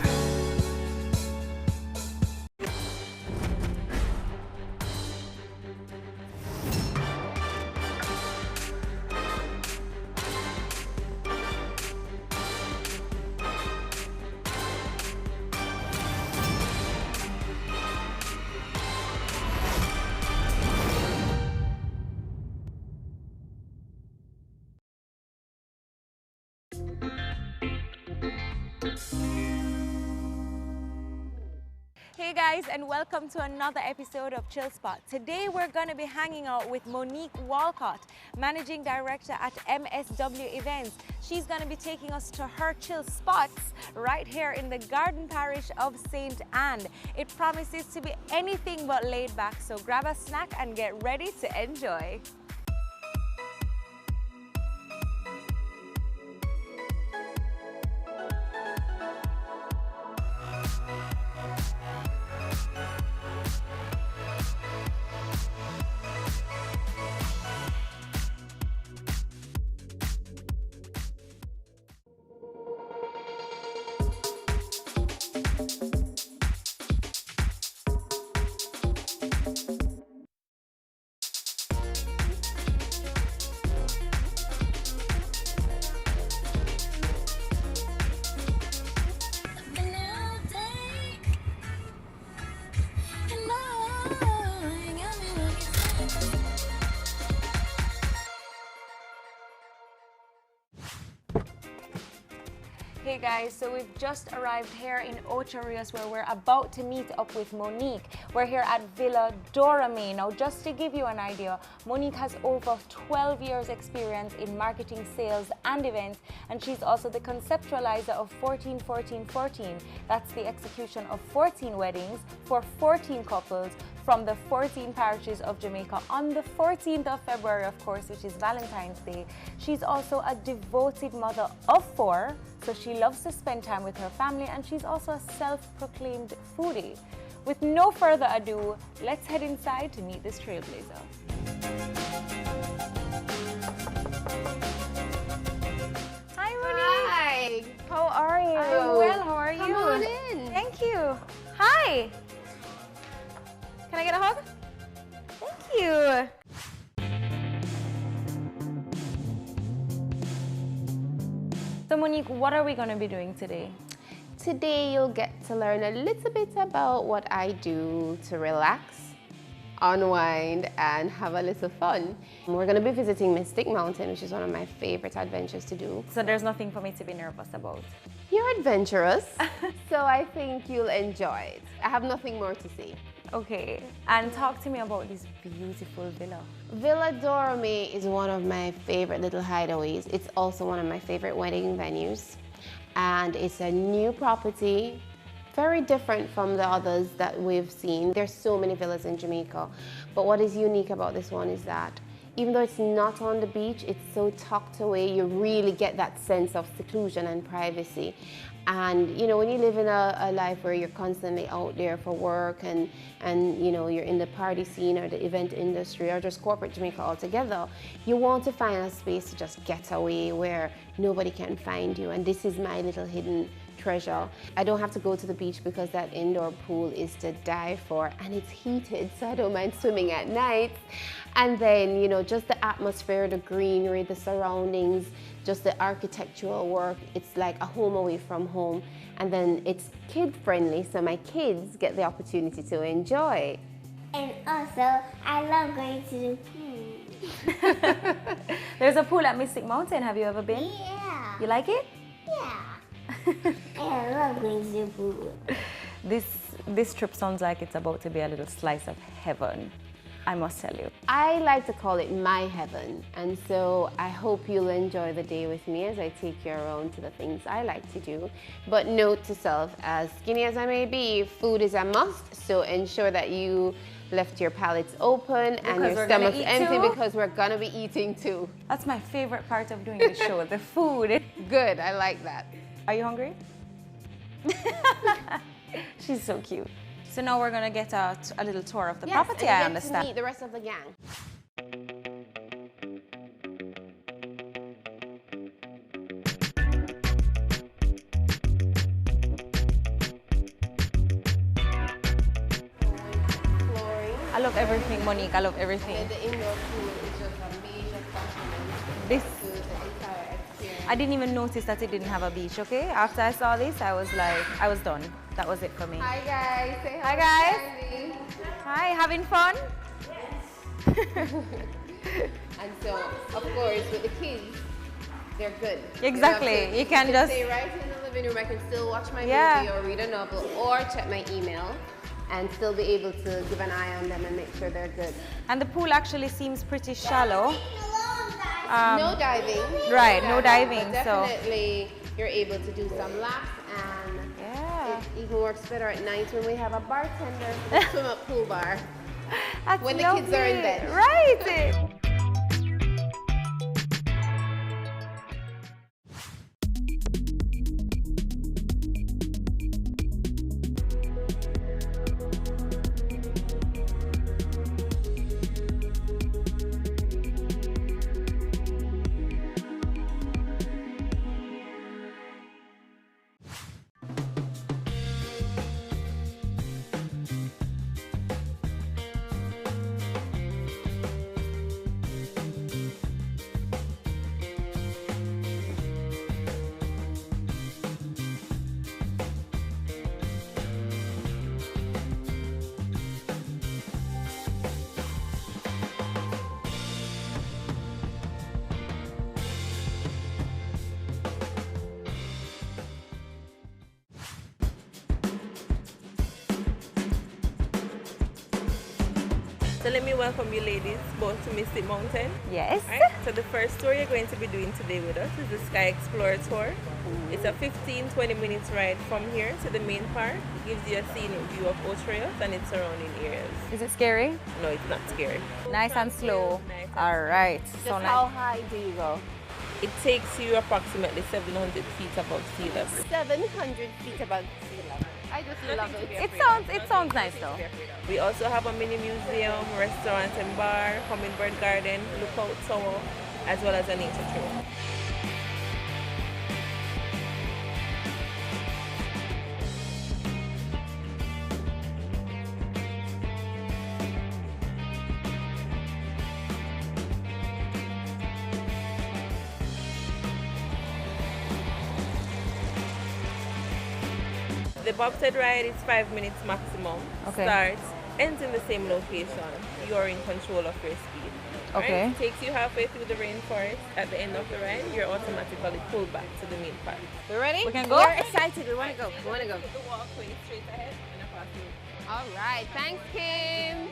Speaker 9: guys, and welcome to another episode of Chill Spot. Today we're going to be hanging out with Monique Walcott, Managing Director at MSW Events. She's going to be taking us to her chill spots right here in the Garden Parish of St. Anne. It promises to be anything but laid back, so grab a snack and get ready to enjoy. Hey guys, so we've just arrived here in Ocho Rios where we're about to meet up with Monique. We're here at Villa Dorame. Now, just to give you an idea, Monique has over 12 years experience in marketing, sales and events, and she's also the conceptualizer of 14-14-14. That's the execution of 14 weddings for 14 couples from the 14 parishes of Jamaica on the 14th of February, of course, which is Valentine's Day. She's also a devoted mother of 4, so she loves to spend time with her family, and she's also a self-proclaimed foodie. With no further ado, let's head inside to meet this trailblazer. Hi, Monique.
Speaker 1: Hi. How are you?
Speaker 9: I'm well. How are you?
Speaker 1: Come on in.
Speaker 9: Thank you. Hi. Can I get a hug? Thank you. So Monique, what are we going to be doing today?
Speaker 1: Today you'll get to learn a little bit about what I do to relax, unwind, and have a little fun. We're going to be visiting Mystic Mountain, which is one of my favorite adventures to do.
Speaker 9: So there's nothing for me to be nervous about?
Speaker 1: You're adventurous, so I think you'll enjoy it. I have nothing more to say.
Speaker 9: Okay, and talk to me about this beautiful villa.
Speaker 1: Villa Dorame is one of my favorite little hideaways. It's also one of my favorite wedding venues. And it's a new property, very different from the others that we've seen. There's so many villas in Jamaica, but what is unique about this one is that even though it's not on the beach, it's so tucked away, you really get that sense of seclusion and privacy. And you know, when you live in a life where you're constantly out there for work and you know, you're in the party scene or the event industry or just corporate Jamaica altogether, you want to find a space to just get away where nobody can find you. And this is my little hidden treasure. I don't have to go to the beach because that indoor pool is to die for, and it's heated, so I don't mind swimming at night. And then, you know, just the atmosphere, the greenery, the surroundings, just the architectural work. It's like a home away from home. And then it's kid friendly, so my kids get the opportunity to enjoy.
Speaker 11: And also, I love going to the pool.
Speaker 9: There's a pool at Mystic Mountain. Have you ever been?
Speaker 11: Yeah.
Speaker 9: You like it?
Speaker 11: Yeah. I love going to the pool.
Speaker 9: This trip sounds like it's about to be a little slice of heaven, I must tell you.
Speaker 1: I like to call it my heaven, and so I hope you'll enjoy the day with me as I take you around to the things I like to do. But note to self, as skinny as I may be, food is a must, so ensure that you left your palates open and your stomachs empty because we're gonna be eating too.
Speaker 9: That's my favorite part of doing the show, the food.
Speaker 1: Good, I like that.
Speaker 9: Are you hungry? She's so cute. So now we're gonna get a little tour of the property, I understand.
Speaker 1: Yes, and meet the rest of the gang.
Speaker 9: I love everything, Monique. I love everything.
Speaker 1: And the indoor pool is just a major compliment
Speaker 9: This,
Speaker 1: to the entire experience.
Speaker 9: I didn't even notice that it didn't have a beach, okay? After I saw this, I was like, I was done. That was it for me.
Speaker 1: Hi guys, say
Speaker 9: hi guys. Hi, having fun? Yes.
Speaker 1: And so, of course, with the kids, they're good.
Speaker 9: Exactly. You can just
Speaker 1: stay right in the living room. I can still watch my movie or read a novel or check my email. and still be able to give an eye on them and make sure they're good.
Speaker 9: And the pool actually seems pretty shallow.
Speaker 1: No diving.
Speaker 9: Right, no diving.
Speaker 1: But definitely you're able to do some laps, and it even works better at night when we have a bartender for the swim-up pool bar.
Speaker 9: That's
Speaker 1: when the
Speaker 9: lovely.
Speaker 1: kids are in bed.
Speaker 9: Right.
Speaker 10: So let me welcome you ladies both to Mystic Mountain.
Speaker 9: Yes.
Speaker 10: Right, so the first tour you're going to be doing today with us is the Sky Explorer Tour. It's a 15-20 minutes ride from here to the main park. It gives you a scenic view of Ocho and its surrounding areas.
Speaker 9: Is it scary?
Speaker 10: No, it's not scary.
Speaker 9: Nice and slow. All right.
Speaker 1: So how high do you go?
Speaker 10: It takes you approximately 700 feet above sea level.
Speaker 1: 700 feet above sea level. I just love it.
Speaker 9: It sounds nice though.
Speaker 10: We also have a mini museum, restaurant and bar, hummingbird garden, lookout tower, as well as a nature trail. The bobsled ride is 5 minutes maximum.
Speaker 9: Okay.
Speaker 10: Starts, ends in the same location. You are in control of your speed.
Speaker 9: Okay.
Speaker 10: Right? Takes you halfway through the rainforest. At the end of the ride, you're automatically pulled back to the main park.
Speaker 1: We ready?
Speaker 9: We can go?
Speaker 1: We're excited. We want to go. We want to go.
Speaker 10: The walkway straight ahead and across the road.
Speaker 1: All right. Thanks, Kim.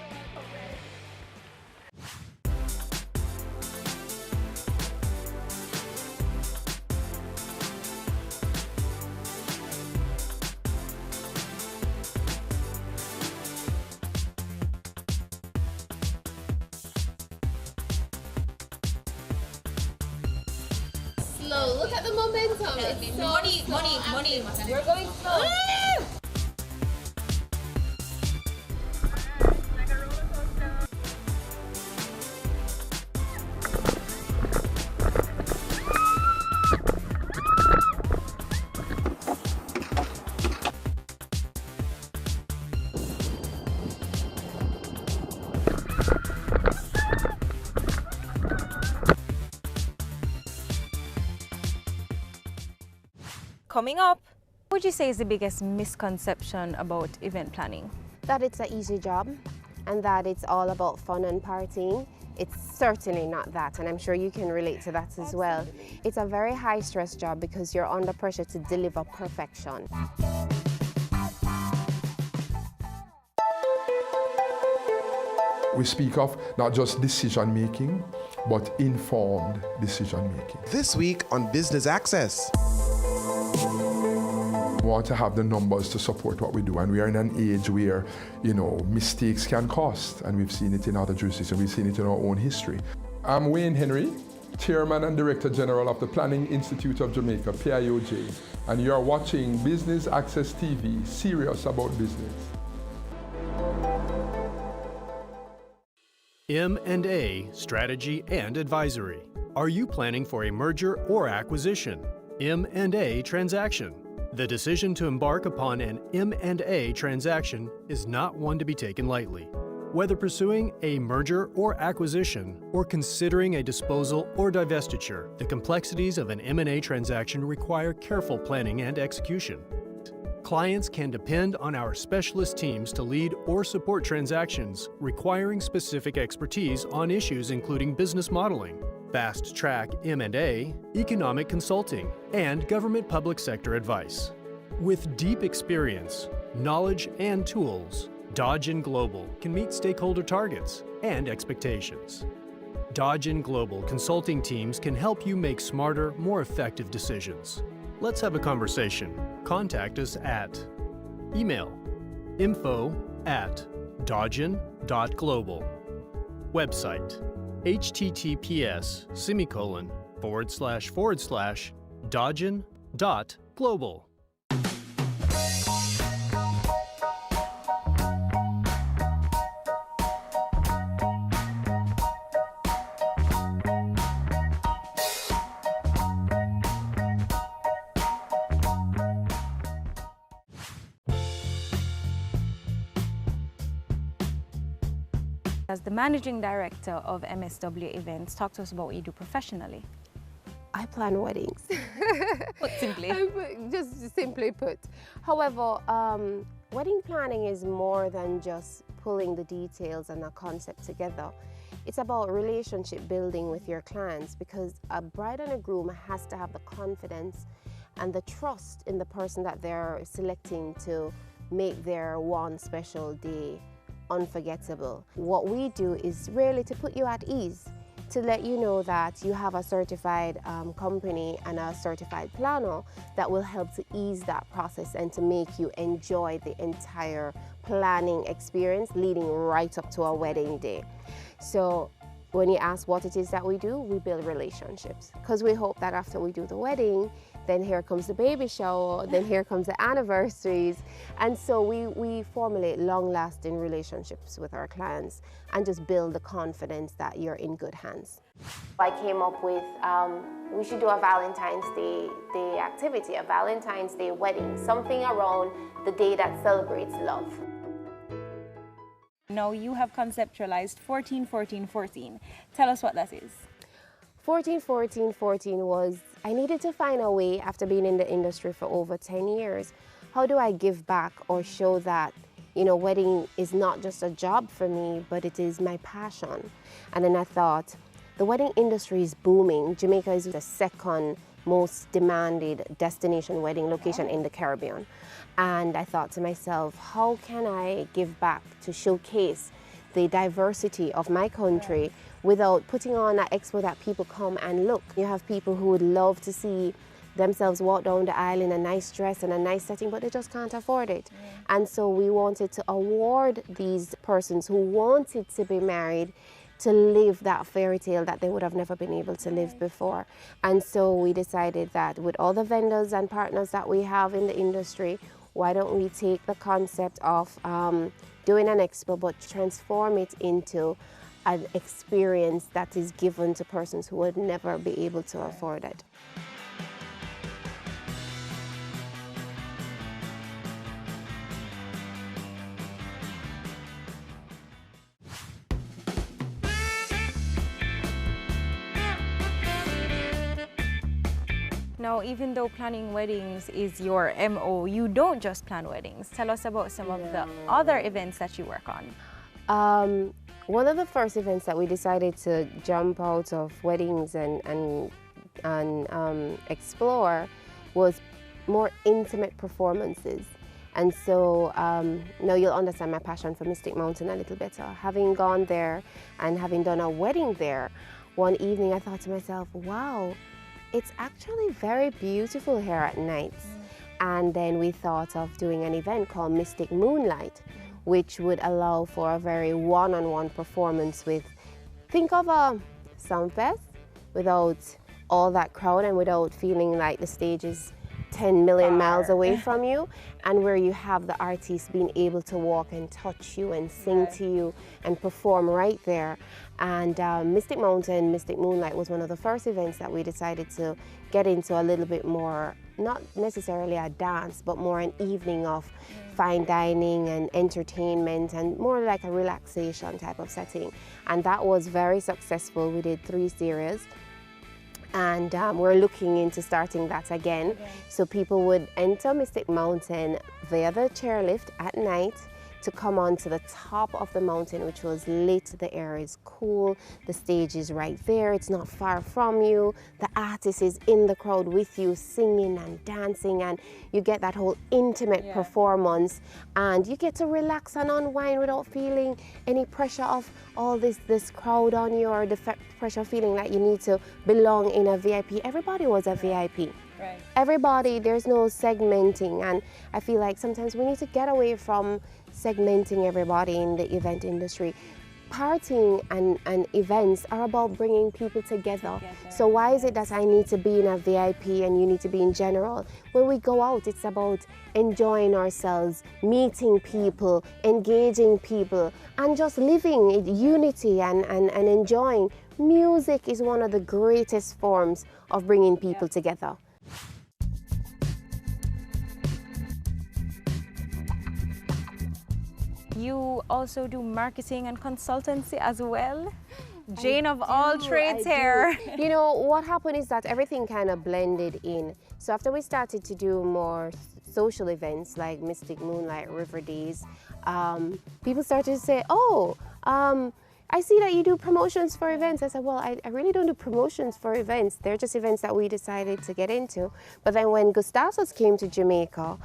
Speaker 1: Slow. Look at the momentum. It's so money. We're going slow.
Speaker 9: Coming up, what would you say is the biggest misconception about event planning?
Speaker 1: That it's an easy job and that it's all about fun and partying. It's certainly not that, and I'm sure you can relate to that as well. It's a very high stress job because you're under pressure to deliver perfection.
Speaker 8: We speak of not just decision making, but informed decision making.
Speaker 14: This week on Business Access.
Speaker 8: We want to have the numbers to support what we do, and we are in an age where, mistakes can cost, and we've seen it in other jurisdictions, we've seen it in our own history. I'm Wayne Henry, Chairman and Director General of the Planning Institute of Jamaica, PIOJ, and you're watching Business Access TV, serious about business.
Speaker 18: M&A Strategy and Advisory. Are you planning for a merger or acquisition? M&A transaction. The decision to embark upon an M&A transaction is not one to be taken lightly. Whether pursuing a merger or acquisition or considering a disposal or divestiture, the complexities of an M&A transaction require careful planning and execution. Clients can depend on our specialist teams to lead or support transactions requiring specific expertise on issues including business modeling, fast-track M&A, economic consulting, and government public sector advice. With deep experience, knowledge, and tools, Darin Global can meet stakeholder targets and expectations. Darin Global consulting teams can help you make smarter, more effective decisions. Let's have a conversation. Contact us at email info@darin.global. Website https://darin.global.
Speaker 9: As the Managing Director of MSW Events, talk to us about what you do professionally.
Speaker 1: I plan weddings.
Speaker 9: Put simply.
Speaker 1: Just simply put. However, wedding planning is more than just pulling the details and a concept together. It's about relationship building with your clients, because a bride and a groom has to have the confidence and the trust in the person that they're selecting to make their one special day unforgettable. What we do is really to put you at ease, to let you know that you have a certified company and a certified planner that will help to ease that process and to make you enjoy the entire planning experience leading right up to our wedding day. So when you ask what it is that we do, we build relationships, because we hope that after we do the wedding, then here comes the baby shower, then here comes the anniversaries. And so we formulate long-lasting relationships with our clients and just build the confidence that you're in good hands. I came up with, we should do a Valentine's Day activity, a Valentine's Day wedding, something around the day that celebrates love.
Speaker 9: Now you have conceptualized 14-14-14. Tell us what that is.
Speaker 1: 14-14-14 was, I needed to find a way, after being in the industry for over 10 years, how do I give back or show that, you know, wedding is not just a job for me, but it is my passion. And then I thought, the wedding industry is booming. Jamaica is the second most demanded destination wedding location in the Caribbean. And I thought to myself, how can I give back to showcase the diversity of my country without putting on an expo that people come and look? You have people who would love to see themselves walk down the aisle in a nice dress and a nice setting, but they just can't afford it. And so we wanted to award these persons who wanted to be married to live that fairy tale that they would have never been able to live before. And so we decided that with all the vendors and partners that we have in the industry, why don't we take the concept of doing an expo but transform it into an experience that is given to persons who would never be able to afford it.
Speaker 9: Now, even though planning weddings is your MO, you don't just plan weddings. Tell us about some of the other events that you work on.
Speaker 1: One of the first events that we decided to jump out of weddings and explore was more intimate performances. And so now you'll understand my passion for Mystic Mountain a little better. Having gone there and having done a wedding there, one evening I thought to myself, wow, it's actually very beautiful here at night. And then we thought of doing an event called Mystic Moonlight, which would allow for a very one-on-one performance with, think of a Soundfest without all that crowd and without feeling like the stage is 10 million miles away from you, and where you have the artist being able to walk and touch you and sing to you and perform right there. And Mystic Mountain, Mystic Moonlight was one of the first events that we decided to get into a little bit more, not necessarily a dance, but more an evening of fine dining and entertainment and more like a relaxation type of setting. And that was very successful. We did 3 series. And we're looking into starting that again. So people would enter Mystic Mountain via the chairlift at night. to come onto the top of the mountain, which was lit. The air is cool, the stage is right there, it's not far from you, the artist is in the crowd with you singing and dancing, and you get that whole intimate performance, and you get to relax and unwind without feeling any pressure of all this crowd on you, or the pressure of feeling like you need to belong in a VIP. Everybody was a VIP.
Speaker 9: Right.
Speaker 1: Everybody, there's no segmenting, and I feel like sometimes we need to get away from segmenting everybody in the event industry. Partying and events are about bringing people together. So why is it that I need to be in a VIP and you need to be in general? When we go out, it's about enjoying ourselves, meeting people, engaging people, and just living in unity and enjoying. Music is one of the greatest forms of bringing people together.
Speaker 9: You also do marketing and consultancy as well. Jane of all trades here.
Speaker 1: You know, what happened is that everything kind of blended in. So after we started to do more social events like Mystic Moonlight, River Days, people started to say, oh, I see that you do promotions for events. I said, well, I really don't do promotions for events. They're just events that we decided to get into. But then when Gustavus came to Jamaica,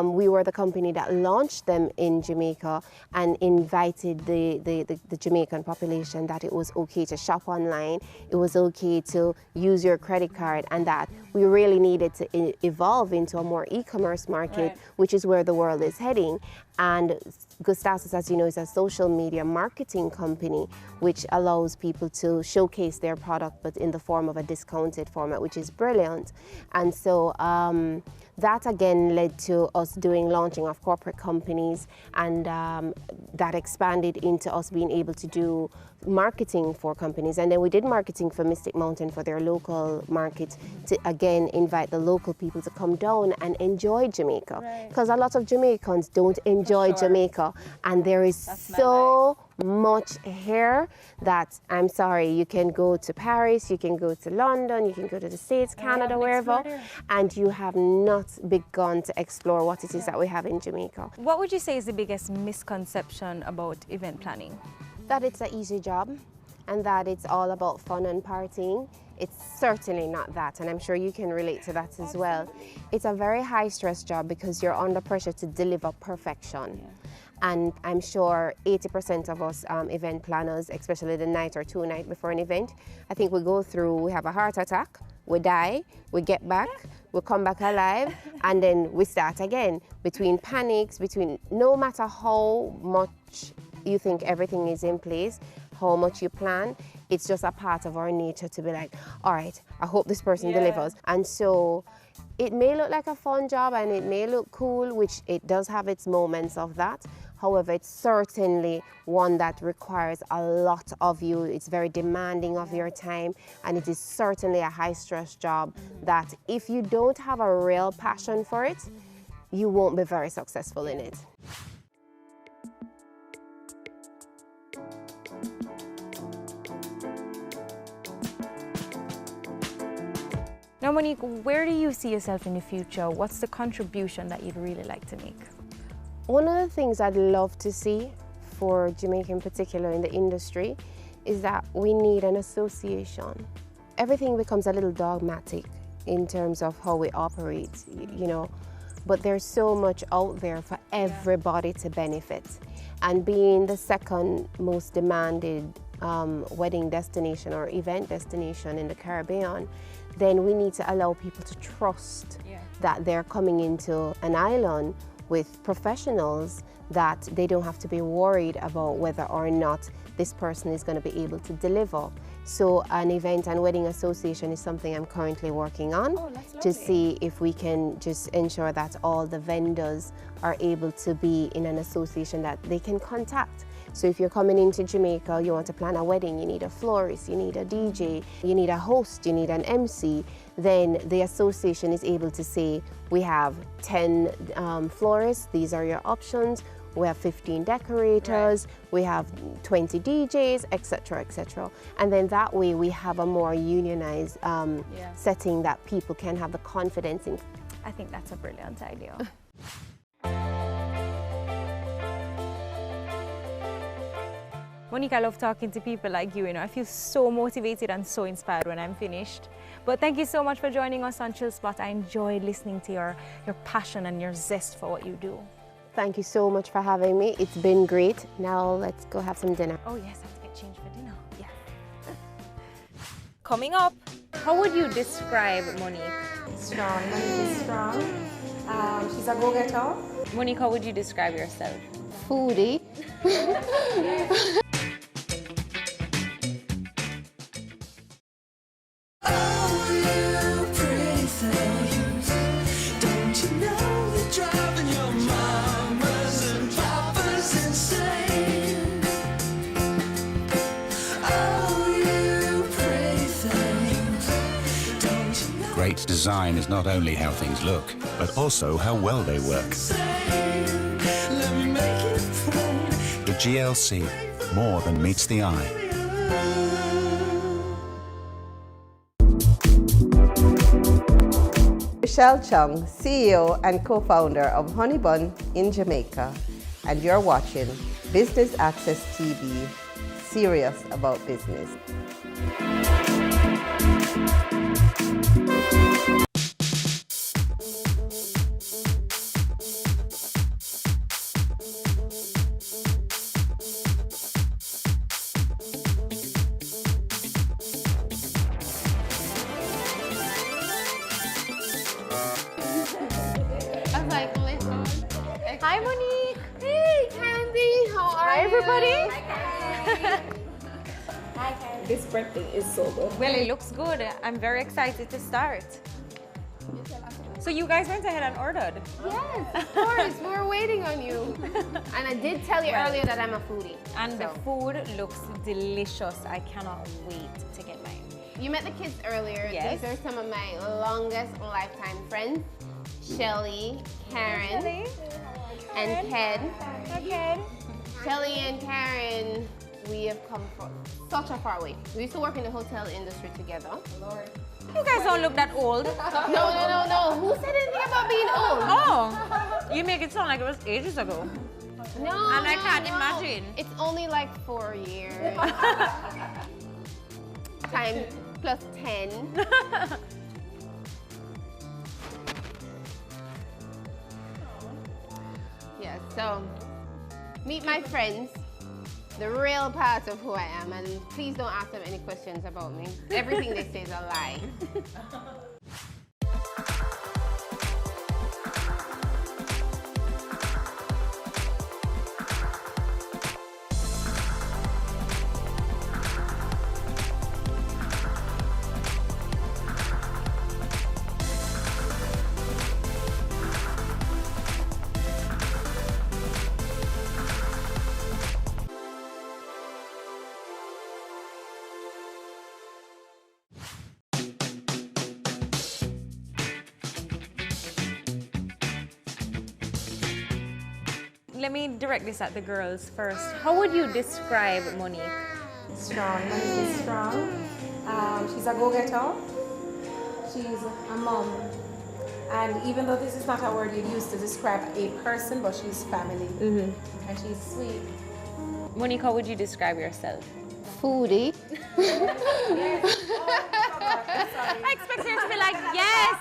Speaker 1: we were the company that launched them in Jamaica and invited the Jamaican population that it was okay to shop online, it was okay to use your credit card, and that we really needed to evolve into a more e-commerce market, which is where the world is heading. And Gustavus, as you know, is a social media marketing company which allows people to showcase their product but in the form of a discounted format, which is brilliant. And so that again led to us launching of corporate companies, and that expanded into us being able to do marketing for companies. And then we did marketing for Mystic Mountain for their local market to again invite the local people to come down and enjoy Jamaica, because a lot of Jamaicans don't enjoy Jamaica, and there is so much here that I'm sorry, you can go to Paris, you can go to London, you can go to the States, Canada, wherever, and you have not begun to explore what it is that we have in Jamaica.
Speaker 9: What would you say is the biggest misconception about event planning?
Speaker 1: That it's an easy job and that it's all about fun and partying. It's certainly not that, and I'm sure you can relate to that as well. It's a very high stress job because you're under pressure to deliver perfection. And I'm sure 80% of us event planners, especially the night or 2 nights before an event, I think we go through, we have a heart attack, we die, we get back, we come back alive, and then we start again. Between panics, no matter how much you think everything is in place, how much you plan, it's just a part of our nature to be like, all right, I hope this person delivers. And so it may look like a fun job and it may look cool, which it does have its moments of that. However, it's certainly one that requires a lot of you. It's very demanding of your time, and it is certainly a high-stress job that if you don't have a real passion for it, you won't be very successful in it.
Speaker 9: Now, Monique, where do you see yourself in the future? What's the contribution that you'd really like to make?
Speaker 1: One of the things I'd love to see for Jamaica in particular in the industry is that we need an association. Everything becomes a little dogmatic in terms of how we operate, you know, but there's so much out there for everybody to benefit. And being the second most demanded wedding destination or event destination in the Caribbean, then we need to allow people to trust that they're coming into an island with professionals, that they don't have to be worried about whether or not this person is going to be able to deliver. So an event and wedding association is something I'm currently working on to see if we can just ensure that all the vendors are able to be in an association that they can contact. So if you're coming into Jamaica, you want to plan a wedding, you need a florist, you need a DJ, you need a host, you need an MC, then the association is able to say, we have 10 florists, these are your options, we have 15 decorators, we have 20 DJs, etc., etc. And then that way we have a more unionized setting that people can have the confidence in.
Speaker 9: I think that's a brilliant idea.
Speaker 20: Monique, I love talking to people like you. I feel so motivated and so inspired when I'm finished. But thank you so much for joining us on Chill Spot. I enjoyed listening to your passion and your zest for what you do.
Speaker 1: Thank you so much for having me. It's been great. Now let's go have some dinner.
Speaker 20: Oh yes, I have to get changed for dinner. Yes. Coming up, how would you describe Monique?
Speaker 21: Strong. Monique is strong. She's a go-getter.
Speaker 20: Monique, how would you describe yourself?
Speaker 1: Foodie.
Speaker 23: Great design is not only how things look, but also how well they work. The GLC, more than meets the eye.
Speaker 24: Michelle Chung, CEO and co-founder of Honey Bun in Jamaica, and you're watching Business Access TV, serious about business.
Speaker 20: Hi, Monique.
Speaker 1: Hey, Candy. How are
Speaker 20: Hi,
Speaker 1: you?
Speaker 20: everybody.
Speaker 21: Hi, Candy. This birthday is so good.
Speaker 20: Well, it looks good. I'm very excited to start. So you guys went ahead and ordered?
Speaker 1: Yes, of course. We were waiting on you. And I did tell you earlier that I'm a foodie.
Speaker 20: And the food looks delicious. I cannot wait to get mine.
Speaker 1: You met the kids earlier.
Speaker 20: Yes.
Speaker 1: These are some of my longest lifetime friends. Shelly, Karen, and Ken.
Speaker 20: Ken.
Speaker 1: Shelly and Karen, we have come from such a far way. We used to work in the hotel industry together. Lord.
Speaker 20: You guys don't look that old.
Speaker 1: No. Who said anything about being old?
Speaker 20: Oh, you make it sound like it was ages ago.
Speaker 1: No,
Speaker 20: and I can't imagine.
Speaker 1: It's only like 4 years. Time plus 10. Yeah, so meet my friends, the real part of who I am, and please don't ask them any questions about me. Everything they say is a lie.
Speaker 20: Let me direct this at the girls first. How would you describe Monique?
Speaker 21: Strong. Monique is strong. She's a go-getter. She's a mom. And even though this is not a word you'd use to describe a person, but she's family. And she's sweet.
Speaker 20: Monique, how would you describe yourself?
Speaker 1: Foodie.
Speaker 20: I expect her to be like, yes.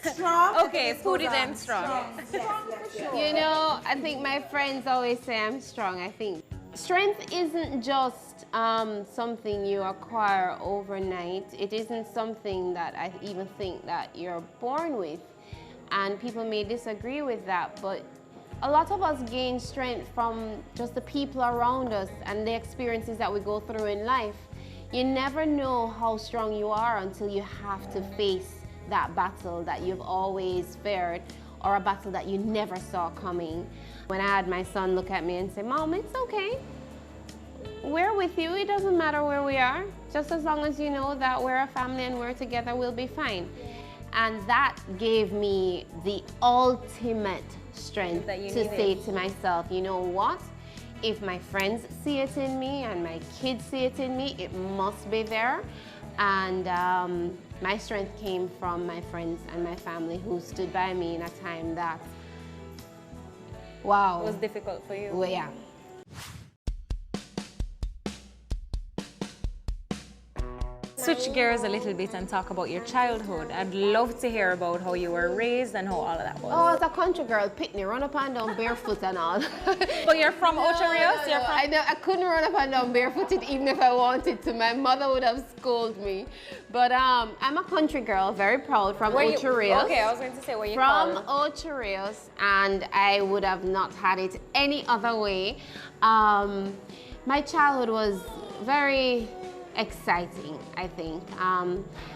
Speaker 21: Strong.
Speaker 20: Okay, foodie then strong.
Speaker 1: You know, I think my friends always say I'm strong. I think strength isn't just something you acquire overnight. It isn't something that I even think that you're born with. And people may disagree with that, but a lot of us gain strength from just the people around us and the experiences that we go through in life. You never know how strong you are until you have to face that battle that you've always feared, or a battle that you never saw coming. When I had my son look at me and say, "Mom, it's okay. We're with you. It doesn't matter where we are. Just as long as you know that we're a family and we're together, we'll be fine." And that gave me the ultimate strength to say to myself, you know what? If my friends see it in me and my kids see it in me, it must be there. And my strength came from my friends and my family who stood by me in a time that Wow.
Speaker 20: It was difficult for you.
Speaker 1: Well, yeah.
Speaker 20: Switch gears a little bit and talk about your childhood. I'd love to hear about how you were raised and how all of that was.
Speaker 1: Oh, as a country girl, Pitney, run up and down barefoot and all.
Speaker 20: But you're from Ocho Rios?
Speaker 1: No. I know, I couldn't run up and down barefooted even if I wanted to. My mother would have scolded me. But I'm a country girl, very proud, from Ocho Rios.
Speaker 20: Okay, I was going to say where you
Speaker 1: from Ocho Rios, and I would have not had it any other way. My childhood was very exciting, I think.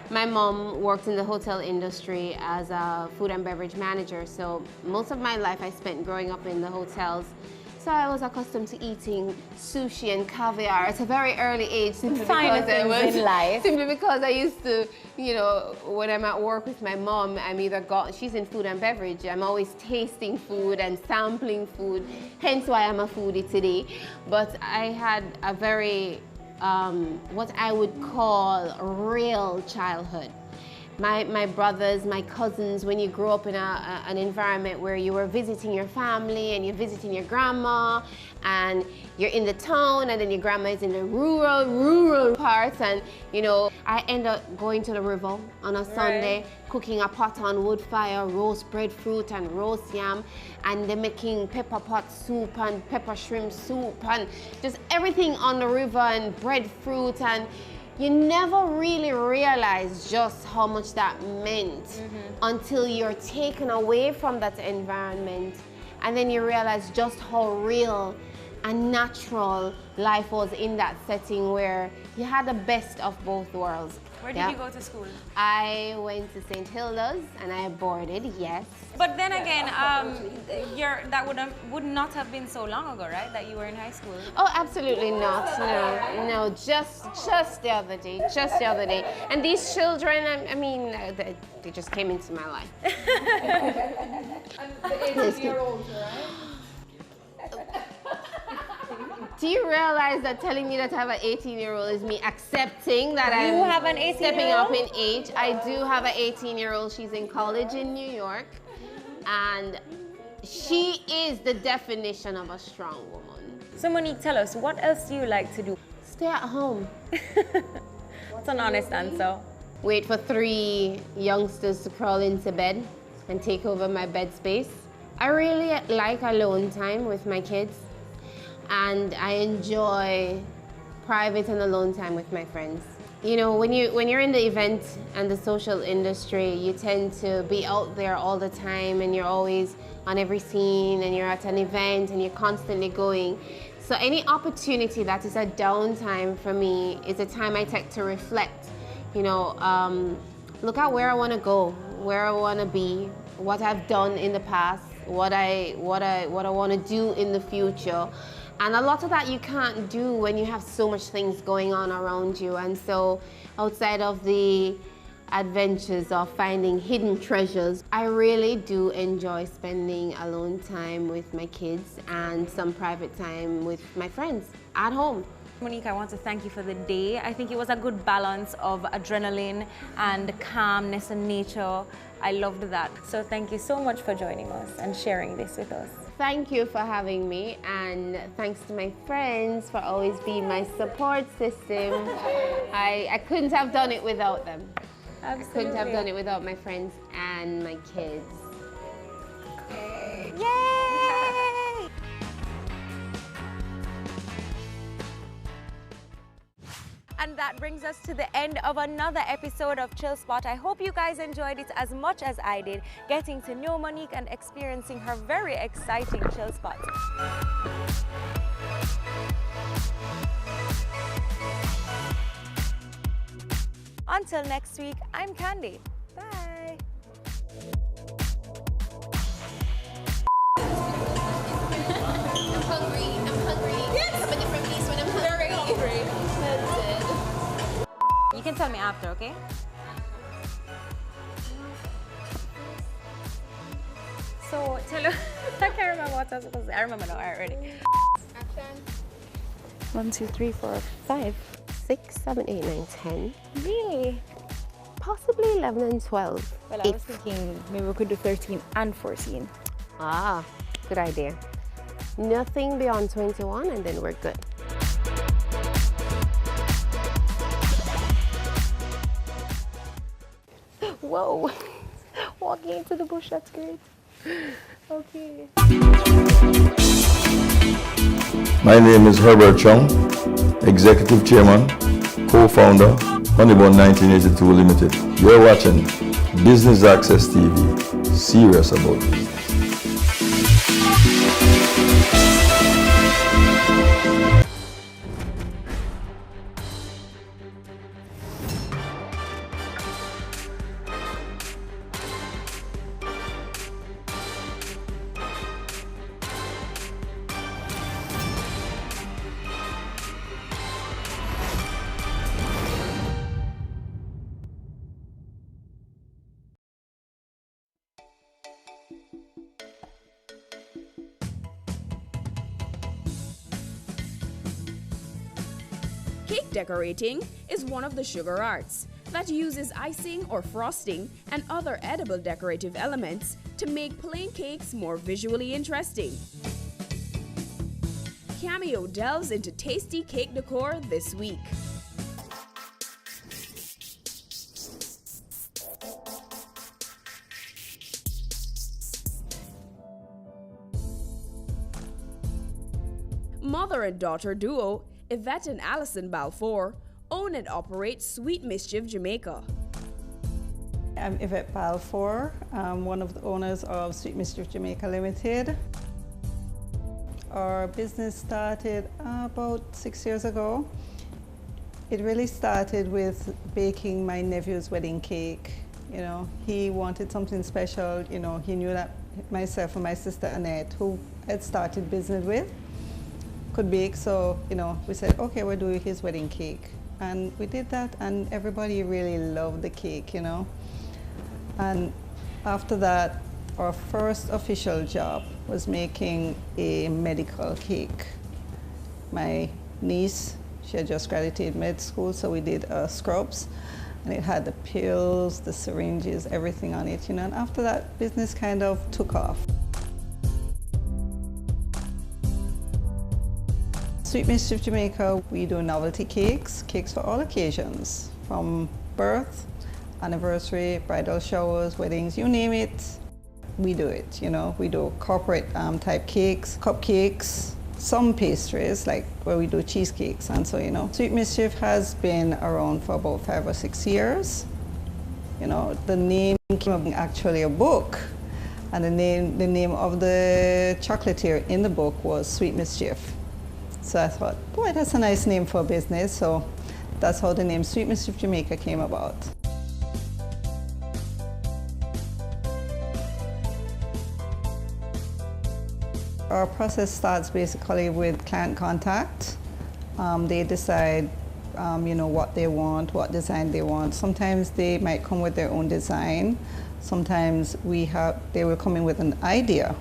Speaker 1: My mom worked in the hotel industry as a food and beverage manager, so most of my life I spent growing up in the hotels. So I was accustomed to eating sushi and caviar at a very early age, simply because I used to, you know, when I'm at work with my mom, she's in food and beverage. I'm always tasting food and sampling food, hence why I'm a foodie today. But I had a very what I would call real childhood. My brothers, my cousins, when you grow up in an environment where you were visiting your family and you're visiting your grandma and you're in the town and then your grandma is in the rural parts, and you know, I end up going to the river on a Sunday, cooking a pot on wood fire, roast breadfruit and roast yam, and they're making pepper pot soup and pepper shrimp soup and just everything on the river and breadfruit, and you never really realize just how much that meant until you're taken away from that environment, and then you realize just how real and natural life was in that setting where you had the best of both worlds.
Speaker 20: Where did you go to school?
Speaker 1: I went to St. Hilda's and I boarded, yes.
Speaker 20: But then again, that would not have been so long ago, right? That you were in high school.
Speaker 1: Oh, absolutely not. No, just the other day, And these children, I mean, they just came into my life.
Speaker 21: And the 18-year-olds, right?
Speaker 1: Do you realize that telling me that I have an 18-year-old is me accepting that I'm
Speaker 20: have an 18-year-old?
Speaker 1: Stepping up in age? I do have an 18-year-old. She's in college in New York, and she is the definition of a strong woman.
Speaker 20: So Monique, tell us, what else do you like to do?
Speaker 1: Stay at home.
Speaker 20: That's an honest answer.
Speaker 1: Wait for 3 youngsters to crawl into bed and take over my bed space. I really like alone time with my kids. And I enjoy private and alone time with my friends. You know, when you're in the event and the social industry, you tend to be out there all the time and you're always on every scene and you're at an event and you're constantly going. So any opportunity that is a downtime for me is a time I take to reflect. You know, look at where I want to go, where I want to be, what I've done in the past, what I want to do in the future. And a lot of that you can't do when you have so much things going on around you. And so outside of the adventures of finding hidden treasures, I really do enjoy spending alone time with my kids and some private time with my friends at home.
Speaker 20: Monique, I want to thank you for the day. I think it was a good balance of adrenaline and calmness and nature. I loved that. So thank you so much for joining us and sharing this with us.
Speaker 1: Thank you for having me, and thanks to my friends for always being my support system. I couldn't have done it without them.
Speaker 20: Absolutely.
Speaker 1: I couldn't have done it without my friends and my kids.
Speaker 20: Yay! And that brings us to the end of another episode of Chill Spot. I hope you guys enjoyed it as much as I did, getting to know Monique and experiencing her very exciting Chill Spot. Until next week, I'm Candy. Bye.
Speaker 1: I'm hungry. Yes! I'm a different place when I'm hungry.
Speaker 20: Very hungry.
Speaker 1: That's it.
Speaker 20: You can tell me after, okay? So, tell us. I can't remember what I was supposed to say. I remember now. All right, ready.
Speaker 1: Action.
Speaker 20: 1, 2, 3, 4, 5.
Speaker 1: 6, 7, 8, 9, 10.
Speaker 20: Really?
Speaker 1: Possibly 11 and 12.
Speaker 20: Well, I was thinking maybe we could do 13 and 14.
Speaker 1: Ah, good idea. Nothing beyond 21, and then we're good. Whoa, walking into the bush, that's great. Okay.
Speaker 3: My name is Herbert Chung, Executive Chairman, Co-Founder, Honeybun 1982 Limited. You're watching Business Access TV, serious about business.
Speaker 7: Cake decorating is one of the sugar arts that uses icing or frosting and other edible decorative elements to make plain cakes more visually interesting. Cameo delves into tasty cake decor this week. Mother and daughter duo Yvette and Allison Balfour own and operate Sweet Mischief Jamaica.
Speaker 16: I'm Yvette Balfour. I'm one of the owners of Sweet Mischief Jamaica Limited. Our business started about 6 years ago. It really started with baking my nephew's wedding cake. You know, he wanted something special. You know, he knew that myself and my sister Annette, who I'd started business with, could bake, so you know, we said, okay, we'll do his wedding cake, and we did that, and everybody really loved the cake, you know. And after that, our first official job was making a medical cake. My niece, she had just graduated med school, so we did scrubs, and it had the pills, the syringes, everything on it, you know. And after that, business kind of took off. Sweet Mischief Jamaica, we do novelty cakes, cakes for all occasions, from birth, anniversary, bridal showers, weddings, you name it, we do it, you know. We do corporate type cakes, cupcakes, some pastries, like where we do cheesecakes, and so, you know. Sweet Mischief has been around for about 5 or 6 years. You know, the name came up actually a book, and the name of the chocolatier in the book was Sweet Mischief. So I thought, boy, that's a nice name for a business. So that's how the name Sweet Mischief Jamaica came about. Our process starts basically with client contact. They decide, you know, what they want, what design they want. Sometimes they might come with their own design. Sometimes they will come in with an idea.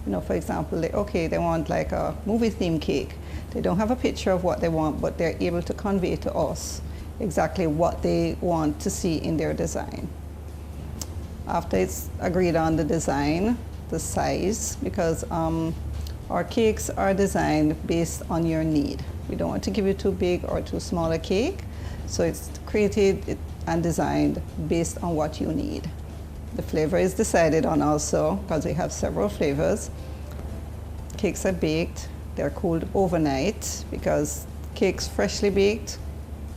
Speaker 16: You know, for example, they want like a movie theme cake. They don't have a picture of what they want, but they're able to convey to us exactly what they want to see in their design. After it's agreed on the design, the size, because our cakes are designed based on your need. We don't want to give you too big or too small a cake, so it's created and designed based on what you need. The flavor is decided on also, because we have several flavors. Cakes are baked, they're cooled overnight, because cakes freshly baked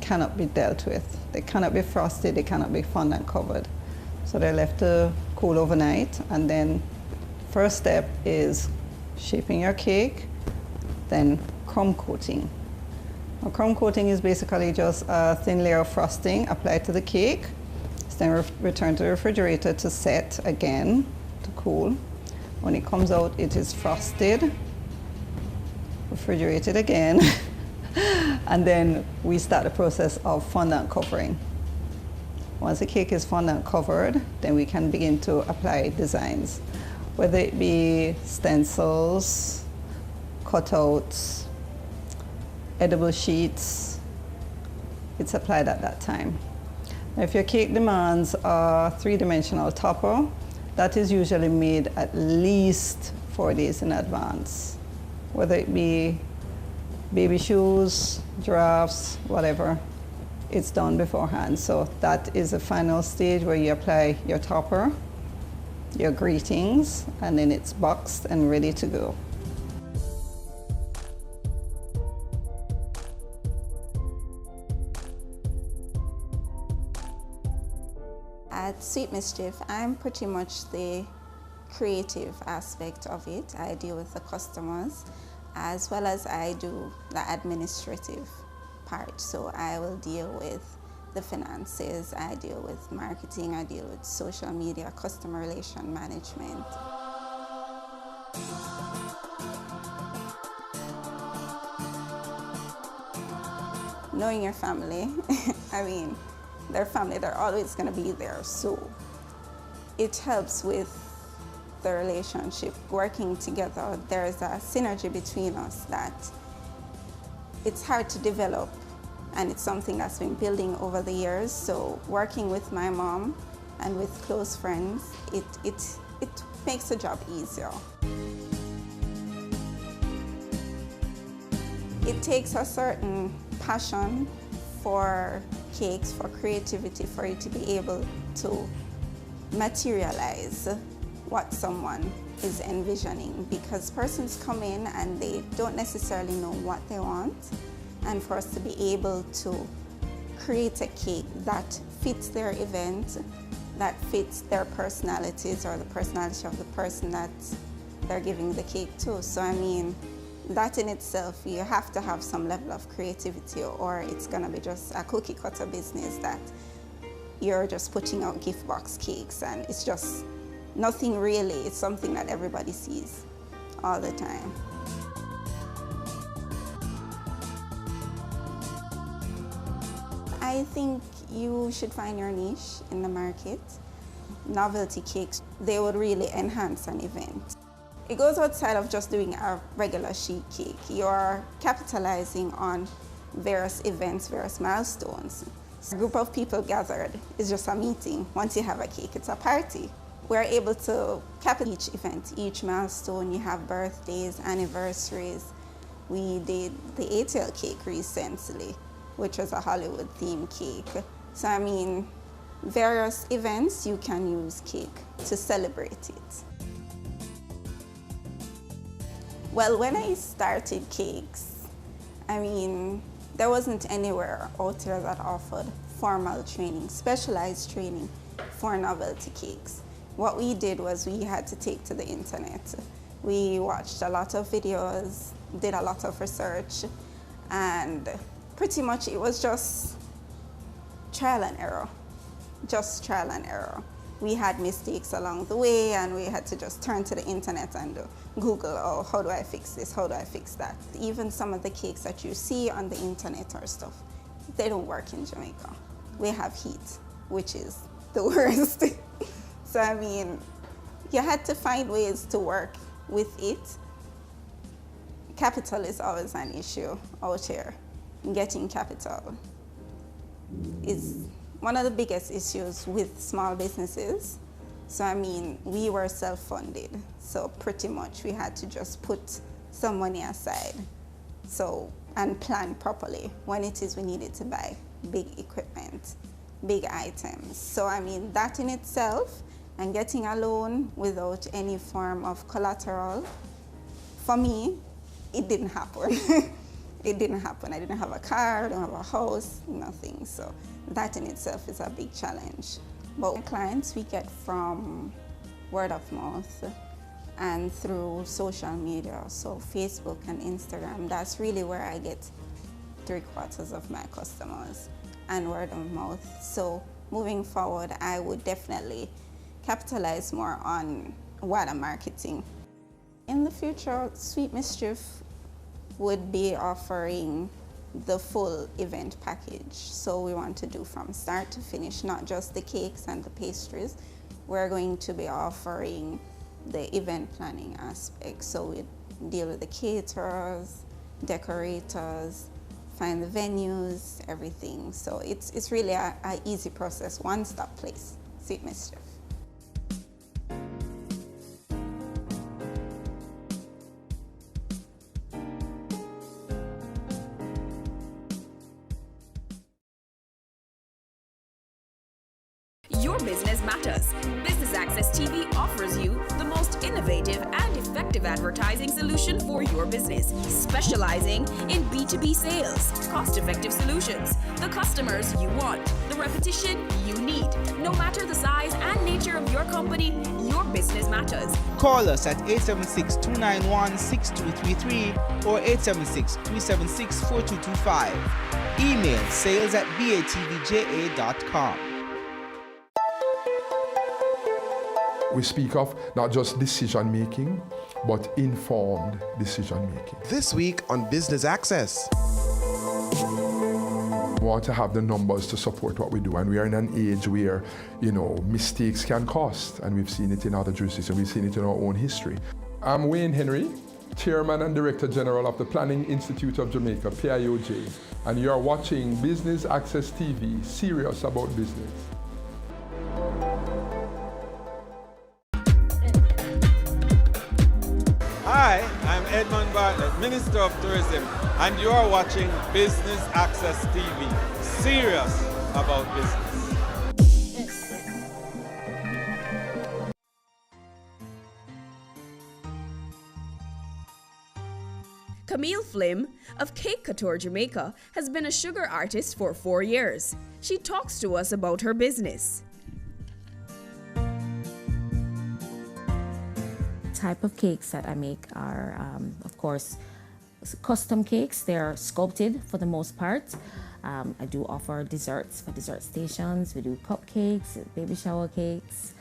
Speaker 16: cannot be dealt with. They cannot be frosted, they cannot be fondant covered. So they're left to cool overnight, and then first step is shaping your cake, then crumb coating. Now, crumb coating is basically just a thin layer of frosting applied to the cake. Then return to the refrigerator to set again, to cool. When it comes out, it is frosted, refrigerated again, and then we start the process of fondant covering. Once the cake is fondant covered, then we can begin to apply designs, whether it be stencils, cutouts, edible sheets. It's applied at that time. If your cake demands a 3-dimensional topper, that is usually made at least 4 days in advance. whether it be baby shoes, giraffes, whatever. It's done beforehand. So that is the final stage where you apply your topper, your greetings, and then it's boxed and ready to go.
Speaker 4: At Sweet Mischief, I'm pretty much the creative aspect of it. I deal with the customers as well as I do the administrative part. So I will deal with the finances, I deal with marketing, I deal with social media, customer relation management. Knowing your family, I mean, their family, they're always going to be there. So it helps with the relationship. Working together, there's a synergy between us that it's hard to develop, and it's something that's been building over the years. So working with my mom and with close friends, it makes the job easier. It takes a certain passion for cakes, for creativity, for you to be able to materialize what someone is envisioning, because persons come in and they don't necessarily know what they want, and for us to be able to create a cake that fits their event, that fits their personalities or the personality of the person that they're giving the cake to. So I mean, that in itself, you have to have some level of creativity, or it's gonna be just a cookie cutter business that you're just putting out gift box cakes and it's just nothing really. It's something that everybody sees all the time. I think you should find your niche in the market. Novelty cakes, they would really enhance an event. It goes outside of just doing a regular sheet cake. You're capitalizing on various events, various milestones. A group of people gathered is just a meeting. Once you have a cake, it's a party. We're able to cap each event, each milestone. You have birthdays, anniversaries. We did the ATL cake recently, which was a Hollywood themed cake. So I mean, various events you can use cake to celebrate it. Well, when I started cakes, I mean, there wasn't anywhere out there that offered formal training, specialized training for novelty cakes. What we did was we had to take to the internet. We watched a lot of videos, did a lot of research, and pretty much it was just trial and error, just trial and error. We had mistakes along the way, and we had to just turn to the internet and Google, oh, how do I fix this? How do I fix that? Even some of the cakes that you see on the internet or stuff, they don't work in Jamaica. We have heat, which is the worst. So I mean, you had to find ways to work with it. Capital is always an issue out here. Getting capital is one of the biggest issues with small businesses. So I mean, we were self-funded. So pretty much we had to just put some money aside and plan properly when it is we needed to buy big equipment, big items. So I mean, that in itself, and getting a loan without any form of collateral, for me, it didn't happen. It didn't happen. I didn't have a car, I don't have a house, nothing. So that in itself is a big challenge. But clients we get from word of mouth and through social media, so Facebook and Instagram. That's really where I get 3/4 of my customers, and word of mouth. So moving forward, I would definitely capitalize more on wider marketing. In the future, Sweet Mischief would be offering the full event package. So we want to do from start to finish, not just the cakes and the pastries. We're going to be offering the event planning aspect. So we deal with the caterers, decorators, find the venues, everything. So it's really a easy process, one-stop place, Sweet Mischief.
Speaker 7: business matters. Business Access TV offers you the most innovative and effective advertising solution for your business, specializing in B2B sales, cost-effective solutions, the customers you want, the repetition you need. No matter the size and nature of your company, your business matters.
Speaker 6: Call us at 876-291-6233 or 876-376-4225. Email sales@batvja.com.
Speaker 8: We speak of not just decision making, but informed decision making.
Speaker 14: This week on Business Access.
Speaker 8: We want to have the numbers to support what we do, and we are in an age where, mistakes can cost, and we've seen it in other jurisdictions, we've seen it in our own history. I'm Wayne Henry, Chairman and Director General of the Planning Institute of Jamaica, PIOJ, and you're watching Business Access TV, serious about business.
Speaker 12: Hi, I'm Edmund Bartlett, Minister of Tourism, and you are watching Business Access TV, serious about business.
Speaker 7: Camille Flim of Cake Couture Jamaica has been a sugar artist for 4 years. She talks to us about her business.
Speaker 13: Type of cakes that I make are, of course, custom cakes. They're sculpted for the most part. I do offer desserts for dessert stations. We do cupcakes, baby shower cakes.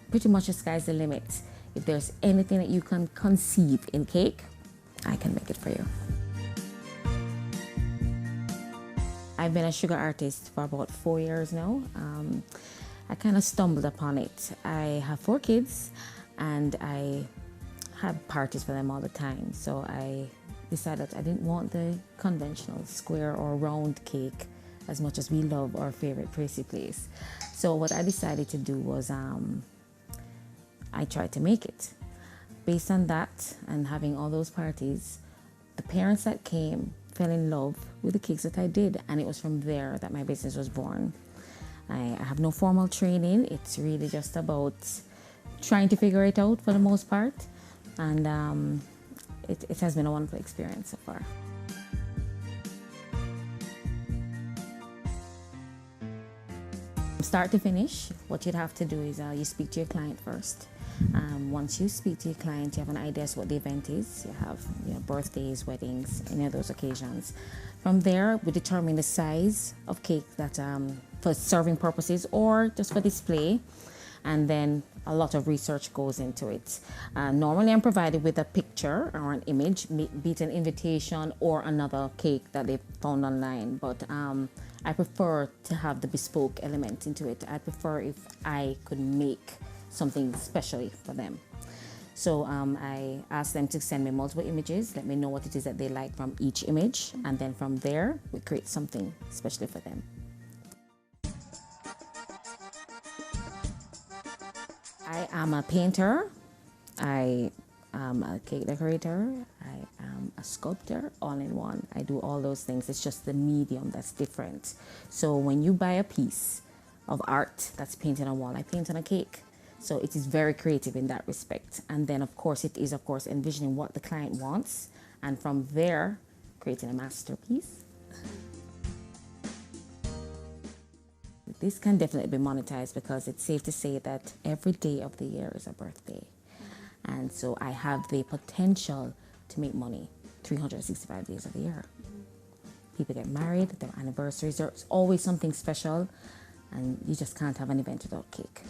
Speaker 13: Pretty much the sky's the limit. If there's anything that you can conceive in cake, I can make it for you. I've been a sugar artist for about 4 years now. I kind of stumbled upon it. I have 4 kids, and I had parties for them all the time. So I decided I didn't want the conventional square or round cake as much as we love our favorite Tracy place. So what I decided to do was I tried to make it. Based on that and having all those parties, the parents that came fell in love with the cakes that I did, and it was from there that my business was born. I have no formal training. It's really just about trying to figure it out for the most part, and it has been a wonderful experience so far. Start to finish, what you'd have to do is you speak to your client first. Once you speak to your client, you have an idea as to what the event is. You have birthdays, weddings, any of those occasions. From there, we determine the size of cake that for serving purposes or just for display, and then a lot of research goes into it. Normally, I'm provided with a picture or an image, be it an invitation or another cake that they found online, but I prefer to have the bespoke element into it. I prefer if I could make something specially for them. So I ask them to send me multiple images, let me know what it is that they like from each image, and then from there, we create something specially for them. I am a painter, I am a cake decorator, I am a sculptor, all in one. I do all those things, it's just the medium that's different. So when you buy a piece of art that's painted on a wall, I paint on a cake. So it is very creative in that respect. And then of course it is envisioning what the client wants, and from there, creating a masterpiece. This can definitely be monetized because it's safe to say that every day of the year is a birthday. And so I have the potential to make money 365 days of the year. People get married, their anniversaries, there's always something special, and you just can't have an event without cake.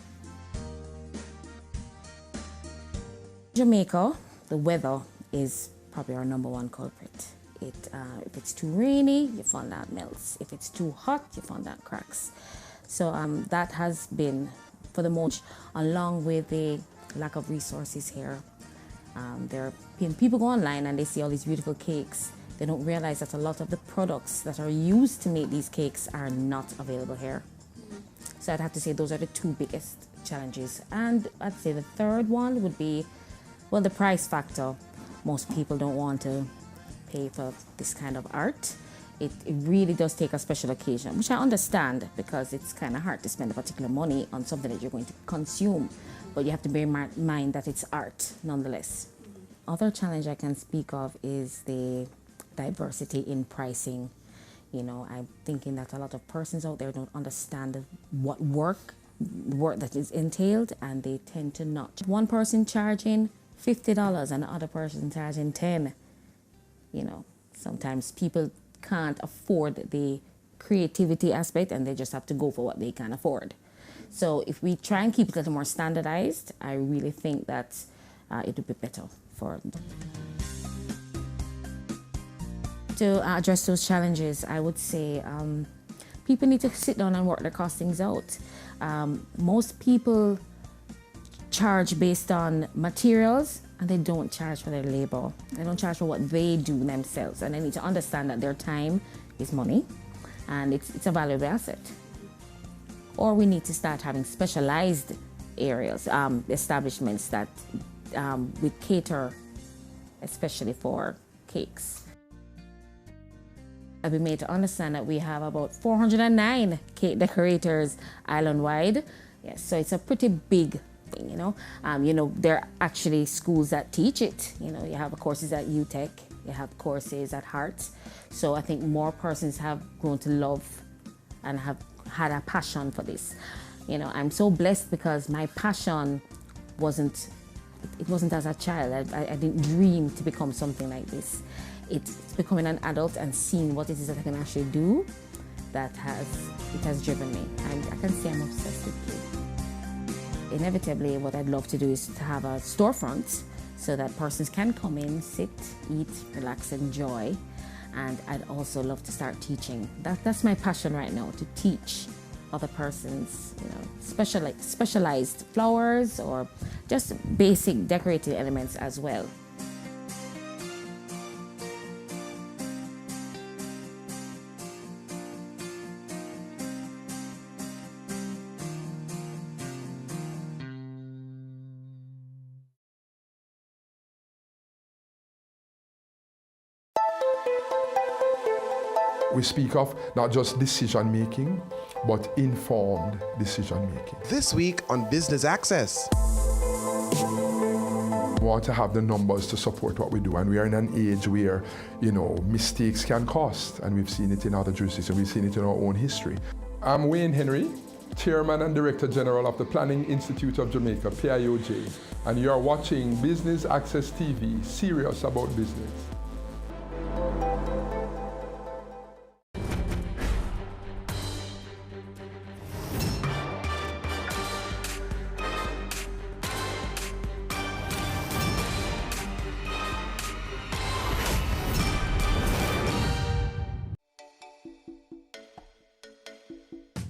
Speaker 13: Jamaica, the weather is probably our #1 culprit. If it's too rainy, your fondant melts. If it's too hot, your fondant cracks. So that has been, for the most, along with the lack of resources here. People go online and they see all these beautiful cakes. They don't realize that a lot of the products that are used to make these cakes are not available here. So I'd have to say those are the 2 biggest challenges. And I'd say the third one would be, well, the price factor. Most people don't want to pay for this kind of art. it really does take a special occasion, which I understand because it's kind of hard to spend a particular money on something that you're going to consume, but you have to bear in mind that it's art nonetheless. Other challenge I can speak of is the diversity in pricing. You know, I'm thinking that a lot of persons out there don't understand what work that is entailed, and they tend to not. One person charging $50 and the other person charging $10. You know, sometimes people can't afford the creativity aspect and they just have to go for what they can afford. So if we try and keep it a little more standardized, I really think that it would be better for them. To address those challenges, I would say people need to sit down and work their costings out. Most people charge based on materials and they don't charge for their labor. They don't charge for what they do themselves, and they need to understand that their time is money and it's a valuable asset. Or we need to start having specialized areas, establishments that we cater especially for cakes. I've been made to understand that we have about 409 cake decorators island-wide. Yes, so it's a pretty big thing, you know. There are actually schools that teach it. You know, you have courses at UTech, you have courses at Hearts. So I think more persons have grown to love and have had a passion for this. You know, I'm so blessed because my passion wasn't as a child. I didn't dream to become something like this. It's becoming an adult and seeing what it is that I can actually do that has driven me. I can say I'm obsessed with cake. Inevitably, what I'd love to do is to have a storefront so that persons can come in, sit, eat, relax, enjoy. And I'd also love to start teaching. That's my passion right now, to teach other persons, you know, specialized flowers or just basic decorative elements as well.
Speaker 8: We speak of not just decision making, but informed decision making.
Speaker 14: This week on Business Access.
Speaker 8: We want to have the numbers to support what we do, and we are in an age where, you know, mistakes can cost, and we've seen it in other jurisdictions, we've seen it in our own history. I'm Wayne Henry, Chairman and Director General of the Planning Institute of Jamaica, PIOJ, and you are watching Business Access TV, serious about business.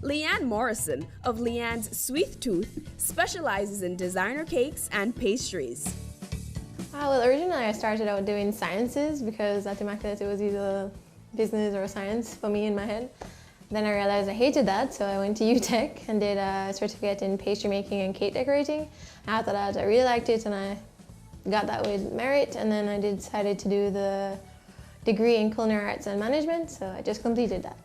Speaker 7: Leanne Morrison of Leanne's Sweet Tooth specializes in designer cakes and pastries.
Speaker 2: Well, originally I started out doing sciences because at Immaculate it was either business or science for me in my head. Then I realized I hated that, so I went to UTech and did a certificate in pastry making and cake decorating. After that, I really liked it and I got that with merit, and then I decided to do the degree in culinary arts and management, so I just completed that.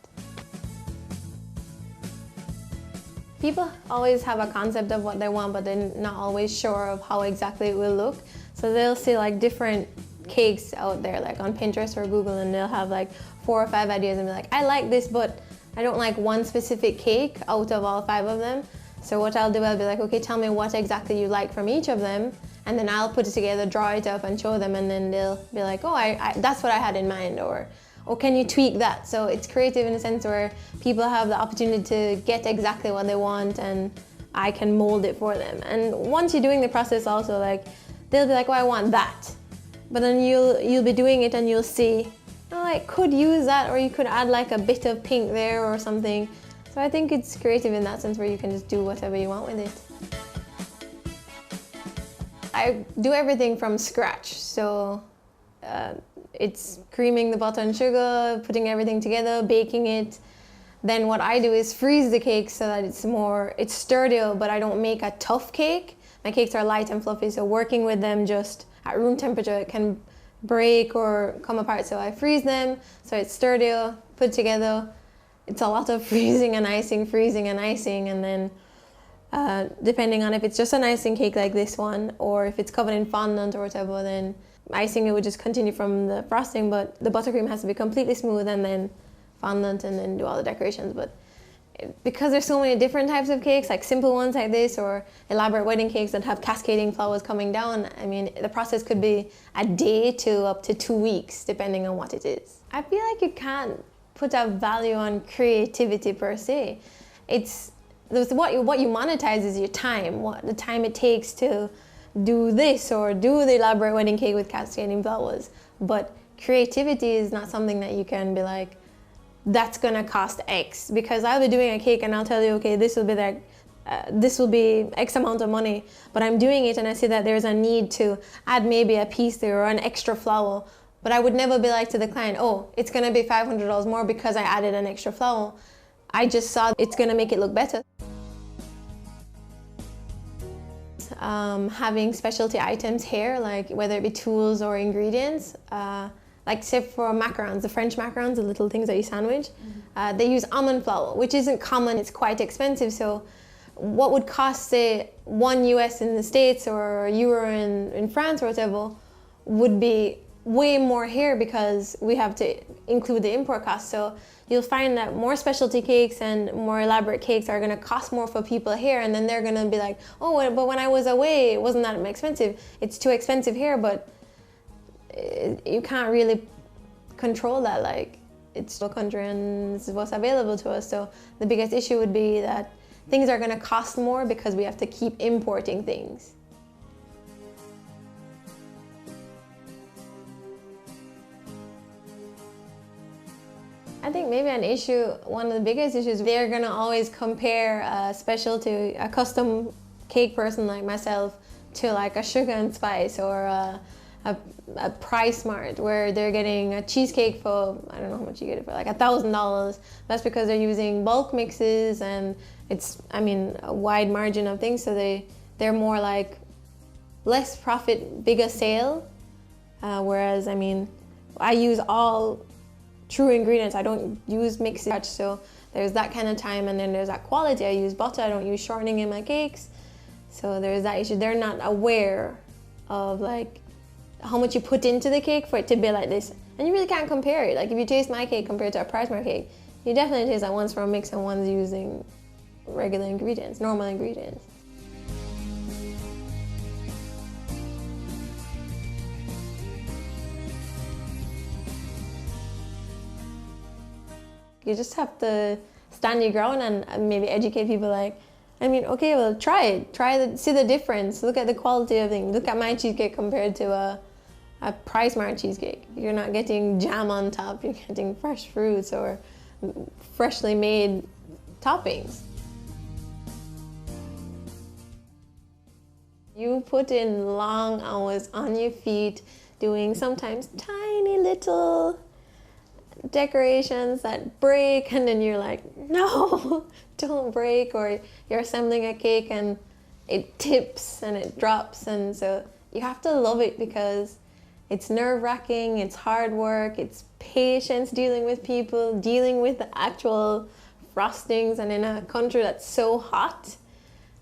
Speaker 2: People always have a concept of what they want, but they're not always sure of how exactly it will look. So they'll see like different cakes out there, like on Pinterest or Google, and they'll have like 4 or 5 ideas and be like, I like this, but I don't like one specific cake out of all 5 of them. So what I'll do, I'll be like, okay, tell me what exactly you like from each of them, and then I'll put it together, draw it up, and show them, and then they'll be like, oh, that's what I had in mind, or can you tweak that? So it's creative in a sense where people have the opportunity to get exactly what they want, and I can mold it for them. And once you're doing the process also, like, they'll be like, oh, I want that. But then you'll be doing it and you'll see, oh, I could use that, or you could add like a bit of pink there or something. So I think it's creative in that sense where you can just do whatever you want with it. I do everything from scratch. So it's creaming the butter and sugar, putting everything together, baking it. Then what I do is freeze the cake so that it's sturdier, but I don't make a tough cake. My cakes are light and fluffy, so working with them just at room temperature, it can break or come apart. So I freeze them so it's sturdier, put together. It's a lot of freezing and icing, and then depending on if it's just an icing cake like this one, or if it's covered in fondant or whatever, then icing it would just continue from the frosting, but the buttercream has to be completely smooth, and then fondant, and then do all the decorations. But because there's so many different types of cakes, like simple ones like this, or elaborate wedding cakes that have cascading flowers coming down, I mean, the process could be a day to up to 2 weeks, depending on what it is. I feel like you can't put a value on creativity per se. It's what you monetize is your time, the time it takes to do this or do the elaborate wedding cake with cascading flowers. But creativity is not something that you can be like, that's gonna cost X, because I'll be doing a cake and I'll tell you, okay, this will be X amount of money, but I'm doing it and I see that there's a need to add maybe a piece there or an extra flower. But I would never be like to the client, oh, it's gonna be $500 more because I added an extra flower. I just saw it's gonna make it look better. Having specialty items here, like whether it be tools or ingredients, like say for macarons, the French macarons, the little things that you sandwich, they use almond flour, which isn't common, it's quite expensive. So what would cost, say, $1 in the States or euro in France or whatever, would be way more here because we have to include the import cost. So you'll find that more specialty cakes and more elaborate cakes are gonna cost more for people here, and then they're gonna be like, oh, but when I was away, it wasn't that expensive. It's too expensive here, but you can't really control that. Like, it's a country and this is what's available to us. So the biggest issue would be that things are gonna cost more because we have to keep importing things. I think maybe one of the biggest issues, they're gonna always compare a custom cake person like myself to like a Sugar and Spice or a Price Mart, where they're getting a cheesecake for, I don't know how much you get it for, like $1,000. That's because they're using bulk mixes and it's, I mean, a wide margin of things. So they're more like less profit, bigger sale. Whereas, I mean, I use all true ingredients. I don't use mixes, so there's that kind of time, and then there's that quality. I use butter, I don't use shortening in my cakes. So there's that issue. They're not aware of like how much you put into the cake for it to be like this. And you really can't compare it. Like if you taste my cake compared to a Price Mart cake, you definitely taste that one's from a mix and one's using regular ingredients, normal ingredients. You just have to stand your ground and maybe educate people. Like, I mean, okay, well, try it. See the difference. Look at the quality of things. Look at my cheesecake compared to a Price Mart cheesecake. You're not getting jam on top. You're getting fresh fruits or freshly made toppings. You put in long hours on your feet doing sometimes tiny little decorations that break, and then you're like, no, don't break. Or you're assembling a cake and it tips and it drops, and so you have to love it because it's nerve-wracking, it's hard work, it's patience dealing with people, dealing with the actual frostings, and in a country that's so hot,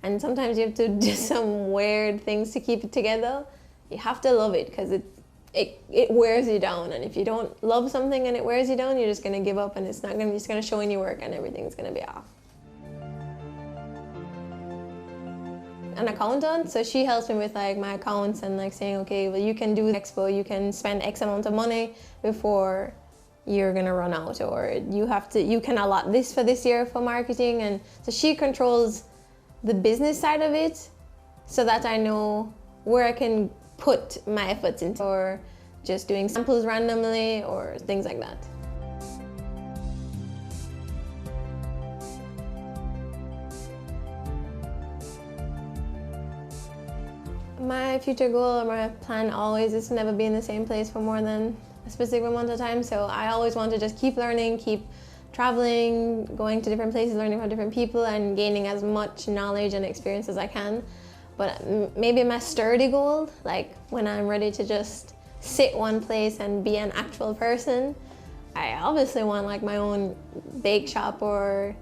Speaker 2: and sometimes you have to do some weird things to keep it together. You have to love it because it wears you down, and if you don't love something and it wears you down, you're just gonna give up, and it's just gonna show in your work, and everything's gonna be off. An accountant, so she helps me with like my accounts and like saying, okay, well, you can do expo, you can spend X amount of money before you're gonna run out, or you can allot this for this year for marketing. And so she controls the business side of it so that I know where I can put my efforts into, or just doing samples randomly or things like that. My future goal or my plan always is to never be in the same place for more than a specific amount of time. So I always want to just keep learning, keep traveling, going to different places, learning from different people, and gaining as much knowledge and experience as I can. But maybe my sturdy goal, like when I'm ready to just sit one place and be an actual person, I obviously want like my own bake shop or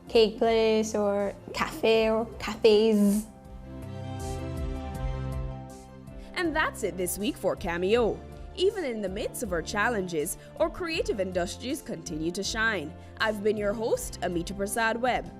Speaker 2: cake place or cafe or cafes.
Speaker 7: And that's it this week for Cameo. Even in the midst of our challenges, our creative industries continue to shine. I've been your host, Amita Prasad Webb.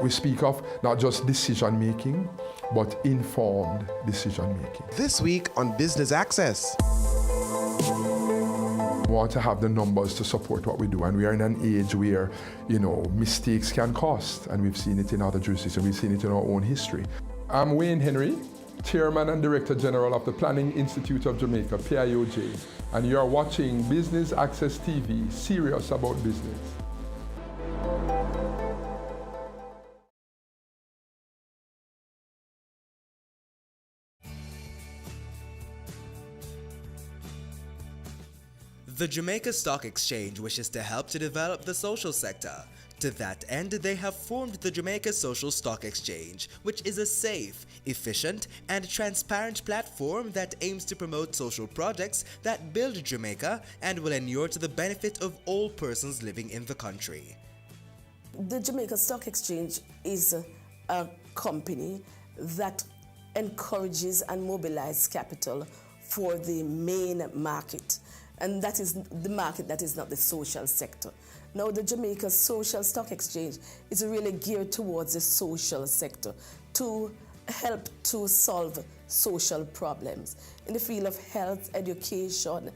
Speaker 8: We speak of not just decision making, but informed decision making.
Speaker 14: This week on Business Access.
Speaker 8: We want to have the numbers to support what we do, and we are in an age where, mistakes can cost, and we've seen it in other jurisdictions, we've seen it in our own history. I'm Wayne Henry, Chairman and Director General of the Planning Institute of Jamaica, PIOJ, and you're watching Business Access TV, serious about business.
Speaker 6: The Jamaica Stock Exchange wishes to help to develop the social sector. To that end, they have formed the Jamaica Social Stock Exchange, which is a safe, efficient, and transparent platform that aims to promote social projects that build Jamaica and will inure to the benefit of all persons living in the country.
Speaker 5: The Jamaica Stock Exchange is a company that encourages and mobilizes capital for the main market. And that is the market that is not the social sector. Now, the Jamaica Social Stock Exchange is really geared towards the social sector to help to solve social problems in the field of health, education,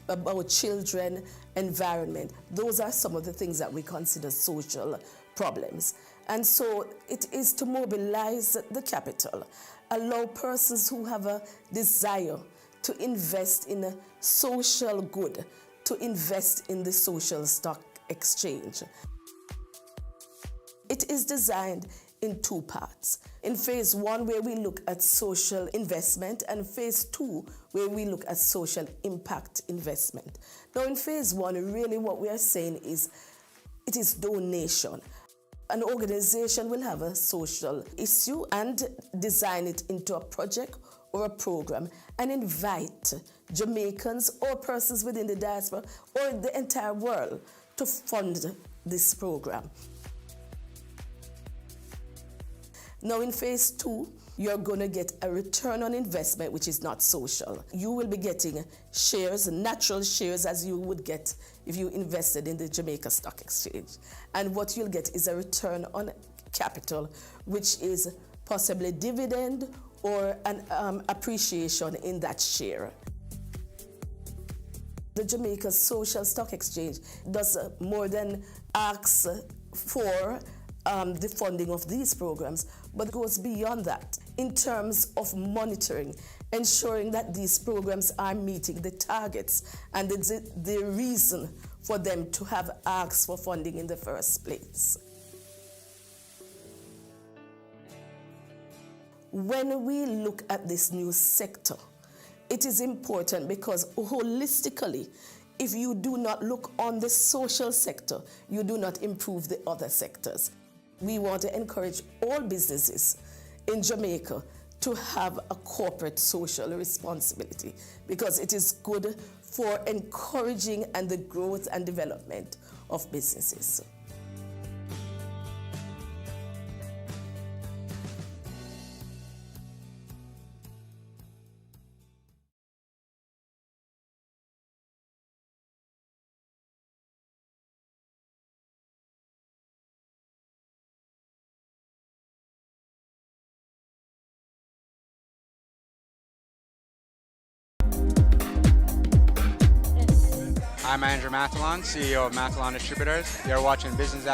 Speaker 5: about children, environment. Those are some of the things that we consider social problems. And so it is to mobilize the capital, allow persons who have a desire to invest in a social good, to invest in the social stock exchange. It is designed in two parts. In phase one, where we look at social investment, and phase two, where we look at social impact investment. Now, in phase one, really what we are saying is it is donation. An organization will have a social issue and design it into a project or a program and invite Jamaicans or persons within the diaspora or the entire world to fund this program. Now in phase two, you're going to get a return on investment which is not social. You will be getting shares, natural shares, as you would get if you invested in the Jamaica Stock Exchange. And what you'll get is a return on capital, which is possibly dividend or an appreciation in that share. The Jamaica Social Stock Exchange does more than ask for the funding of these programs, but goes beyond that in terms of monitoring, ensuring that these programs are meeting the targets and the reason for them to have asked for funding in the first place. When we look at this new sector, it is important because holistically, if you do not look on the social sector, you do not improve the other sectors. We want to encourage all businesses in Jamaica to have a corporate social responsibility because it is good for encouraging and the growth and development of businesses.
Speaker 15: I'm Andrew Mathalon, CEO of Mathalon Distributors. You're watching Business Access